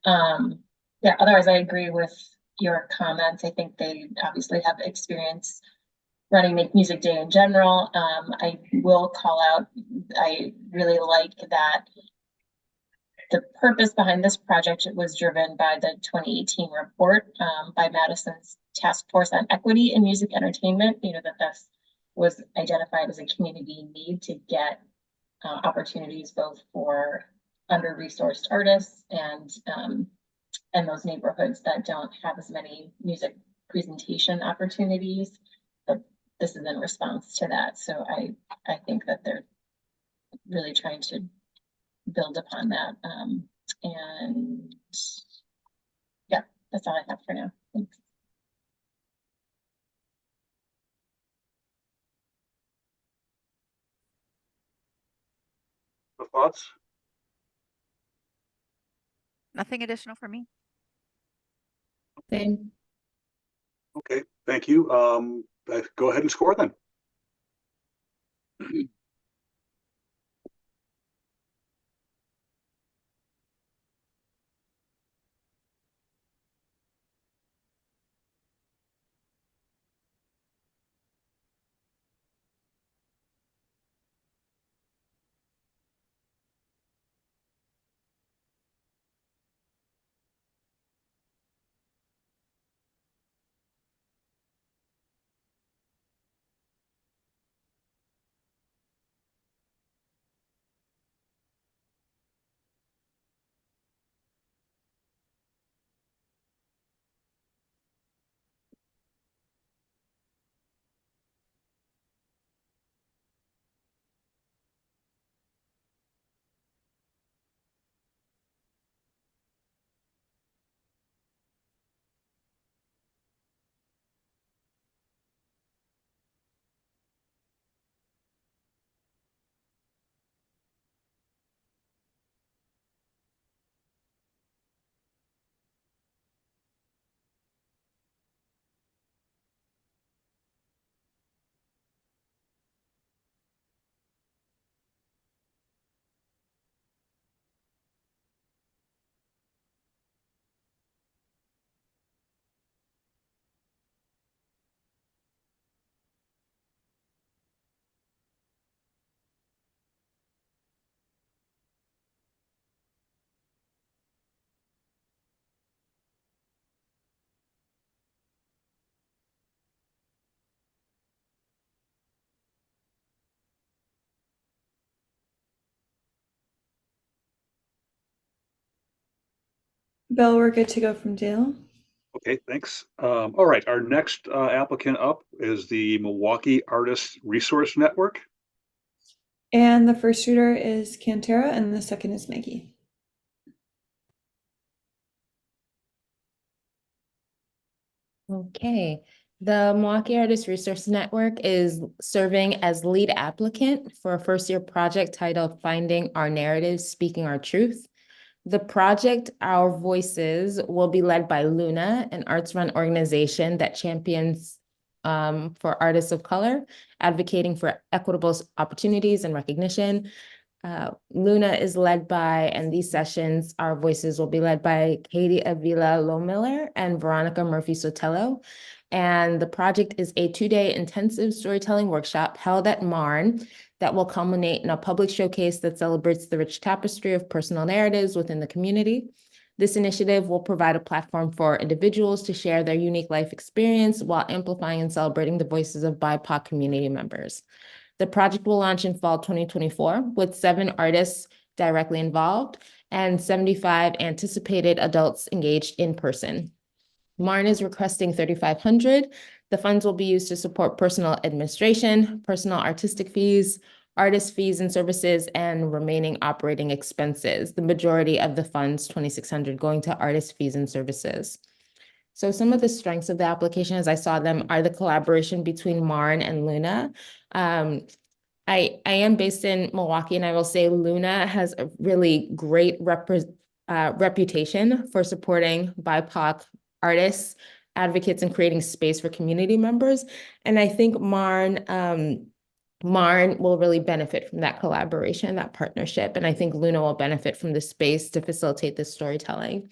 yeah, otherwise I agree with your comments. I think they obviously have experience running Make Music Day in general. I will call out, I really like that the purpose behind this project was driven by the 2018 report by Madison's Task Force on Equity in Music Entertainment. You know, that was identified as a community need to get opportunities both for under-resourced artists and those neighborhoods that don't have as many music presentation opportunities. But this is in response to that. So I think that they're really trying to build upon that. And yeah, that's all I have for now. Thanks. Thoughts? Nothing additional for me. Same. Okay, thank you. Go ahead and score then. Bill, we're good to go from Dale. Okay, thanks. All right, our next applicant up is the Milwaukee Artists Resource Network. And the first reader is Cantera, and the second is Maggie. Okay, the Milwaukee Artists Resource Network is serving as lead applicant for a first-year project titled Finding Our Narratives, Speaking Our Truth. The project, Our Voices, will be led by Luna, an arts-run organization that champions for artists of color, advocating for equitable opportunities and recognition. Luna is led by, and these sessions, Our Voices, will be led by Katie Avila Lohmiller and Veronica Murphy Sotelo. And the project is a 2-day intensive storytelling workshop held at Marn that will culminate in a public showcase that celebrates the rich tapestry of personal narratives within the community. This initiative will provide a platform for individuals to share their unique life experience while amplifying and celebrating the voices of BIPOC community members. The project will launch in fall 2024 with 7 artists directly involved and 75 anticipated adults engaged in person. Marn is requesting $3,500. The funds will be used to support personal administration, personal artistic fees, artist fees and services, and remaining operating expenses. The majority of the funds, $2,600, going to artist fees and services. So some of the strengths of the application, as I saw them, are the collaboration between Marn and Luna. I am based in Milwaukee, and I will say Luna has a really great reputation for supporting BIPOC artists, advocates, and creating space for community members. And I think Marn will really benefit from that collaboration, that partnership. And I think Luna will benefit from the space to facilitate this storytelling.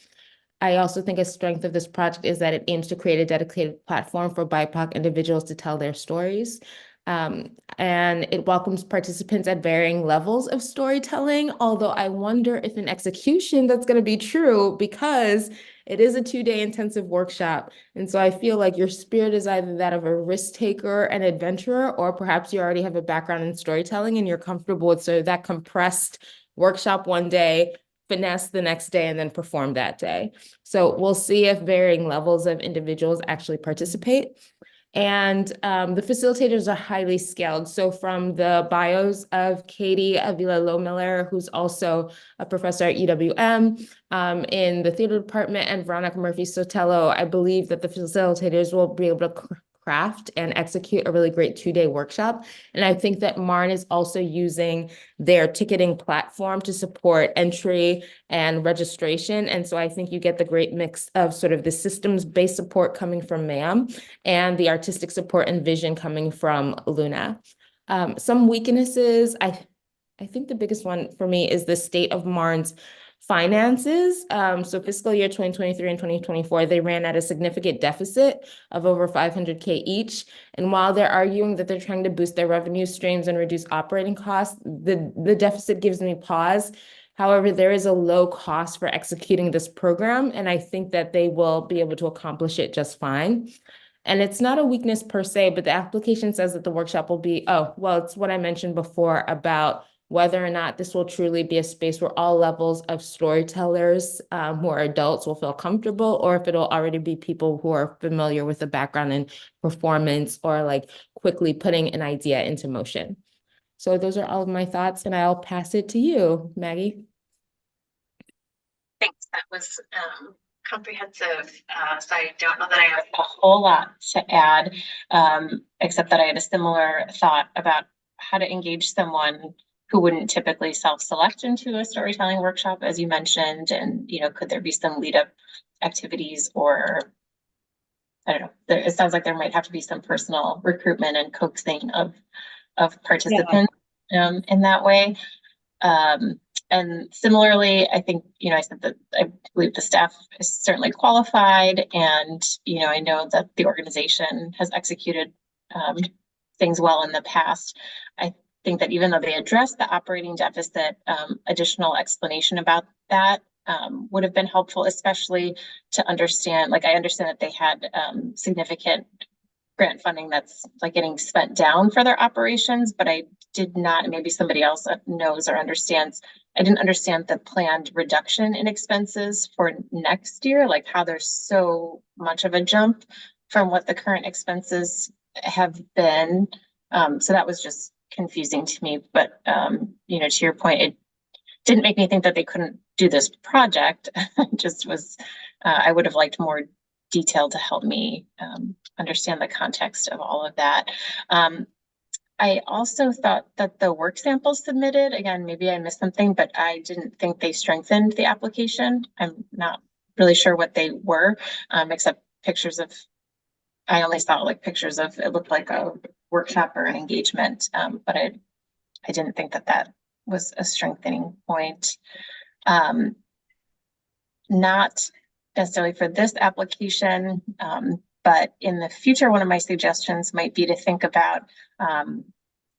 I also think a strength of this project is that it aims to create a dedicated platform for BIPOC individuals to tell their stories. And it welcomes participants at varying levels of storytelling, although I wonder if in execution that's going to be true, because it is a 2-day intensive workshop. And so I feel like your spirit is either that of a risk taker and adventurer, or perhaps you already have a background in storytelling and you're comfortable with sort of that compressed workshop one day, finesse the next day, and then perform that day. So we'll see if varying levels of individuals actually participate. And the facilitators are highly skilled. So from the bios of Katie Avila Lohmiller, who's also a professor at UWM in the theater department, and Veronica Murphy Sotelo, I believe that the facilitators will be able to craft and execute a really great 2-day workshop. And I think that Marn is also using their ticketing platform to support entry and registration. And so I think you get the great mix of sort of the systems-based support coming from MAM and the artistic support and vision coming from Luna. Some weaknesses, I think the biggest one for me is the state of Marn's finances. So fiscal year 2023 and 2024, they ran at a significant deficit of over $500K each. And while they're arguing that they're trying to boost their revenue streams and reduce operating costs, the deficit gives me pause. However, there is a low cost for executing this program, and I think that they will be able to accomplish it just fine. And it's not a weakness per se, but the application says that the workshop will be, it's what I mentioned before about whether or not this will truly be a space where all levels of storytellers who are adults will feel comfortable, or if it'll already be people who are familiar with the background in performance or like quickly putting an idea into motion. So those are all of my thoughts, and I'll pass it to you, Maggie. Thanks. That was comprehensive. So I don't know that I have a whole lot to add, except that I had a similar thought about how to engage someone who wouldn't typically self-select into a storytelling workshop, as you mentioned, and could there be some lead-up activities, or I don't know. It sounds like there might have to be some personal recruitment and coaxing of participants in that way. And similarly, I think, I said that I believe the staff is certainly qualified, and, I know that the organization has executed things well in the past. I think that even though they addressed the operating deficit, additional explanation about that would have been helpful, especially to understand, I understand that they had significant grant funding that's like getting spent down for their operations, but I did not, maybe somebody else knows or understands. I didn't understand the planned reduction in expenses for next year, like how there's so much of a jump from what the current expenses have been. So that was just confusing to me, but you know, to your point, it didn't make me think that they couldn't do this project. Just was, I would have liked more detail to help me understand the context of all of that. I also thought that the work samples submitted, again, maybe I missed something, but I didn't think they strengthened the application. I'm not really sure what they were, except pictures of, I only saw like pictures of, it looked like a workshop or an engagement, but I didn't think that that was a strengthening point. Not necessarily for this application, but in the future, one of my suggestions might be to think about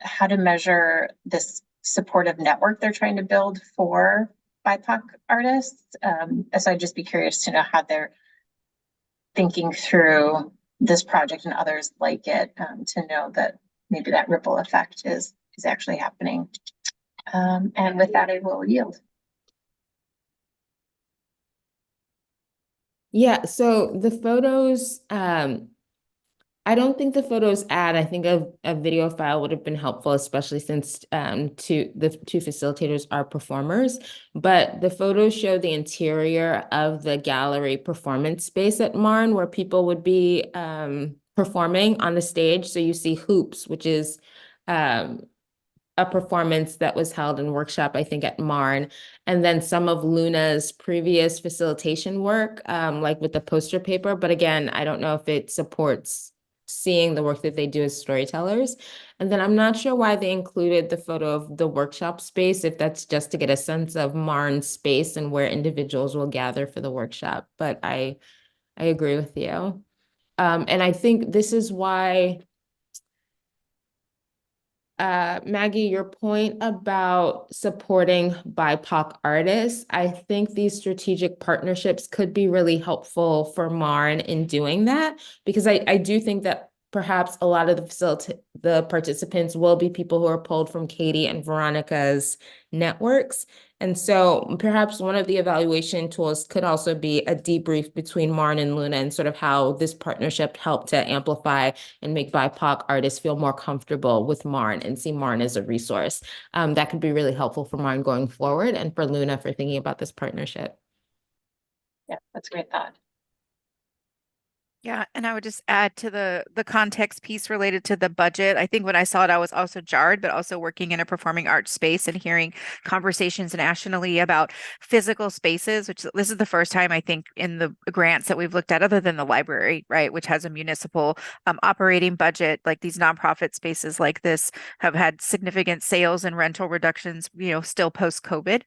how to measure this supportive network they're trying to build for BIPOC artists. So I'd just be curious to know how they're thinking through this project and others like it, to know that maybe that ripple effect is actually happening. And with that, I will yield. Yeah, so the photos, I don't think the photos add. I think a video file would have been helpful, especially since the two facilitators are performers. But the photos show the interior of the gallery performance space at Marne, where people would be performing on the stage. So you see Hoops, which is a performance that was held in workshop, I think, at Marne, and then some of Luna's previous facilitation work, like with the poster paper. But again, I don't know if it supports seeing the work that they do as storytellers. And then I'm not sure why they included the photo of the workshop space, if that's just to get a sense of Marne's space and where individuals will gather for the workshop. But I agree with you. And I think this is why, Maggie, your point about supporting BIPOC artists, I think these strategic partnerships could be really helpful for Marne in doing that, because I do think that perhaps a lot of the participants will be people who are pulled from Katie and Veronica's networks. And so perhaps one of the evaluation tools could also be a debrief between Marne and Luna, and sort of how this partnership helped to amplify and make BIPOC artists feel more comfortable with Marne and see Marne as a resource. That could be really helpful for Marne going forward, and for Luna for thinking about this partnership. Yeah, that's a great thought. Yeah, and I would just add to the context piece related to the budget. I think when I saw it, I was also jarred, but also working in a performing arts space and hearing conversations nationally about physical spaces, which this is the first time I think in the grants that we've looked at, other than the library, right, which has a municipal operating budget. Like these nonprofit spaces like this have had significant sales and rental reductions, you know, still post-COVID.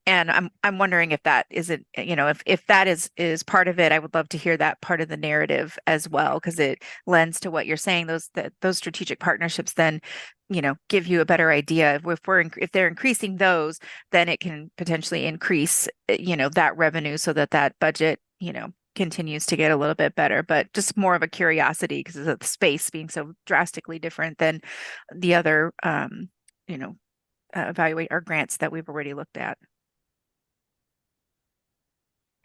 And I'm wondering if that isn't, you know, if that is part of it. I would love to hear that part of the narrative as well, because it lends to what you're saying. Those strategic partnerships then, you know, give you a better idea. If they're increasing those, then it can potentially increase, you know, that revenue, so that budget, you know, continues to get a little bit better. But just more of a curiosity, because of the space being so drastically different than the other, you know, evaluate our grants that we've already looked at.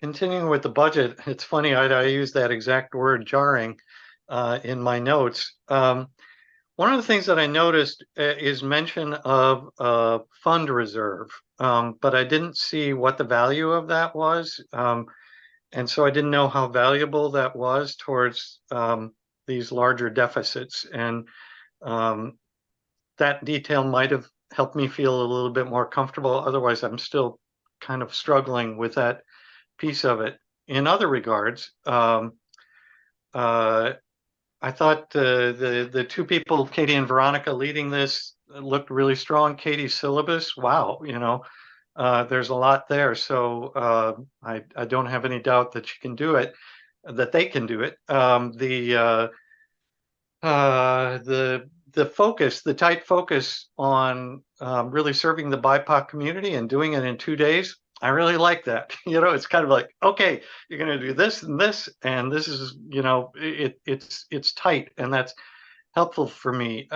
Continuing with the budget, it's funny, I use that exact word, jarring, in my notes. One of the things that I noticed is mention of a fund reserve, but I didn't see what the value of that was. And so I didn't know how valuable that was towards these larger deficits. And that detail might have helped me feel a little bit more comfortable. Otherwise, I'm still kind of struggling with that piece of it. In other regards, I thought the two people, Katie and Veronica, leading this looked really strong. Katie's syllabus, wow, you know, there's a lot there. So I don't have any doubt that she can do it, that they can do it. The focus, the tight focus on really serving the BIPOC community and doing it in 2 days, I really like that. It's kind of like, okay, you're going to do this, and this is, it's tight, and that's helpful for me.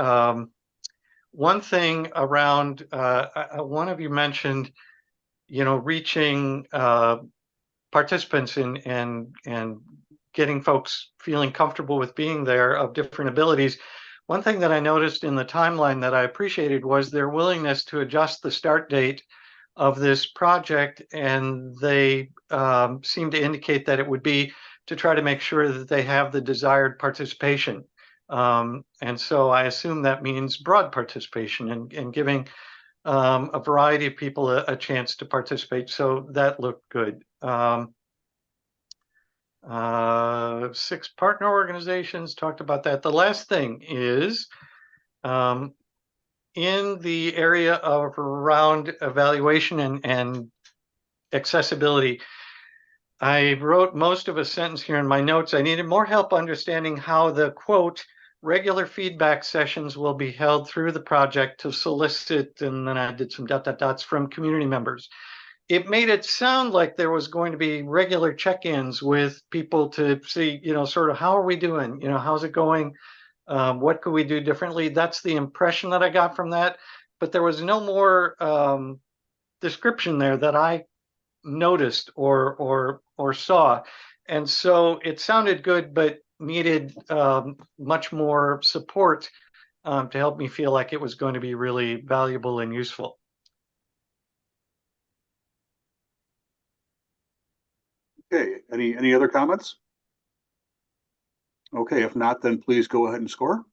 One thing around, one of you mentioned, reaching participants and getting folks feeling comfortable with being there of different abilities. One thing that I noticed in the timeline that I appreciated was their willingness to adjust the start date of this project, and they seem to indicate that it would be to try to make sure that they have the desired participation. And so I assume that means broad participation and giving a variety of people a chance to participate. So that looked good. 6 partner organizations, talked about that. The last thing is in the area of around evaluation and accessibility. I wrote most of a sentence here in my notes. I needed more help understanding how the quote regular feedback sessions will be held through the project to solicit, and then I did some dots from community members. It made it sound like there was going to be regular check-ins with people to see, sort of how are we doing? How's it going? What could we do differently? That's the impression that I got from that. But there was no more description there that I noticed or saw. And so it sounded good, but needed much more support to help me feel like it was going to be really valuable and useful. Okay, any other comments? Okay, if not, then please go ahead and score.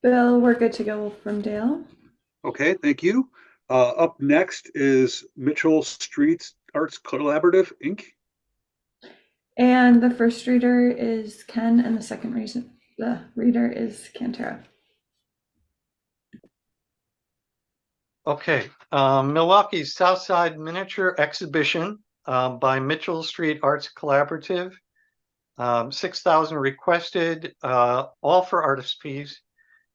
Bill, we're good to go from Dale. Okay, thank you. Up next is Mitchell Street Arts Collaborative, Inc. And the first reader is Ken, and the reader is Cantera. Okay, Milwaukee's Southside Miniature Exhibition by Mitchell Street Arts Collaborative. 6,000 requested, all for artist fees.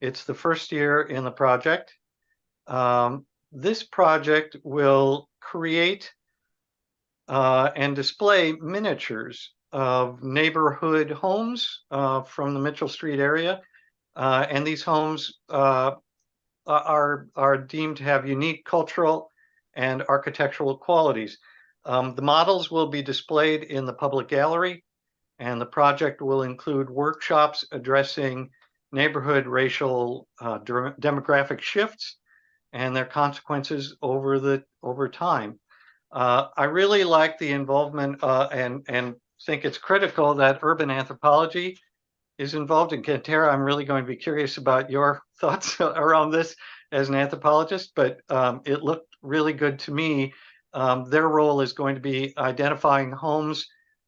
It's the first year in the project. This project will create and display miniatures of neighborhood homes from the Mitchell Street area. And these homes are deemed to have unique cultural and architectural qualities. The models will be displayed in the public gallery, and the project will include workshops addressing neighborhood racial demographic shifts and their consequences over time. I really like the involvement and think it's critical that urban anthropology is involved in Cantera. I'm really going to be curious about your thoughts around this as an anthropologist, but it looked really good to me. Their role is going to be identifying homes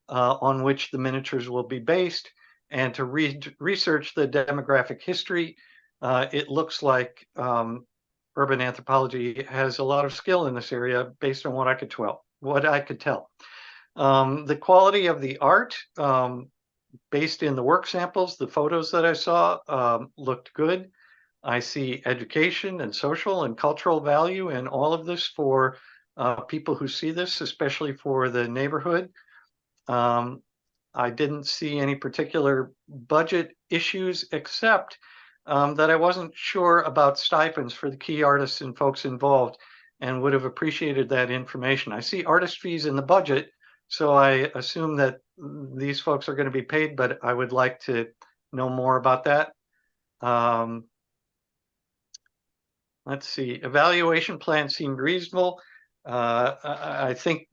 on which the miniatures will be based and to research the demographic history. It looks like urban anthropology has a lot of skill in this area based on what I could tell. The quality of the art, based in the work samples, the photos that I saw looked good. I see education and social and cultural value in all of this for people who see this, especially for the neighborhood. I didn't see any particular budget issues except that I wasn't sure about stipends for the key artists and folks involved. and would have appreciated that information. I see artist fees in the budget, so I assume that these folks are going to be paid, but I would like to know more about that. Let's see, evaluation plan seemed reasonable. I think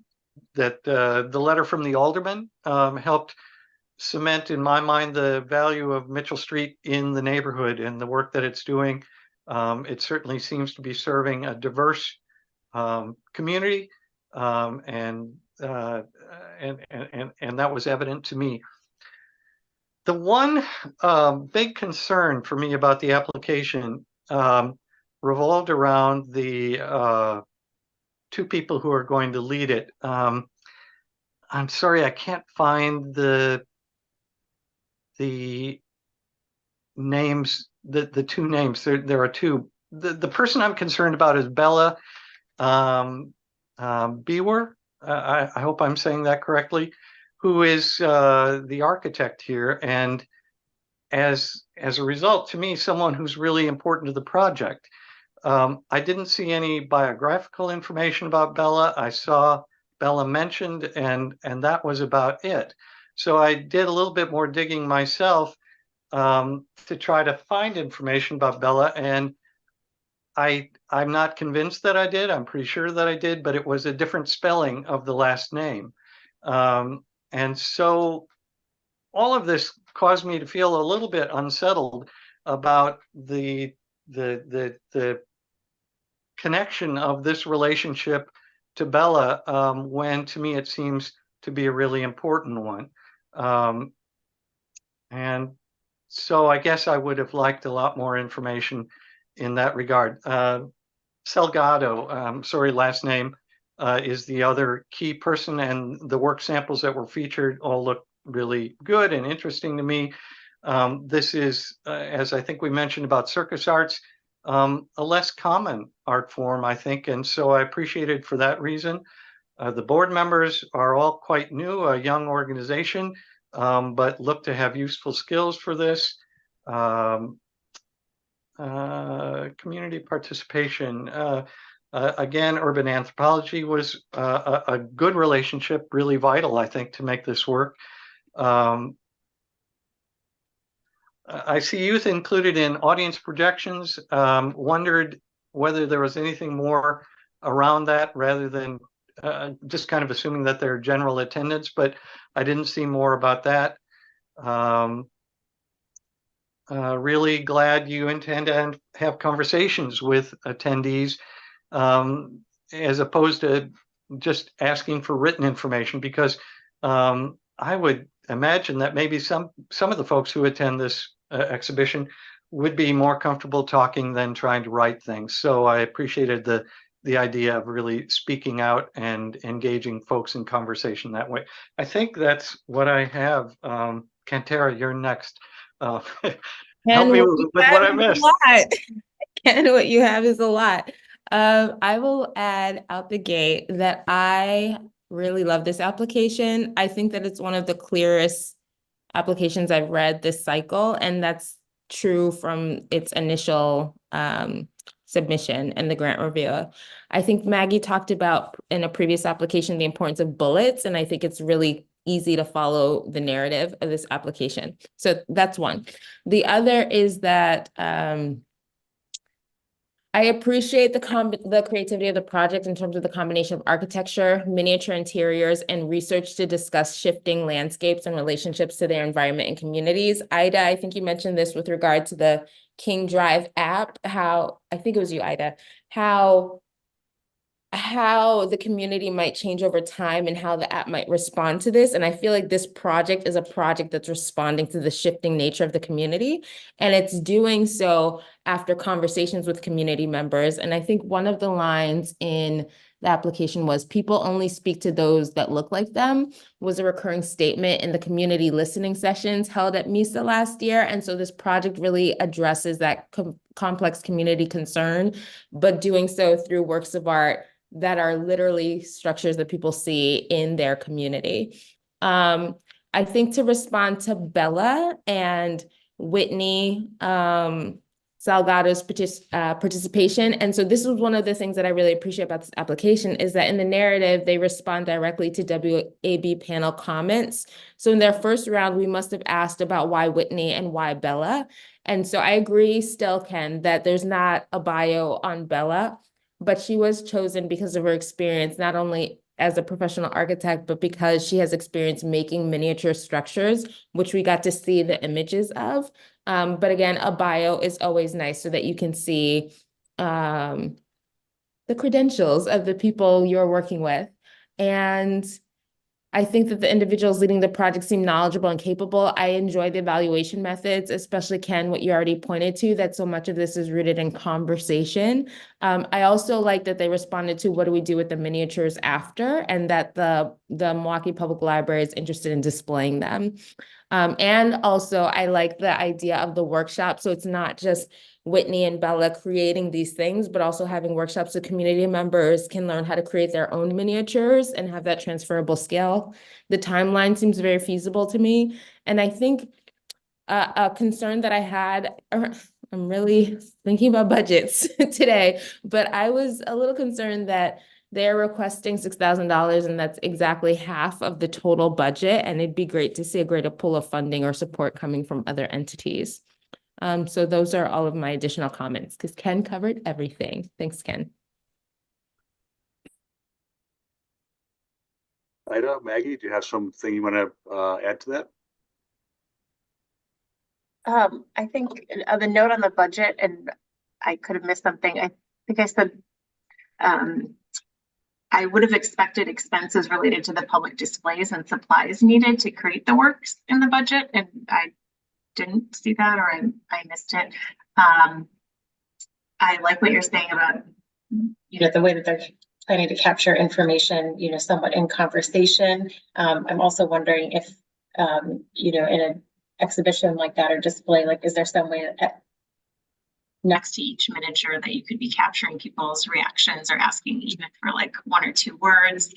that the letter from the alderman helped cement in my mind the value of Mitchell Street in the neighborhood and the work that it's doing. It certainly seems to be serving a diverse community, and that was evident to me. The one big concern for me about the application revolved around the two people who are going to lead it. I'm sorry, I can't find the names, the two names. There are two. The person I'm concerned about is Bella Bewer. I hope I'm saying that correctly, who is the architect here, and as a result, to me, someone who's really important to the project. I didn't see any biographical information about Bella. I saw Bella mentioned, and that was about it. So I did a little bit more digging myself to try to find information about Bella, and I'm not convinced that I did. I'm pretty sure that I did, but it was a different spelling of the last name. And so all of this caused me to feel a little bit unsettled about the connection of this relationship to Bella, when to me it seems to be a really important one. And so I guess I would have liked a lot more information in that regard. Salgado, sorry, last name, is the other key person, and the work samples that were featured all look really good and interesting to me. This is, as I think we mentioned about circus arts, a less common art form, I think, and so I appreciate it for that reason. The board members are all quite new, a young organization, but look to have useful skills for this. Community participation. Again, urban anthropology was a good relationship, really vital, I think, to make this work. I see youth included in audience projections. Wondered whether there was anything more around that rather than just kind of assuming that they're general attendance, but I didn't see more about that. Really glad you intend to have conversations with attendees as opposed to just asking for written information, because I would imagine that maybe some of the folks who attend this exhibition would be more comfortable talking than trying to write things. So I appreciated the idea of really speaking out and engaging folks in conversation that way. I think that's what I have. Kantara, you're next. Help me with what I missed. Ken, what you have is a lot. I will add out the gate that I really love this application. I think that it's one of the clearest applications I've read this cycle, and that's true from its initial submission and the grant review. I think Maggie talked about in a previous application the importance of bullets, and I think it's really easy to follow the narrative of this application. So that's one. The other is that I appreciate the creativity of the project in terms of the combination of architecture, miniature interiors, and research to discuss shifting landscapes and relationships to their environment and communities. Ida, I think you mentioned this with regard to the King Drive app, how, I think it was you, Ida, how the community might change over time and how the app might respond to this. And I feel like this project is a project that's responding to the shifting nature of the community. And it's doing so after conversations with community members. And I think one of the lines in the application was people only speak to those that look like them, was a recurring statement in the community listening sessions held at MISA last year. And so this project really addresses that complex community concern, but doing so through works of art that are literally structures that people see in their community. I think to respond to Bella and Whitney, Salgado's participation. And so this was one of the things that I really appreciate about this application is that in the narrative, they respond directly to WAB panel comments. So in their first round, we must have asked about why Whitney and why Bella. And so I agree still, Ken, that there's not a bio on Bella, but she was chosen because of her experience, not only as a professional architect, but because she has experience making miniature structures, which we got to see the images of. But again, a bio is always nice so that you can see the credentials of the people you're working with. And I think that the individuals leading the project seem knowledgeable and capable. I enjoy the evaluation methods, especially Ken, what you already pointed to, that so much of this is rooted in conversation. I also like that they responded to what do we do with the miniatures after, and that the Milwaukee Public Library is interested in displaying them. And also I like the idea of the workshop. So it's not just Whitney and Bella creating these things, but also having workshops so community members can learn how to create their own miniatures and have that transferable skill. The timeline seems very feasible to me. And I think a concern that I had, I'm really thinking about budgets today, but I was a little concerned that they're requesting $6,000 and that's exactly half of the total budget. And it'd be great to see a greater pool of funding or support coming from other entities. So those are all of my additional comments because Ken covered everything. Thanks, Ken. Ida, Maggie, do you have something you want to add to that? I think the note on the budget, and I could have missed something. I think I said I would have expected expenses related to the public displays and supplies needed to create the works in the budget, and I didn't see that, or I missed it. I like what you're saying about, the way that they're planning to capture information, somewhat in conversation. I'm also wondering if, in an exhibition like that or display, like, is there some way next to each miniature that you could be capturing people's reactions or asking even for like 1 or 2 words?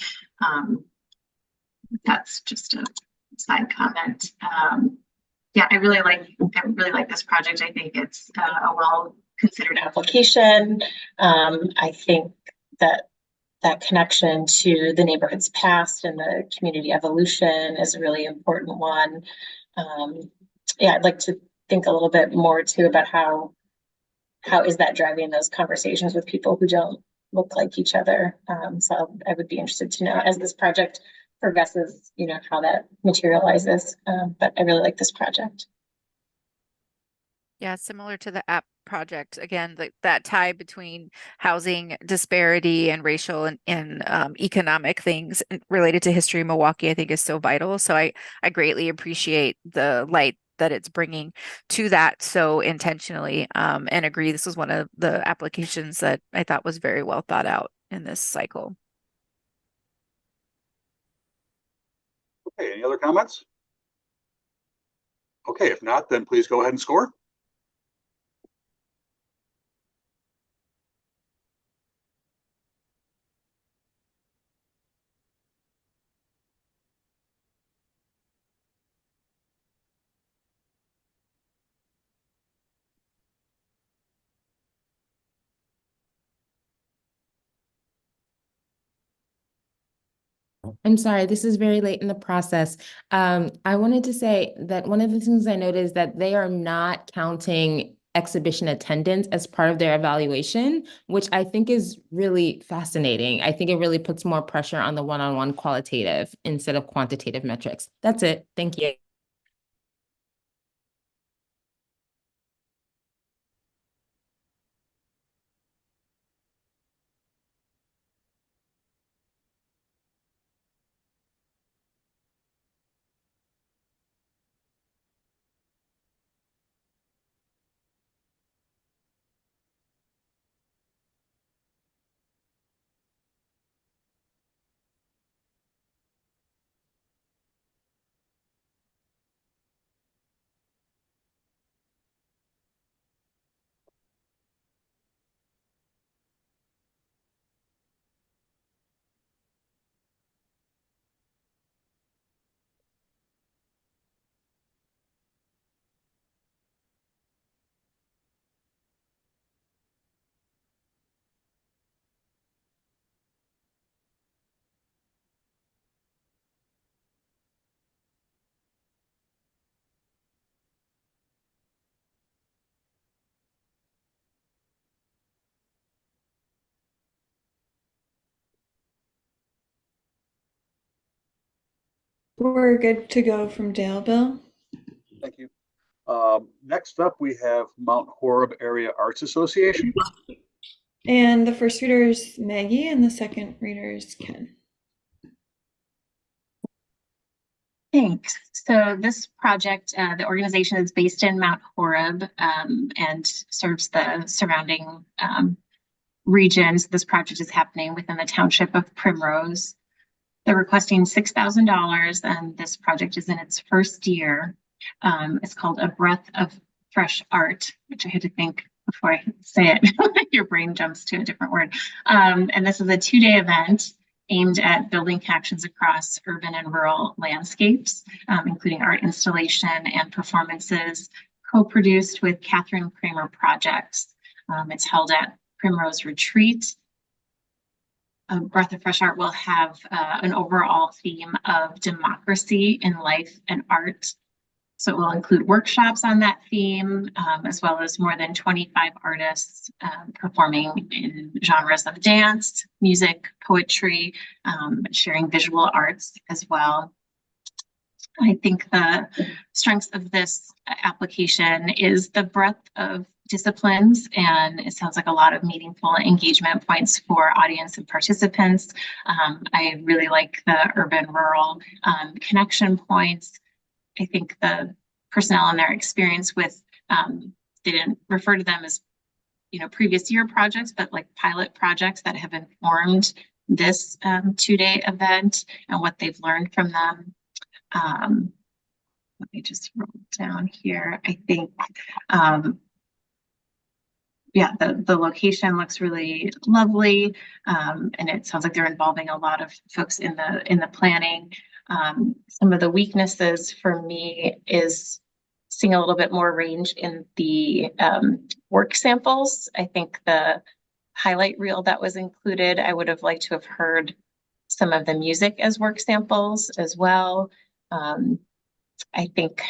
That's just a side comment. Yeah, I really like this project. I think it's a well considered application. I think that connection to the neighborhood's past and the community evolution is a really important one. Yeah, I'd like to think a little bit more too about how is that driving those conversations with people who don't look like each other. So I would be interested to know as this project progresses, how that materializes. But I really like this project. Yeah, similar to the app project, again, that tie between housing disparity and racial and economic things related to history of Milwaukee, I think is so vital. So I greatly appreciate the light that it's bringing to that so intentionally, and agree this was one of the applications that I thought was very well thought out in this cycle. Okay, any other comments? Okay, if not, then please go ahead and score. I'm sorry, this is very late in the process. I wanted to say that one of the things I noticed is that they are not counting exhibition attendance as part of their evaluation, which I think is really fascinating. I think it really puts more pressure on the one-on-one qualitative instead of quantitative metrics. That's it. Thank you. We're good to go from Dale, Bill. Thank you. Next up, we have Mount Horeb Area Arts Association. And the first reader is Maggie, and the second reader is Ken. Thanks. So this project, the organization is based in Mount Horeb and serves the surrounding regions. This project is happening within the township of Primrose. They're requesting $6,000, and this project is in its first year. It's called A Breath of Fresh Art, which I had to think before I say it. Your brain jumps to a different word. And this is a 2-day event aimed at building connections across urban and rural landscapes, including art installation and performances co-produced with Catherine Kramer Projects. It's held at Primrose Retreat. A Breath of Fresh Art will have an overall theme of democracy in life and art. So it will include workshops on that theme, as well as more than 25 artists performing in genres of dance, music, poetry, sharing visual arts as well. I think the strengths of this application is the breadth of disciplines, and it sounds like a lot of meaningful engagement points for audience and participants. I really like the urban-rural connection points. I think the personnel and their experience with, they didn't refer to them as, previous year projects, but like pilot projects that have informed this 2-day event and what they've learned from them. Let me just roll down here. I think, the location looks really lovely, and it sounds like they're involving a lot of folks in the planning. Some of the weaknesses for me is seeing a little bit more range in the work samples. I think the highlight reel that was included, I would have liked to have heard some of the music as work samples as well. I think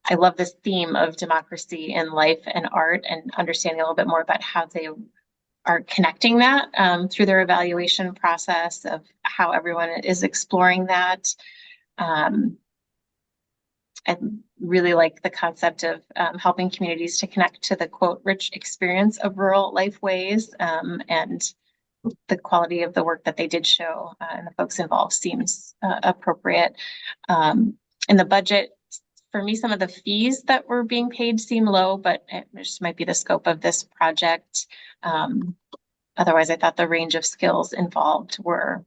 I love this theme of democracy in life and art, and understanding a little bit more about how they are connecting that through their evaluation process of how everyone is exploring that. I really like the concept of helping communities to connect to the quote rich experience of rural life ways, and the quality of the work that they did show and the folks involved seems appropriate. In the budget, for me, some of the fees that were being paid seem low, but it just might be the scope of this project. Otherwise, I thought the range of skills involved were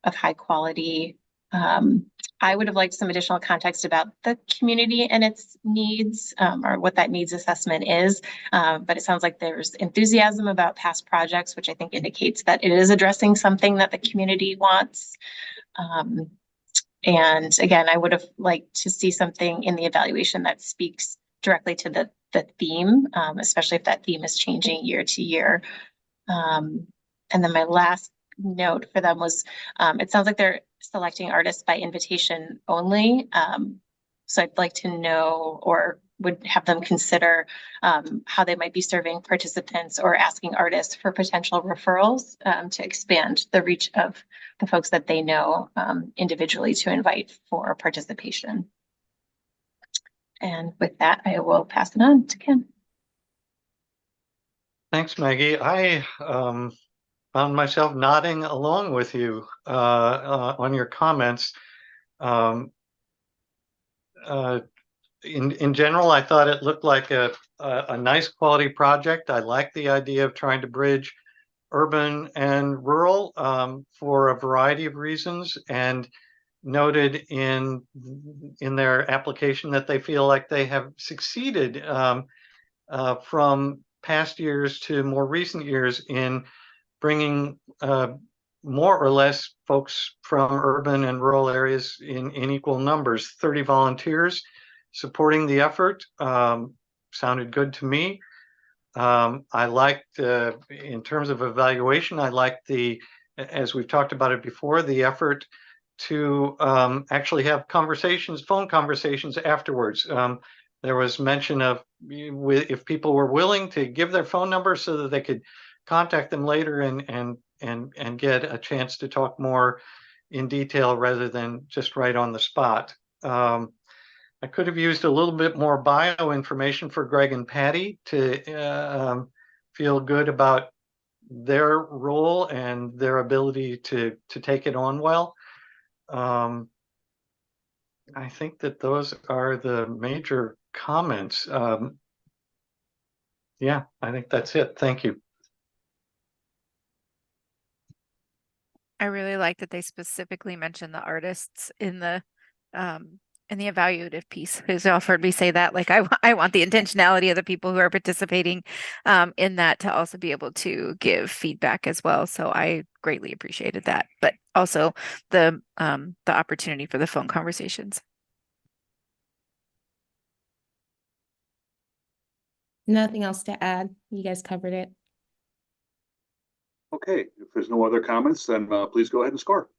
of high quality. I would have liked some additional context about the community and its needs, or what that needs assessment is. But it sounds like there's enthusiasm about past projects, which I think indicates that it is addressing something that the community wants. And again, I would have liked to see something in the evaluation that speaks directly to the theme, especially if that theme is changing year to year. And then my last note for them was, it sounds like they're selecting artists by invitation only. So I'd like to know, or would have them consider how they might be serving participants or asking artists for potential referrals to expand the reach of the folks that they know individually to invite for participation. And with that, I will pass it on to Ken. Thanks, Maggie. I found myself nodding along with you on your comments. In general, I thought it looked like a nice quality project. I like the idea of trying to bridge urban and rural for a variety of reasons, and noted in their application that they feel like they have succeeded from past years to more recent years in bringing more or less folks from urban and rural areas in equal numbers. 30 volunteers supporting the effort sounded good to me. I liked, in terms of evaluation, I liked as we've talked about it before, the effort to actually have phone conversations afterwards. There was mention of if people were willing to give their phone number so that they could contact them later and get a chance to talk more in detail rather than just right on the spot. I could have used a little bit more bio information for Greg and Patty to feel good about their role and their ability to take it on well. I think that those are the major comments. Yeah, I think that's it. Thank you. I really like that they specifically mentioned the artists in the evaluative piece, because y'all heard me say that, like, I want the intentionality of the people who are participating in that to also be able to give feedback as well. So I greatly appreciated that, but also the opportunity for the phone conversations. Nothing else to add. You guys covered it. Okay, if there's no other comments, then please go ahead and score.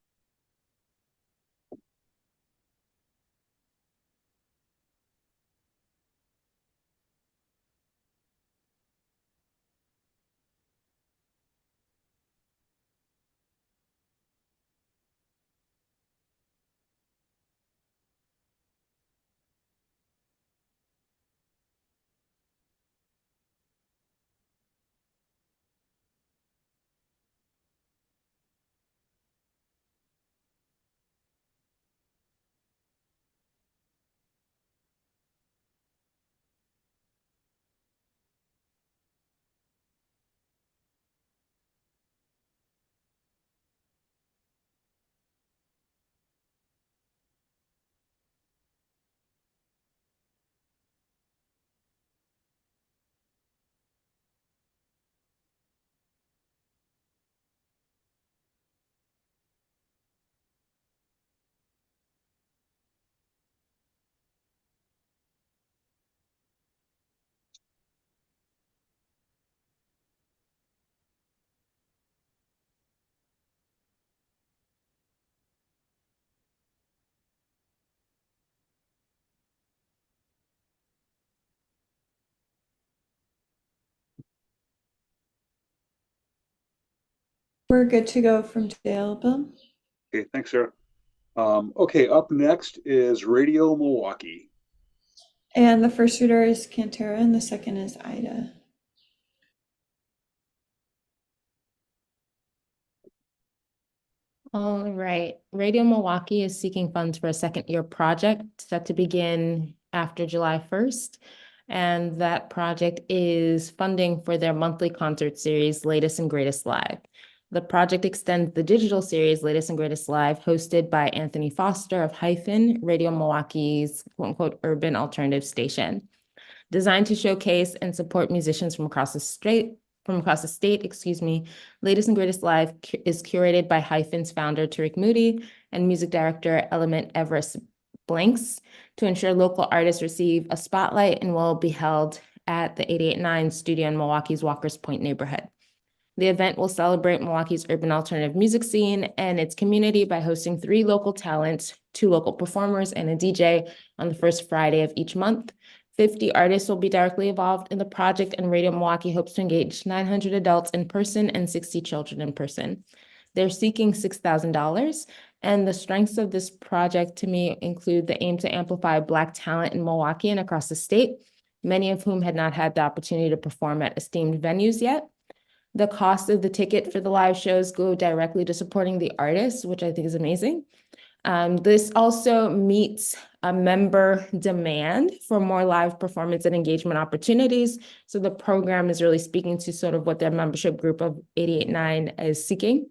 We're good to go from Dale, Bill. Okay, thanks, Sarah. Okay, up next is Radio Milwaukee. And the first reader is Cantera and the second is Ida. All right. Radio Milwaukee is seeking funds for a second-year project set to begin after July 1st. And that project is funding for their monthly concert series, Latest and Greatest Live. The project extends the digital series, Latest and Greatest Live, hosted by Anthony Foster of Hyphen, Radio Milwaukee's quote-unquote urban alternative station. Designed to showcase and support musicians from across the state, Latest and Greatest Live is curated by Hyphen's founder, Tariq Moody, and music director, Element Everest Blanks, to ensure local artists receive a spotlight, and will be held at the 88.9 studio in Milwaukee's Walker's Point neighborhood. The event will celebrate Milwaukee's urban alternative music scene and its community by hosting 3 local talents, 2 local performers, and a DJ on the first Friday of each month. 50 artists will be directly involved in the project, and Radio Milwaukee hopes to engage 900 adults in person and 60 children in person. They're seeking $6,000, and the strengths of this project to me include the aim to amplify Black talent in Milwaukee and across the state, many of whom had not had the opportunity to perform at esteemed venues yet. The cost of the ticket for the live shows go directly to supporting the artists, which I think is amazing. This also meets a member demand for more live performance and engagement opportunities. So the program is really speaking to sort of what their membership group of 88.9 is seeking.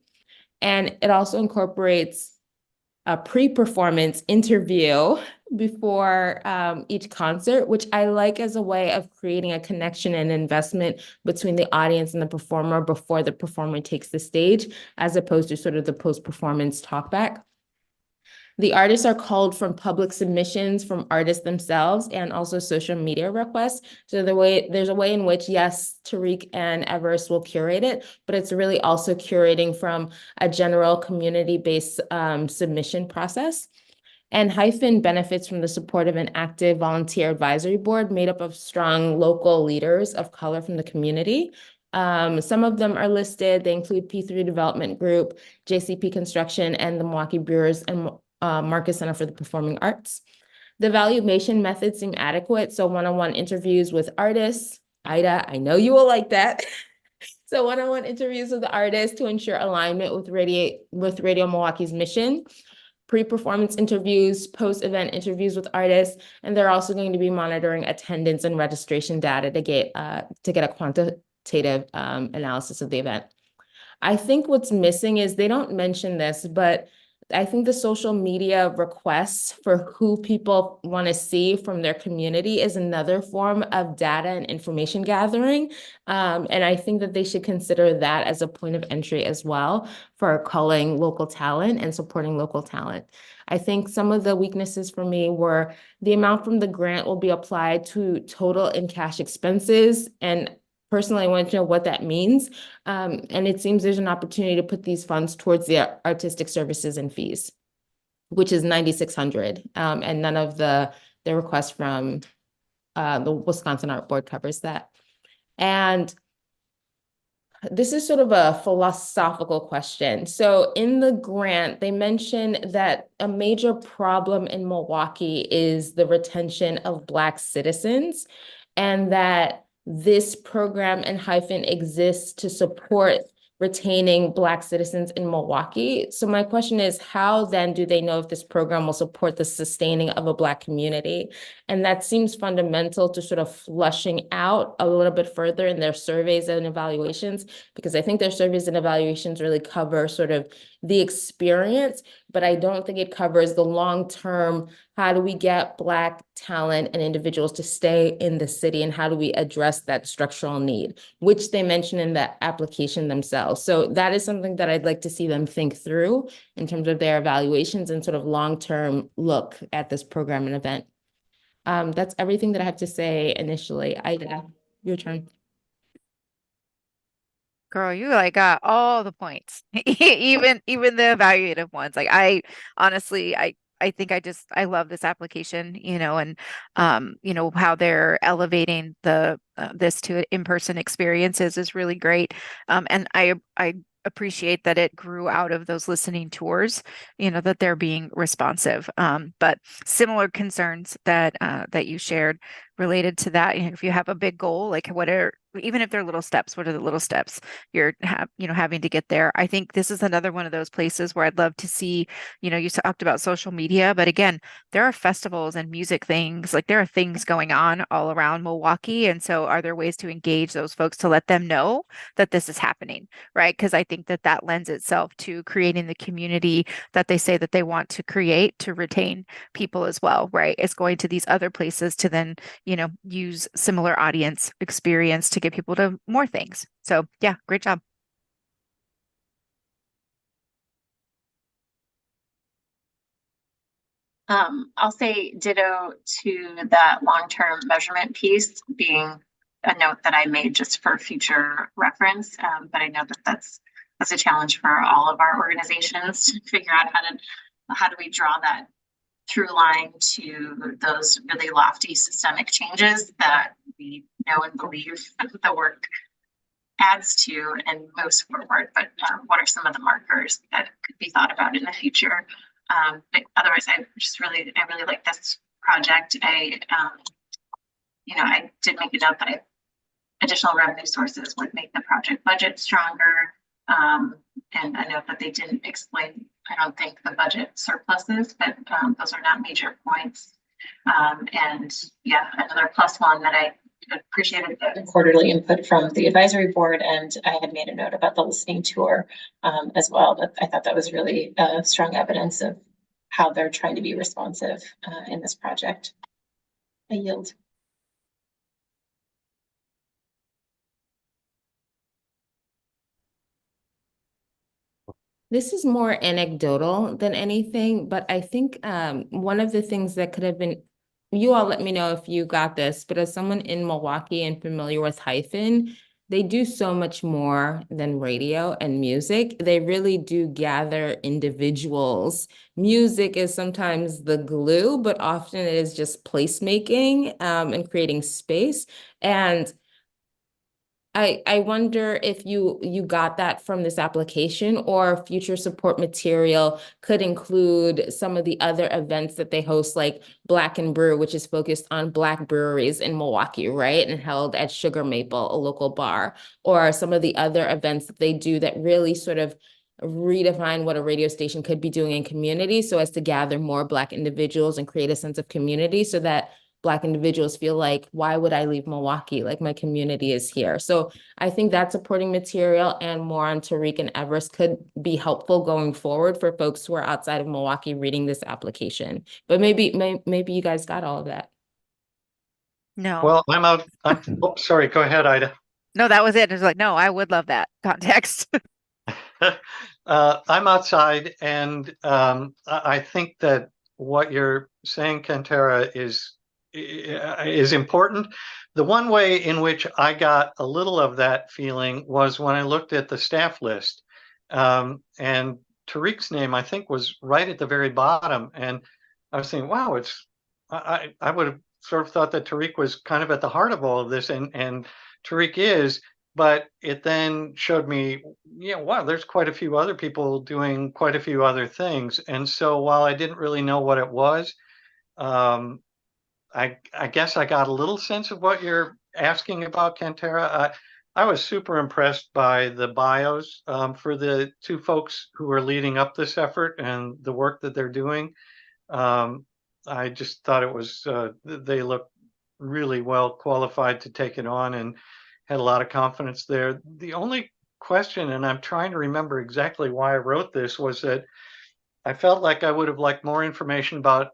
And it also incorporates a pre-performance interview before each concert, which I like as a way of creating a connection and investment between the audience and the performer before the performer takes the stage, as opposed to sort of the post-performance talkback. The artists are called from public submissions from artists themselves and also social media requests. So there's a way in which, yes, Tariq and Everest will curate it, but it's really also curating from a general community-based submission process. And Hyphen benefits from the support of an active volunteer advisory board made up of strong local leaders of color from the community. Some of them are listed. They include P3 Development Group, JCP Construction, and the Milwaukee Brewers and Marcus Center for the Performing Arts. The evaluation methods seem adequate, so one-on-one interviews with artists. Ida, I know you will like that. So one-on-one interviews with the artists to ensure alignment with Radio Milwaukee's mission. Pre-performance interviews, post-event interviews with artists, and they're also going to be monitoring attendance and registration data to get a quantitative analysis of the event. I think what's missing is they don't mention this, but I think the social media requests for who people want to see from their community is another form of data and information gathering. And I think that they should consider that as a point of entry as well for culling local talent and supporting local talent. I think some of the weaknesses for me were the amount from the grant will be applied to total and cash expenses. And personally, I want to know what that means. And it seems there's an opportunity to put these funds towards the artistic services and fees, which is $9,600. And none of the request from the Wisconsin Art Board covers that. And this is sort of a philosophical question. So in the grant, they mention that a major problem in Milwaukee is the retention of Black citizens, and that this program and hyphen exists to support retaining Black citizens in Milwaukee. So my question is, how then do they know if this program will support the sustaining of a Black community? And that seems fundamental to sort of flushing out a little bit further in their surveys and evaluations, because I think their surveys and evaluations really cover sort of the experience, but I don't think it covers the long-term, how do we get Black talent and individuals to stay in the city, and how do we address that structural need, which they mention in the application themselves. So that is something that I'd like to see them think through in terms of their evaluations and sort of long-term look at this program and event. That's everything that I have to say initially. Ida, your turn. Girl, you like got all the points, even the evaluative ones. Like honestly, I think I love this application, and how they're elevating this to in-person experiences is really great. And I appreciate that it grew out of those listening tours, that they're being responsive. But similar concerns that you shared related to that, if you have a big goal, like even if they're little steps, what are the little steps you're having to get there? I think this is another one of those places where I'd love to see, you talked about social media, but again, there are festivals and music things, like there are things going on all around Milwaukee. And so are there ways to engage those folks to let them know that this is happening, right? Because I think that lends itself to creating the community that they say that they want to create to retain people as well, right? It's going to these other places to then, use similar audience experience to get people to more things. So yeah, great job. I'll say ditto to that long-term measurement piece being a note that I made just for future reference. But I know that that's a challenge for all of our organizations to figure out how do we draw that through line to those really lofty systemic changes that we know and believe the work adds to and moves forward. But what are some of the markers that could be thought about in the future? But otherwise, I really like this project. I did make a note that additional revenue sources would make the project budget stronger. And I know that they didn't explain, I don't think, the budget surpluses, but those are not major points. And yeah, another plus one that I appreciated the quarterly input from the advisory board, and I had made a note about the listening tour as well. But I thought that was really strong evidence of how they're trying to be responsive in this project. I yield. This is more anecdotal than anything, but I think one of the things that could have been, you all let me know if you got this, but as someone in Milwaukee and familiar with Hyphen, they do so much more than radio and music. They really do gather individuals. Music is sometimes the glue, but often it is just placemaking and creating space. And I wonder if you got that from this application, or future support material could include some of the other events that they host, like Black and Brew, which is focused on Black breweries in Milwaukee, right? And held at Sugar Maple, a local bar, or some of the other events that they do that really sort of redefine what a radio station could be doing in community, so as to gather more Black individuals and create a sense of community, so that Black individuals feel like, why would I leave Milwaukee? Like, my community is here. So I think that supporting material and more on Tariq and Everest could be helpful going forward for folks who are outside of Milwaukee reading this application. But maybe you guys got all of that. No, Well, oh, sorry, go ahead, Ida. no, that was it. It was like, no, I would love that context. I'm outside, and I think that what you're saying, Kantara, is important. The one way in which I got a little of that feeling was when I looked at the staff list, and Tariq's name, I think, was right at the very bottom, and I was thinking, wow, I would have sort of thought that Tariq was kind of at the heart of all of this, and Tariq is. But it then showed me, yeah, wow, there's quite a few other people doing quite a few other things. And so while I didn't really know what it was, um, I guess I got a little sense of what you're asking about, Kantara. I was super impressed by the bios for the two folks who are leading up this effort and the work that they're doing. I just thought it was, they look really well qualified to take it on, and had a lot of confidence there. The only question, and I'm trying to remember exactly why I wrote this, was that I felt like I would have liked more information about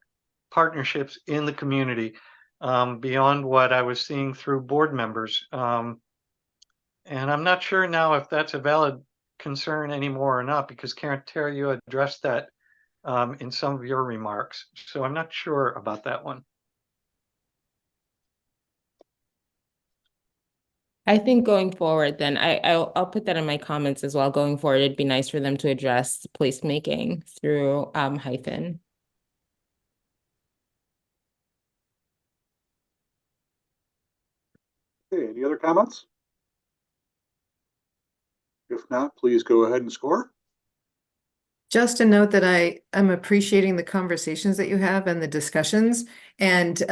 partnerships in the community, beyond what I was seeing through board members. And I'm not sure now if that's a valid concern anymore or not, because Karen Terry, you addressed that in some of your remarks. So I'm not sure about that one. I think going forward, then I'll put that in my comments as well. Going forward, it'd be nice for them to address placemaking through hyphen. Okay, any other comments? If not, please go ahead and score. Just a note that I'm appreciating the conversations that you have and the discussions, and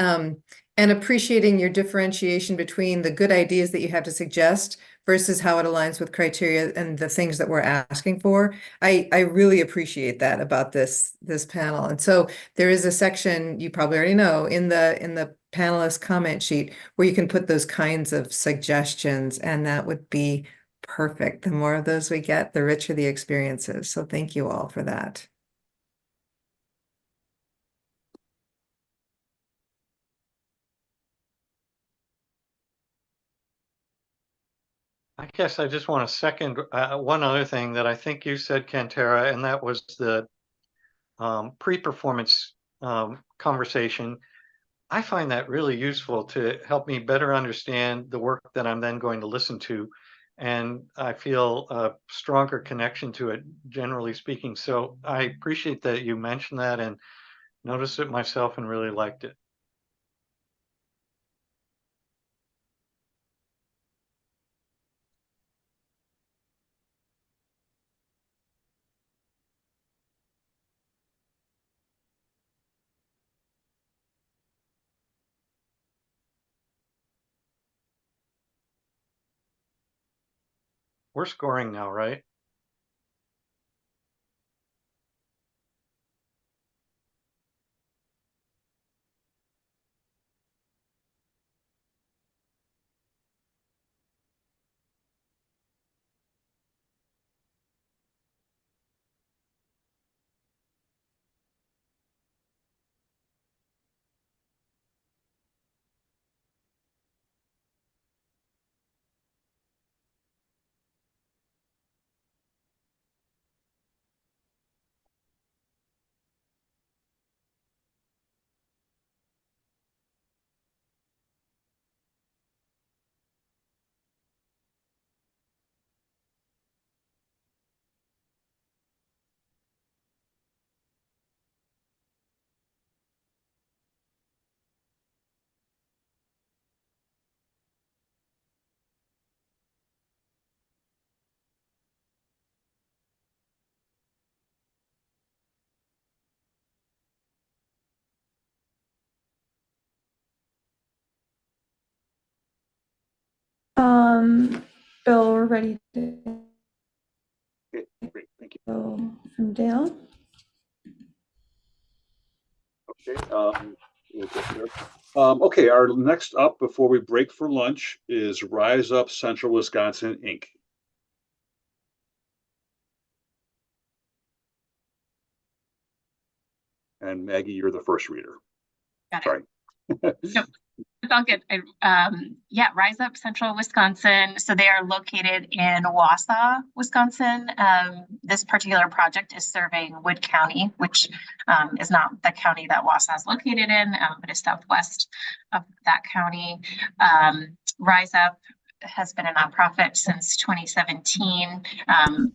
appreciating your differentiation between the good ideas that you have to suggest versus how it aligns with criteria and the things that we're asking for. I really appreciate that about this panel. And so there is a section, you probably already know, in the panelist comment sheet where you can put those kinds of suggestions, and that would be perfect. The more of those we get, the richer the experiences. So thank you all for that. I guess I just want to second one other thing that I think you said, Kantara, and that was the pre-performance conversation. I find that really useful to help me better understand the work that I'm then going to listen to. And I feel a stronger connection to it, generally speaking. So I appreciate that you mentioned that and noticed it myself and really liked it. We're scoring now, right? Bill, we're ready to Okay, great, thank you. go from Dale. Okay, we'll get there. Okay, our next up before we break for lunch is Rise Up Central Wisconsin, Inc. And Maggie, you're the first reader. Got it. Sorry. Nope. It's all good. Yeah, Rise Up Central Wisconsin. So they are located in Wausau, Wisconsin. This particular project is serving Wood County, which is not the county that Wausau is located in, but is southwest of that county. Rise Up has been a nonprofit since 2017, and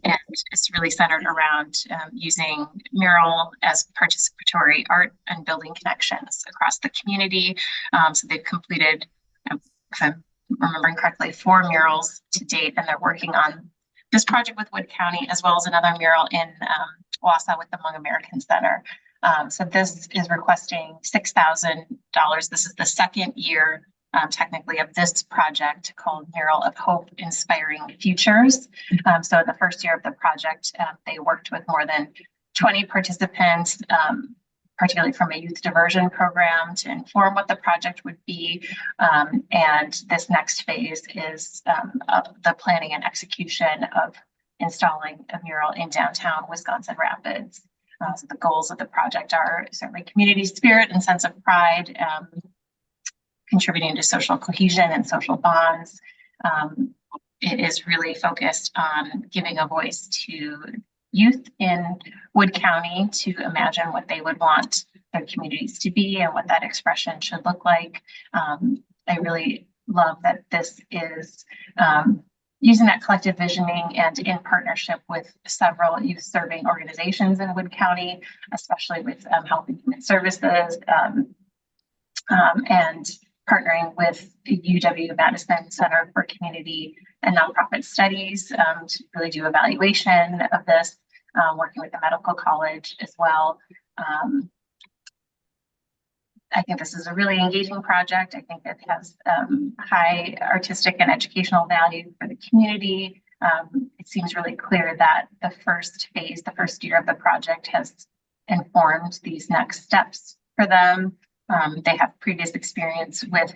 it's really centered around using mural as participatory art and building connections across the community. So they've completed, if I'm remembering correctly, 4 murals to date, and they're working on this project with Wood County, as well as another mural in Wausau with the Hmong American Center. So this is requesting $6,000. This is the second year technically of this project called Mural of Hope Inspiring Futures. So in the first year of the project, they worked with more than 20 participants, particularly from a youth diversion program, to inform what the project would be. And this next phase is the planning and execution of installing a mural in downtown Wisconsin Rapids. So the goals of the project are certainly community spirit and sense of pride, contributing to social cohesion and social bonds. It is really focused on giving a voice to youth in Wood County to imagine what they would want their communities to be and what that expression should look like. I really love that this is using that collective visioning and in partnership with several youth serving organizations in Wood County, especially with Health and Human Services, and partnering with the UW-Madison Center for Community and Nonprofit Studies to really do evaluation of this, working with the medical college as well. I think this is a really engaging project. I think it has high artistic and educational value for the community. It seems really clear that the first phase, the first year of the project, has informed these next steps for them. They have previous experience with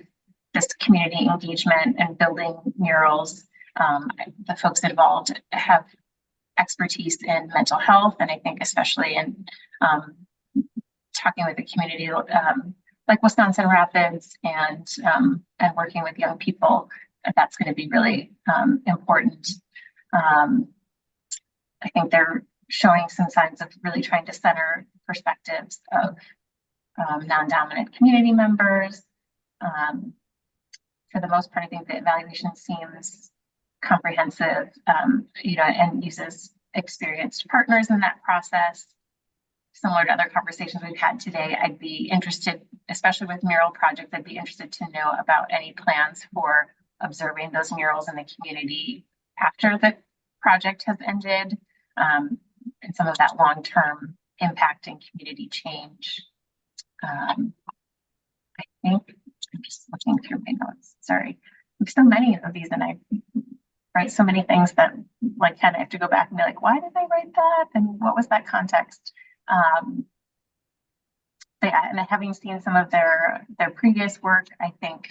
this community engagement and building murals. The folks involved have expertise in mental health, and I think especially in talking with the community like Wisconsin Rapids and working with young people, that's going to be really important. I think they're showing some signs of really trying to center perspectives of non-dominant community members. For the most part, I think the evaluation seems comprehensive, and uses experienced partners in that process. Similar to other conversations we've had today, I'd be interested, especially with mural projects, I'd be interested to know about any plans for observing those murals in the community after the project has ended, and some of that long-term impact and community change. I think I'm just looking through my notes. Sorry, there's so many of these, and I write so many things that like kind of have to go back and be like, why did I write that? And what was that context? But yeah, and having seen some of their previous work, I think,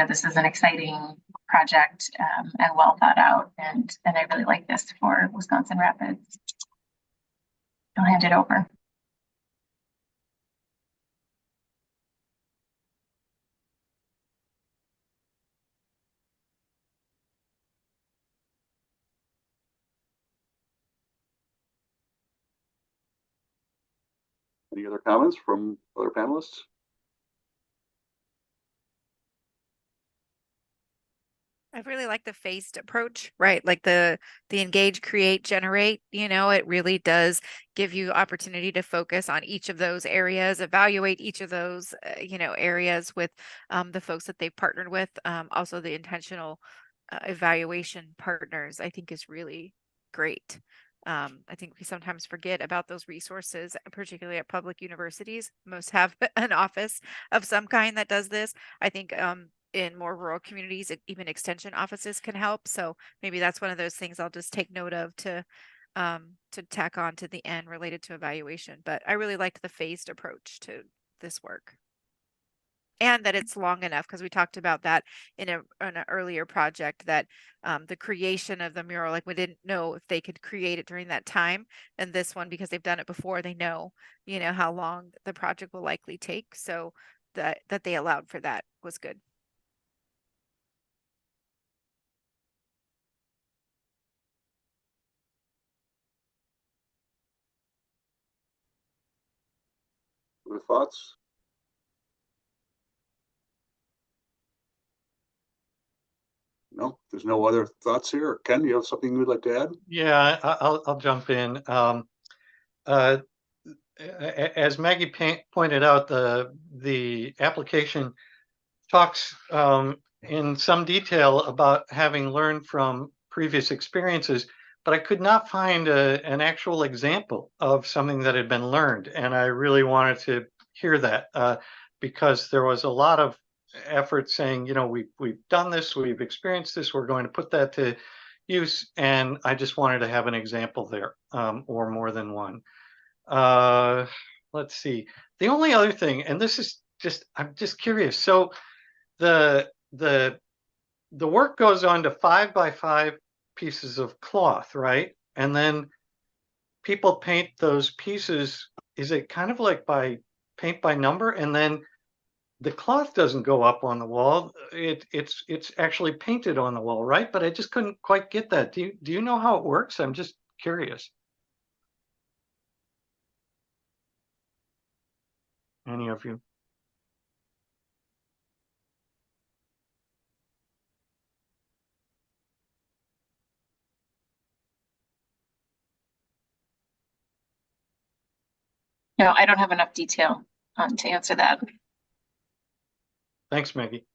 this is an exciting project and well thought out, and I really like this for Wisconsin Rapids. I'll hand it over. Any other comments from other panelists? I really like the phased approach, right? Like the engage, create, generate, it really does give you opportunity to focus on each of those areas, evaluate each of those, areas with the folks that they've partnered with. Also the intentional evaluation partners, I think is really great. I think we sometimes forget about those resources, particularly at public universities. Most have an office of some kind that does this. I think in more rural communities, even extension offices can help. So maybe that's one of those things I'll just take note of to tack on to the end related to evaluation. But I really liked the phased approach to this work. And that it's long enough, because we talked about that in an earlier project, that the creation of the mural, like we didn't know if they could create it during that time. And this one, because they've done it before, they know, how long the project will likely take. So that they allowed for that was good. Other thoughts? No, there's no other thoughts here. Ken, do you have something you'd like to add? Yeah, I'll jump in. As Maggie pointed out, the application talks in some detail about having learned from previous experiences, but I could not find an actual example of something that had been learned, and I really wanted to hear that because there was a lot of effort saying, we've done this, we've experienced this, we're going to put that to use, and I just wanted to have an example there, or more than one. Let's see. The only other thing, and this is I'm just curious. So the work goes on to 5x5 pieces of cloth, right? And then people paint those pieces. Is it kind of like paint by number? And then the cloth doesn't go up on the wall. It's actually painted on the wall, right? But I just couldn't quite get that. Do you know how it works? I'm just curious. Any of you? No, I don't have enough detail to answer that. Thanks, Maggie.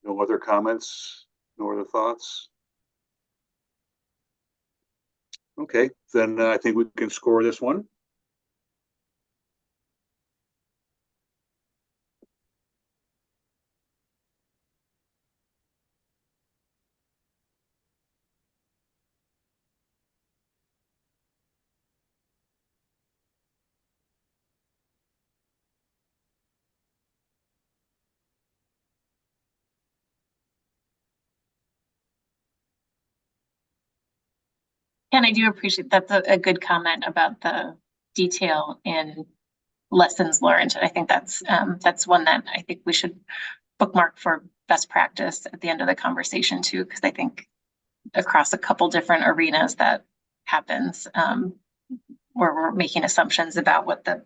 No other comments, no other thoughts? Okay, then I think we can score this one. And I do appreciate that's a good comment about the detail in lessons learned. I think that's one that I think we should bookmark for best practice at the end of the conversation too, because I think across a couple different arenas that happens where we're making assumptions about what the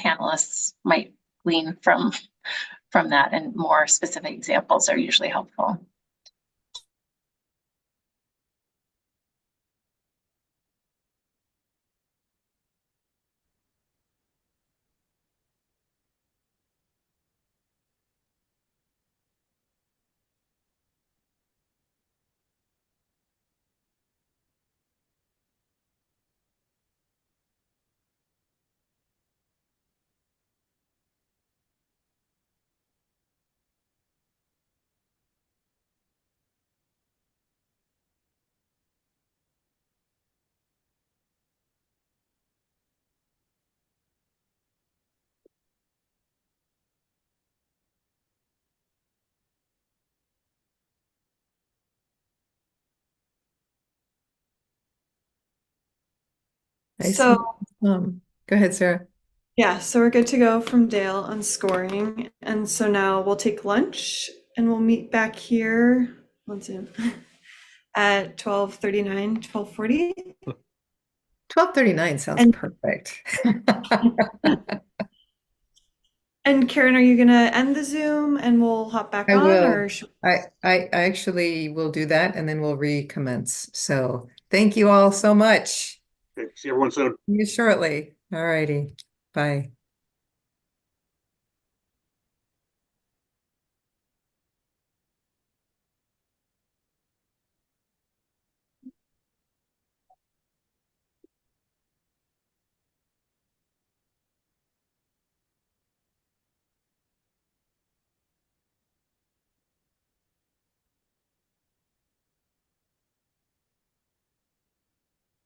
panelists might glean from that, and more specific examples are usually helpful. I So see. Go ahead, Sarah. yeah, so we're good to go from Dale on scoring. And so now we'll take lunch and we'll meet back here on Zoom at 12:39, 12:40. 12:39 sounds And- perfect. And Karen, are you gonna end the Zoom and we'll hop back I on, will. or I actually will do that and then we'll recommence. So thank you all so much. Okay, see everyone soon. See you shortly. All righty. Bye.